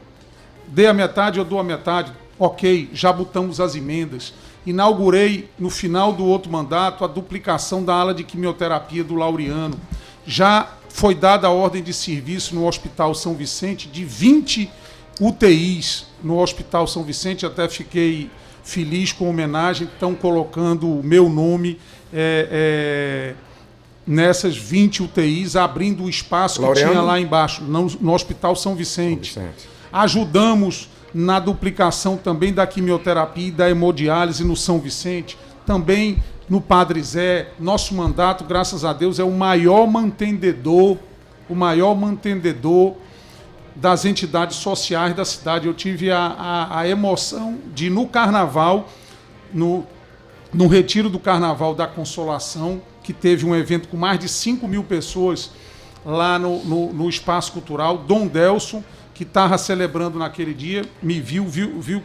Dê a metade, eu dou a metade. Ok, já botamos as emendas. Inaugurei, no final do outro mandato, a duplicação da ala de quimioterapia do Laureano. Já foi dada a ordem de serviço no Hospital São Vicente de 20 UTIs no Hospital São Vicente. Até fiquei feliz com a homenagem. Estão colocando o meu nome nessas 20 UTIs, abrindo o espaço que tinha lá embaixo, no Hospital São Vicente. Ajudamos na duplicação também da quimioterapia e da hemodiálise no São Vicente, também no Padre Zé. Nosso mandato, graças a Deus, é o maior mantenedor das entidades sociais da cidade. Eu tive a emoção de, no Carnaval, no retiro do Carnaval da Consolação, que teve um evento com mais de 5 mil pessoas lá no Espaço Cultural, Dom Delson, que estava celebrando naquele dia, me viu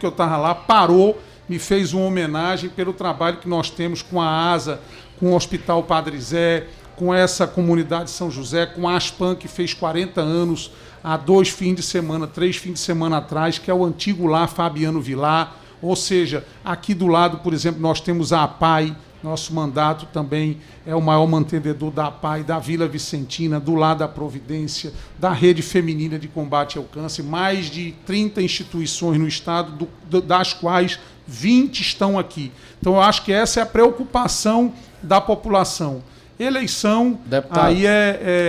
que eu estava lá, parou, me fez uma homenagem pelo trabalho que nós temos com a ASA, com o Hospital Padre Zé, com essa comunidade São José, com a Aspan, que fez 40 anos há 3 fins de semana atrás, que é o antigo lar Fabiano Vilar. Ou seja, aqui do lado, por exemplo, nós temos a APAI. Nosso mandato também é o maior mantenedor da APAI, da Vila Vicentina, do lado da Providência, da Rede Feminina de Combate ao Câncer. Mais de 30 instituições no estado, das quais 20 estão aqui. Então, eu acho que essa é a preocupação da população. Eleição, deputado, aí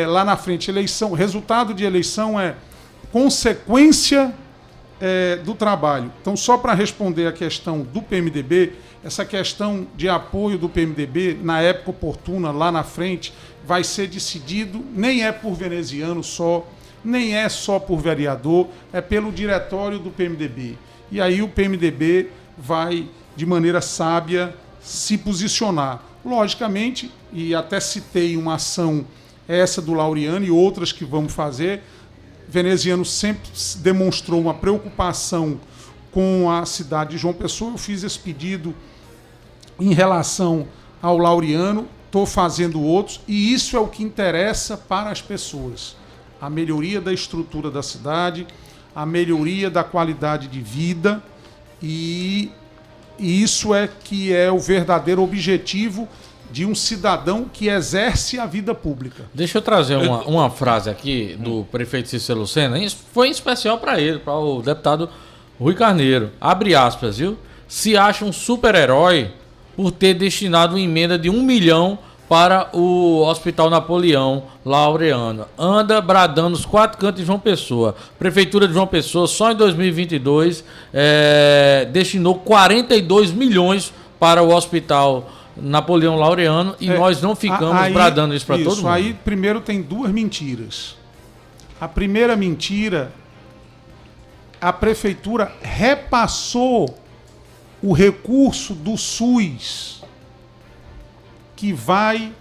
lá na frente, resultado de eleição é consequência do trabalho. Então, só para responder a questão do PMDB, essa questão de apoio do PMDB, na época oportuna, lá na frente, vai ser decidido, nem é por veneziano só, nem é só por vereador, é pelo diretório do PMDB. E aí o PMDB vai, de maneira sábia, se posicionar. Logicamente, e até citei uma ação, essa do Laureano e outras que vamos fazer, veneziano sempre demonstrou uma preocupação com a cidade de João Pessoa. Eu fiz esse pedido em relação ao Laureano, estou fazendo outros, e isso é o que interessa para as pessoas. A melhoria da estrutura da cidade, a melhoria da qualidade de vida, e isso é que é o verdadeiro objetivo de um cidadão que exerce a vida pública. Deixa eu trazer uma frase aqui do prefeito Cícero Lucena, foi em especial para ele, para o deputado Rui Carneiro, abre aspas, viu? Se acha um super-herói por ter destinado uma emenda de 1 milhão para o Hospital Napoleão Laureano. Anda bradando os 4 cantos de João Pessoa. Prefeitura de João Pessoa, só em 2022, destinou 42 milhões para o Hospital Napoleão Laureano e nós não ficamos bradando isso para todo mundo. Aí, primeiro, tem 2 mentiras. A primeira mentira, a prefeitura repassou o recurso do SUS que vai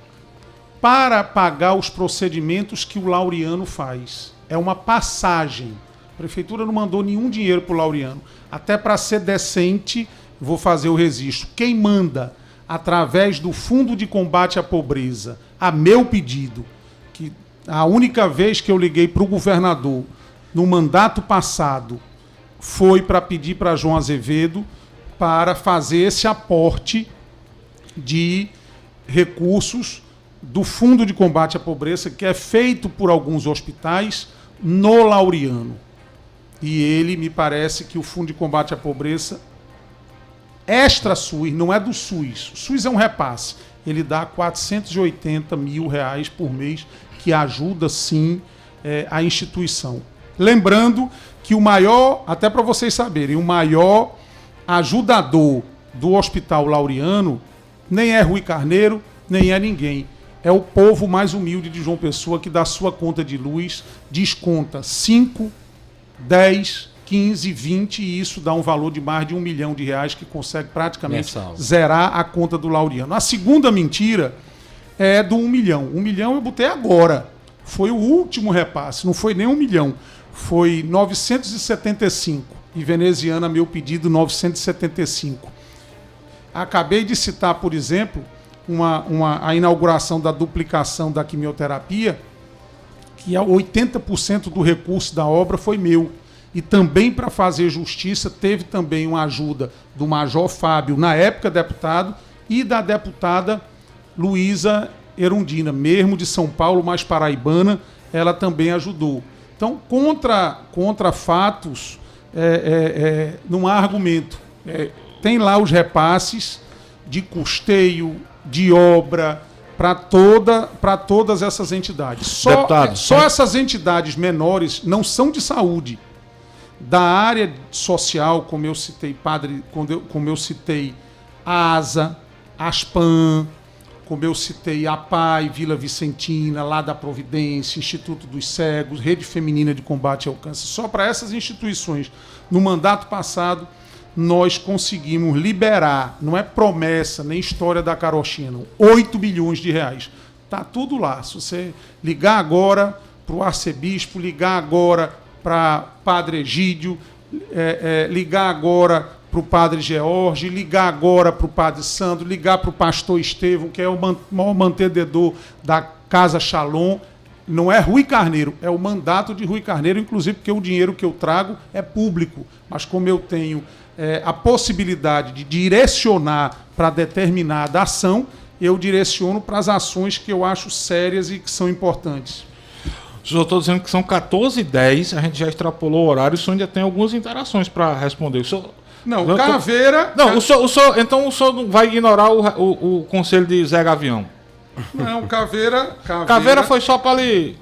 para pagar os procedimentos que o Laureano faz. É uma passagem. A prefeitura não mandou nenhum dinheiro para o Laureano. Até para ser decente, vou fazer o registro. Quem manda, através do Fundo de Combate à Pobreza, a meu pedido, que a única vez que eu liguei para o governador no mandato passado foi para pedir para João Azevedo para fazer esse aporte de recursos do Fundo de Combate à Pobreza, que é feito por alguns hospitais no Laureano. E ele, me parece que o Fundo de Combate à Pobreza extra SUS, não é do SUS. O SUS é um repasse. Ele dá 480 mil reais por mês, que ajuda, sim, a instituição. Lembrando que o maior, até para vocês saberem, o maior ajudador do Hospital Laureano nem é Rui Carneiro, nem é ninguém. É o povo mais humilde de João Pessoa que da sua conta de luz desconta 5, 10, 15, 20 e isso dá um valor de mais de R$1 milhão que consegue praticamente zerar a conta do Laureano. A segunda mentira é do 1 milhão. 1 milhão eu botei agora. Foi o último repasse, não foi nem 1 milhão. Foi 975. E veneziana, meu pedido, 975. Acabei de citar, por exemplo, a inauguração da duplicação da quimioterapia, que 80% do recurso da obra foi meu. E também, para fazer justiça, teve também uma ajuda do Major Fábio, na época deputado, e da deputada Luísa Erundina, mesmo de São Paulo, mas paraibana, ela também ajudou. Então, contra fatos, não há argumento. Tem lá os repasses de custeio, de obra, para todas essas entidades. Só essas entidades menores não são de saúde. Da área social, como eu citei, como eu citei a ASA, ASPAN, como eu citei a PAI, Vila Vicentina, lá da Providência, Instituto dos Cegos, Rede Feminina de Combate ao Câncer. Só para essas instituições, no mandato passado, nós conseguimos liberar, não é promessa, nem história da carochinha, não, 8 bilhões de reais. Está tudo lá. Se você ligar agora para o arcebispo, ligar agora para Padre Egídio, ligar agora para o Padre George, ligar agora para o Padre Sandro, ligar para o Pastor Estevão, que é o maior mantenedor da Casa Shalom. Não é Rui Carneiro, é o mandato de Rui Carneiro, inclusive porque o dinheiro que eu trago é público. Mas como eu tenho a possibilidade de direcionar para determinada ação, eu direciono para as ações que eu acho sérias e que são importantes. Eu estou dizendo que são 14h10, a gente já extrapolou o horário, o senhor ainda tem algumas interações para responder. O senhor... Não, Caveira... Não, então o senhor não vai ignorar o conselho de Zé Gavião. Não, Caveira... Caveira foi só para lhe...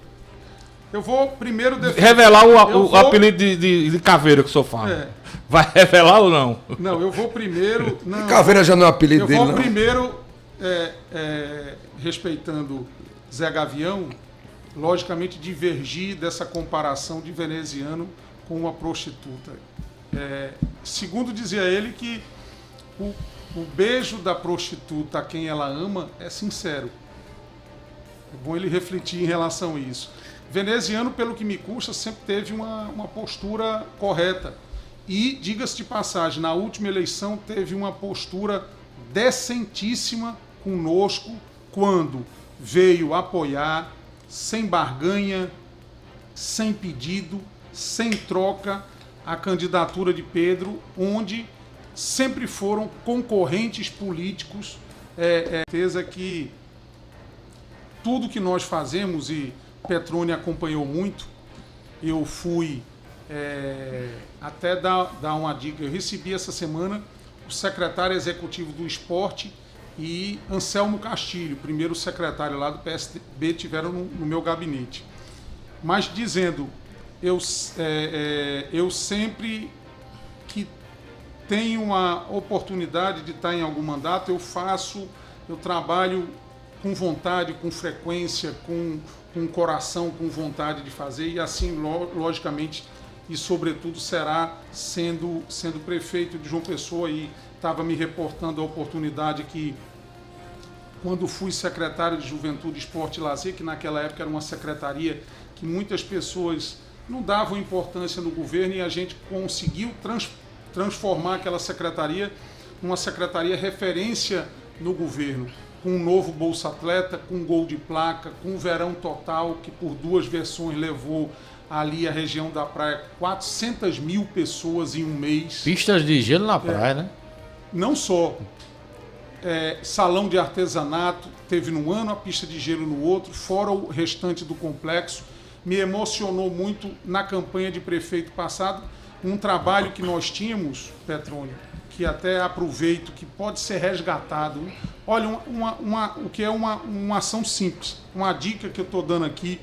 Eu vou primeiro... revelar o apelido de Caveira que o senhor fala. Vai revelar ou não? Não, eu vou primeiro... Não, Caveira já não é apelido dele, não. Eu vou primeiro, respeitando Zé Gavião, logicamente divergir dessa comparação de veneziano com uma prostituta. Segundo dizia ele que o beijo da prostituta a quem ela ama é sincero. É bom ele refletir em relação a isso. Veneziano, pelo que me custa, sempre teve uma postura correta. E, diga-se de passagem, na última eleição teve uma postura decentíssima conosco quando veio apoiar, sem barganha, sem pedido, sem troca, a candidatura de Pedro, onde sempre foram concorrentes políticos. Certeza que tudo que nós fazemos, e Petrone acompanhou muito, eu fui até dar uma dica. Eu recebi essa semana o secretário executivo do esporte e Anselmo Castilho, primeiro secretário lá do PSDB, tiveram no meu gabinete. Mas dizendo, eu sempre que tenho uma oportunidade de estar em algum mandato, eu trabalho com vontade, com frequência, com coração, com vontade de fazer, e assim, logicamente, e sobretudo será sendo prefeito de João Pessoa. E estava me reportando a oportunidade que, quando fui secretário de Juventude, Esporte e Lazer, que naquela época era uma secretaria que muitas pessoas não davam importância no governo, e a gente conseguiu transformar aquela secretaria numa secretaria referência no governo, com um novo Bolsa Atleta, com gol de placa, com verão total, que por 2 versões levou ali a região da praia 400 mil pessoas em um mês. Pistas de gelo na praia, né? Não só. Salão de artesanato, teve num ano, a pista de gelo no outro, fora o restante do complexo. Me emocionou muito na campanha de prefeito passado, um trabalho que nós tínhamos, Petrônio, que até aproveito, que pode ser resgatado. Olha, o que é uma ação simples, uma dica que eu estou dando aqui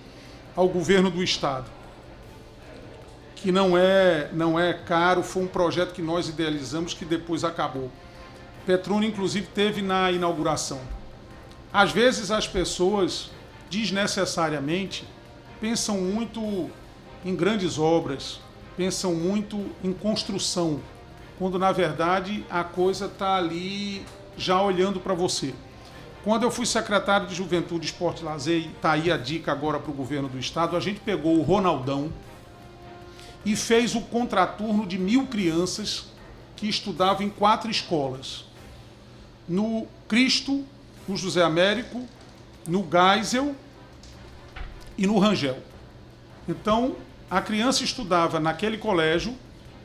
ao governo do estado, que não é caro, foi um projeto que nós idealizamos, que depois acabou. Petrônio, inclusive, teve na inauguração. Às vezes as pessoas, desnecessariamente, pensam muito em grandes obras, pensam muito em construção, quando na verdade a coisa está ali já olhando para você. Quando eu fui secretário de Juventude, Esporte e Lazer, e está aí a dica agora para o governo do estado, a gente pegou o Ronaldão e fez o contraturno de 1.000 crianças que estudavam em 4 escolas. No Cristo, no José Américo, no Geisel e no Rangel. Então, a criança estudava naquele colégio,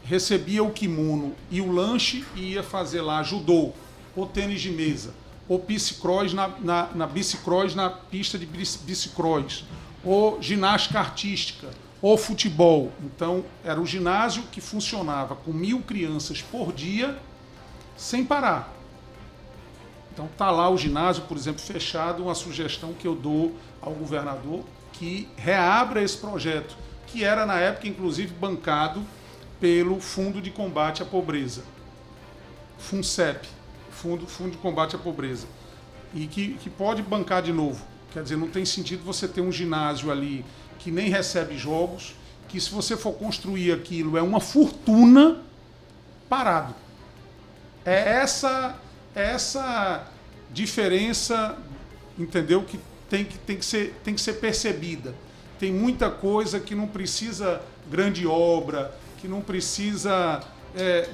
recebia o kimono e o lanche e ia fazer lá judô, ou tênis de mesa, ou bicicross na bicicross na pista de bicicross, ou ginástica artística, ou futebol. Então, era o ginásio que funcionava com 1.000 crianças por dia, sem parar. Então, está lá o ginásio, por exemplo, fechado, uma sugestão que eu dou ao governador, que reabra esse projeto, que era, na época, inclusive, bancado pelo Fundo de Combate à Pobreza, FUNCEP, Fundo de Combate à Pobreza, e que pode bancar de novo. Quer dizer, não tem sentido você ter um ginásio ali que nem recebe jogos, que se você for construir aquilo é uma fortuna, parado. É essa diferença, entendeu? Que tem que ser percebida. Tem muita coisa que não precisa grande obra, que não precisa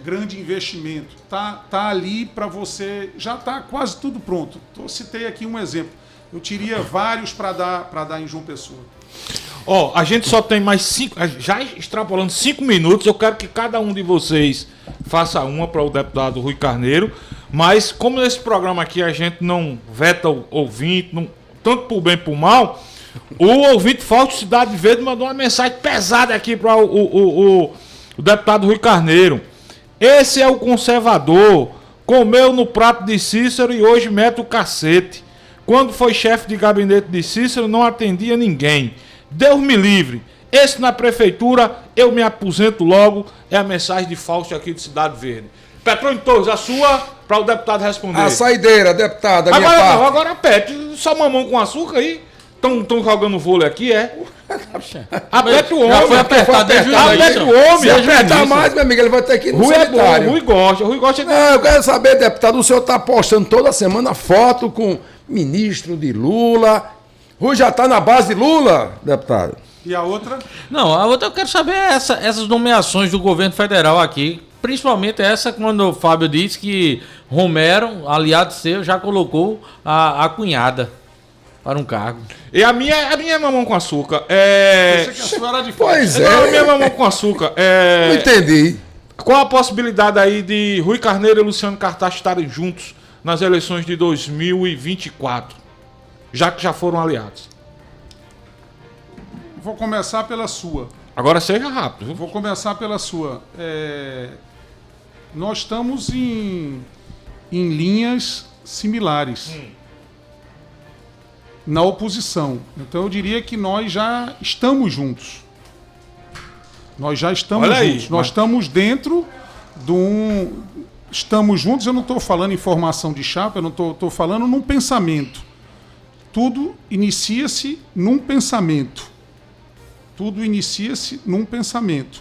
grande investimento. Tá ali para você, já está quase tudo pronto. Eu citei aqui um exemplo. Eu teria vários para dar em João Pessoa. A gente só tem mais 5, já extrapolando 5 minutos. Eu quero que cada um de vocês faça uma para o deputado Rui Carneiro. Mas como nesse programa aqui a gente não veta o ouvinte, tanto por bem por mal, o ouvinte Fausto Cidade Verde mandou uma mensagem pesada aqui para o deputado Rui Carneiro. Esse é o conservador, comeu no prato de Cícero e hoje mete o cacete. Quando foi chefe de gabinete de Cícero não atendia ninguém. Deus me livre. Esse na prefeitura eu me aposento logo. É a mensagem de Fausto aqui de Cidade Verde. Petrônio Torres, a sua, para o deputado responder. A saideira, deputado, a minha parte. Não, agora Pet, só mamão com açúcar aí. Estão jogando vôlei aqui, é? Aperte o homem. Foi apertado, aperte o homem. Se apertar mais, meu amigo, ele vai ter que ir no sanitário. Rui gosta. Não, eu quero saber, deputado, o senhor está postando toda semana foto com ministro de Lula. Rui já está na base de Lula, deputado. E a outra? Não, a outra eu quero saber essas nomeações do governo federal aqui. Principalmente essa quando o Fábio disse que Romero, aliado seu, já colocou a cunhada para um cargo. E a minha mamão com açúcar. Pensei que a sua era de fora. Pois Não, a minha mamão com açúcar. Não entendi. Qual a possibilidade aí de Rui Carneiro e Luciano Cartaz estarem juntos nas eleições de 2024? Já que já foram aliados. Vou começar pela sua. Agora seja rápido. Viu? Vou começar pela sua. Nós estamos em linhas similares na oposição. Então eu diria que nós já estamos juntos. Nós já estamos juntos. Nós estamos dentro de um... Estamos juntos, eu não estou falando em formação de chapa, eu não estou falando num pensamento. Tudo inicia-se num pensamento. Tudo inicia-se num pensamento.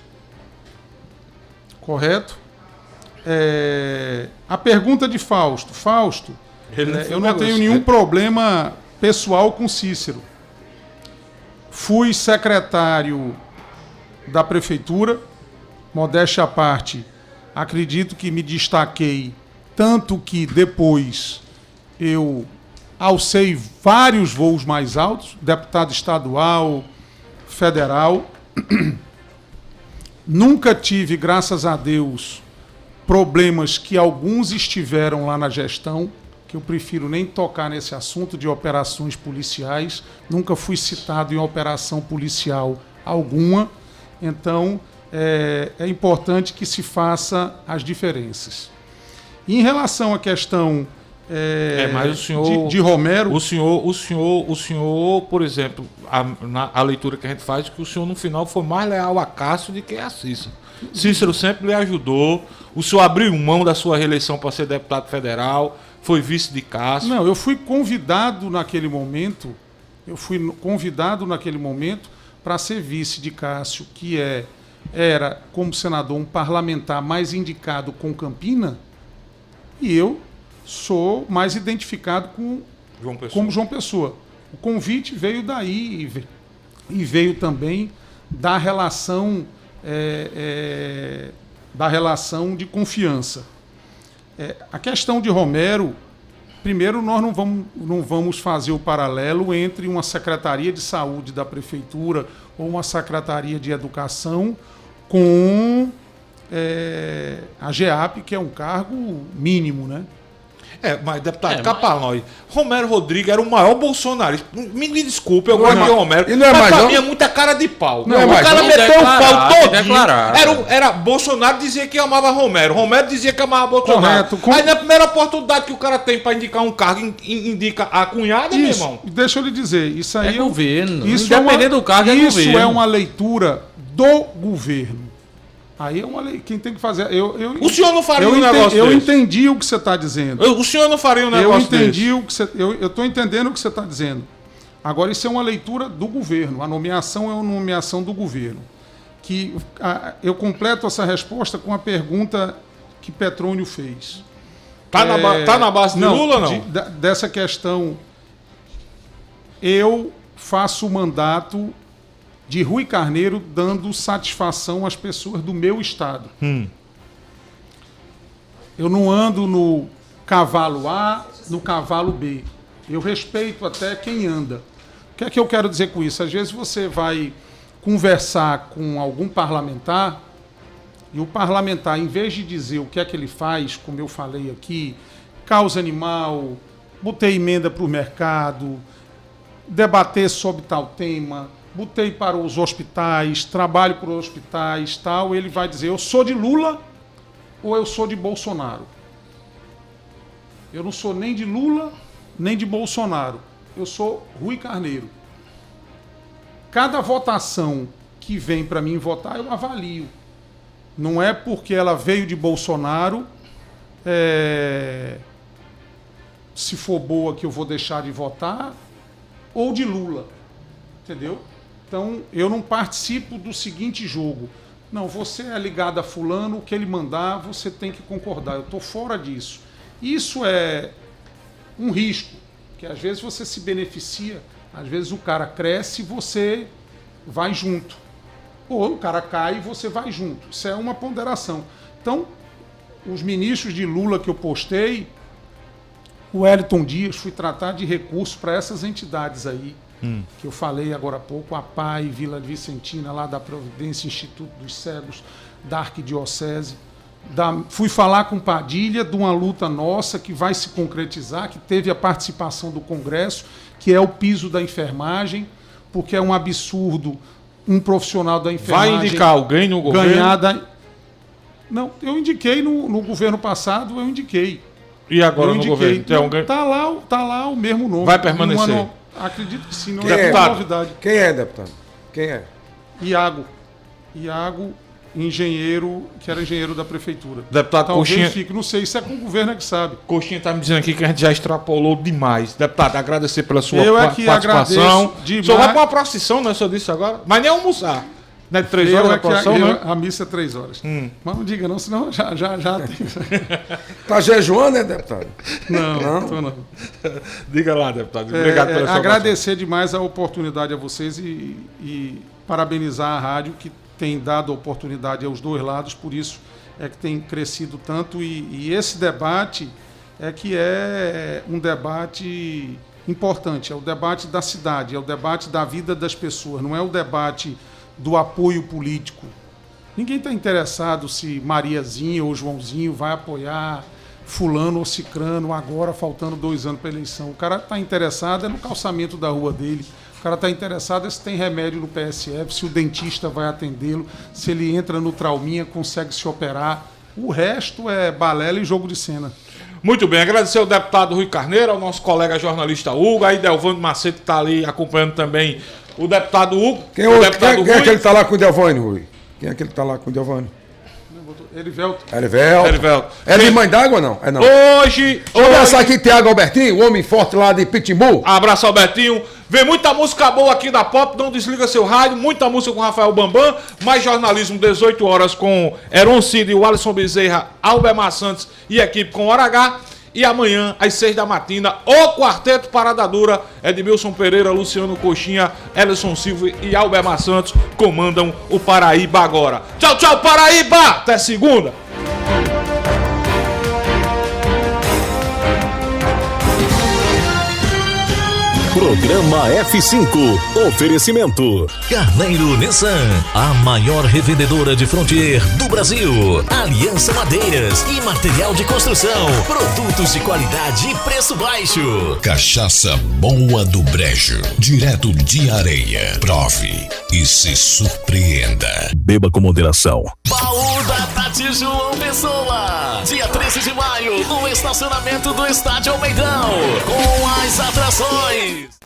Correto? A pergunta de Fausto. Fausto, eu não tenho nenhum problema pessoal com Cícero. Fui secretário da prefeitura, modéstia à parte, acredito que me destaquei, tanto que depois eu alcei vários voos mais altos, deputado estadual, federal. Nunca tive, graças a Deus, problemas que alguns estiveram lá na gestão, que eu prefiro nem tocar nesse assunto de operações policiais. Nunca fui citado em operação policial alguma. Então, é importante que se faça as diferenças. Em relação à questão mas o senhor, de Romero... O senhor, por exemplo, a leitura que a gente faz, que o senhor no final foi mais leal a Cássio do que a Cícero. Cícero sempre lhe ajudou. O senhor abriu mão da sua reeleição para ser deputado federal, foi vice de Cássio. Não, eu fui convidado naquele momento, para ser vice de Cássio, que era, como senador, um parlamentar mais indicado com Campina, e eu sou mais identificado como João Pessoa. O convite veio daí e veio também da relação de confiança. A questão de Romero, primeiro nós não vamos fazer o paralelo entre uma secretaria de saúde da prefeitura ou uma secretaria de educação com a GEAP, que é um cargo mínimo, né? Mas, deputado, Capalói, Romero Rodrigues era o maior bolsonarista. Me desculpe, eu gosto de Romero. Mas pra mim é muita cara de pau. O cara meteu o pau todinho. Bolsonaro dizia que amava Romero. Romero dizia que amava Bolsonaro. Correto. Aí na primeira oportunidade que o cara tem pra indicar um cargo, indica a cunhada, meu irmão. Deixa eu lhe dizer, isso aí... governo. Independente do cargo, isso governo. É uma leitura do governo. Aí é uma lei. Quem tem que fazer... O senhor não faria um negócio desse? Eu entendi o que você está dizendo. O senhor não faria um negócio desse? Eu estou entendendo o que você está dizendo. Agora, isso é uma leitura do governo. A nomeação é uma nomeação do governo. Eu completo essa resposta com a pergunta que Petrônio fez. Tá na base de Lula ou não? Dessa questão, eu faço o mandato de Rui Carneiro dando satisfação às pessoas do meu estado. Eu não ando no cavalo A, no cavalo B. Eu respeito até quem anda. O que é que eu quero dizer com isso? Às vezes você vai conversar com algum parlamentar e o parlamentar, em vez de dizer o que é que ele faz, como eu falei aqui, causa animal, botei emenda para o mercado, debater sobre tal tema, botei para os hospitais, trabalho para os hospitais, tal, ele vai dizer, eu sou de Lula ou eu sou de Bolsonaro? Eu não sou nem de Lula, nem de Bolsonaro. Eu sou Rui Carneiro. Cada votação que vem para mim votar, eu avalio. Não é porque ela veio de Bolsonaro, se for boa que eu vou deixar de votar, ou de Lula. Entendeu? Então, eu não participo do seguinte jogo. Não, você é ligado a fulano, o que ele mandar, você tem que concordar. Eu estou fora disso. Isso é um risco, que às vezes você se beneficia, às vezes o cara cresce e você vai junto. Ou o cara cai e você vai junto. Isso é uma ponderação. Então, os ministros de Lula que eu postei, o Wellington Dias, fui tratar de recursos para essas entidades aí, que eu falei agora há pouco, a PAI, Vila Vicentina, lá da Providência, Instituto dos Cegos, da Arquidiocese. Fui falar com Padilha de uma luta nossa que vai se concretizar, que teve a participação do Congresso, que é o piso da enfermagem, porque é um absurdo um profissional da enfermagem... Vai indicar alguém no governo? Não, eu indiquei no governo passado, eu indiquei. E agora no governo? Tem alguém? Tá lá o mesmo nome. Vai permanecer? Acredito que sim, não é novidade. Quem é, deputado? Quem é? Iago, engenheiro, que era engenheiro da prefeitura. Deputado Talvez Coxinha... fique, não sei se é com o governo que sabe. Coxinha está me dizendo aqui que a gente já extrapolou demais. Deputado, agradecer pela sua que participação. Demais. O senhor vai para uma procissão, não é só disso agora? Mas nem almoçar. Não é de 3 horas a procissão, né? A missa é 3 horas. Mas não diga não, senão já tem. Tá jejuando, né, deputado? Não. Diga lá, deputado. Obrigado pela sua agradecer demais a oportunidade a vocês e parabenizar a rádio que tem dado oportunidade aos dois lados, por isso é que tem crescido tanto e esse debate é um debate importante, é o debate da cidade, é o debate da vida das pessoas, não é o debate do apoio político. Ninguém está interessado se Mariazinha ou Joãozinho vai apoiar fulano ou cicrano agora, faltando 2 anos para a eleição. O cara está interessado no calçamento da rua dele, o cara está interessado se tem remédio no PSF, se o dentista vai atendê-lo, se ele entra no trauminha, consegue se operar. O resto é balela e jogo de cena. Muito bem, agradecer ao deputado Rui Carneiro, ao nosso colega jornalista Hugo, aí Delvânio Macedo que está ali acompanhando também o deputado Hugo. Quem é aquele que está lá com o Delvânio, Rui? Quem é aquele que está lá com o Delvânio? Erivelto. É de Mãe d'Água ou não? É não. Hoje... Começa aqui Tiago Albertinho, o homem forte lá de Pitbull. Abraço, Albertinho. Vem muita música boa aqui da Pop, não desliga seu rádio. Muita música com Rafael Bambam. Mais jornalismo, 18 horas com Heron Cid, o Alisson Bezerra, Albemar Santos e equipe com Hora H. E amanhã, às 6 da matina, o Quarteto Parada Dura, Edmilson Pereira, Luciano Coxinha, Ellison Silva e Albemar Santos comandam o Paraíba agora. Tchau, tchau, Paraíba! Até segunda! Programa F5. Oferecimento. Carneiro Nissan, a maior revendedora de Frontier do Brasil. Aliança Madeiras e material de construção. Produtos de qualidade e preço baixo. Cachaça Boa do Brejo. Direto de Areia. Prove e se surpreenda. Beba com moderação. Baú da Tati João Pessoa. Dia 13 de maio, no estacionamento do Estádio Almeidão. Com as atrações.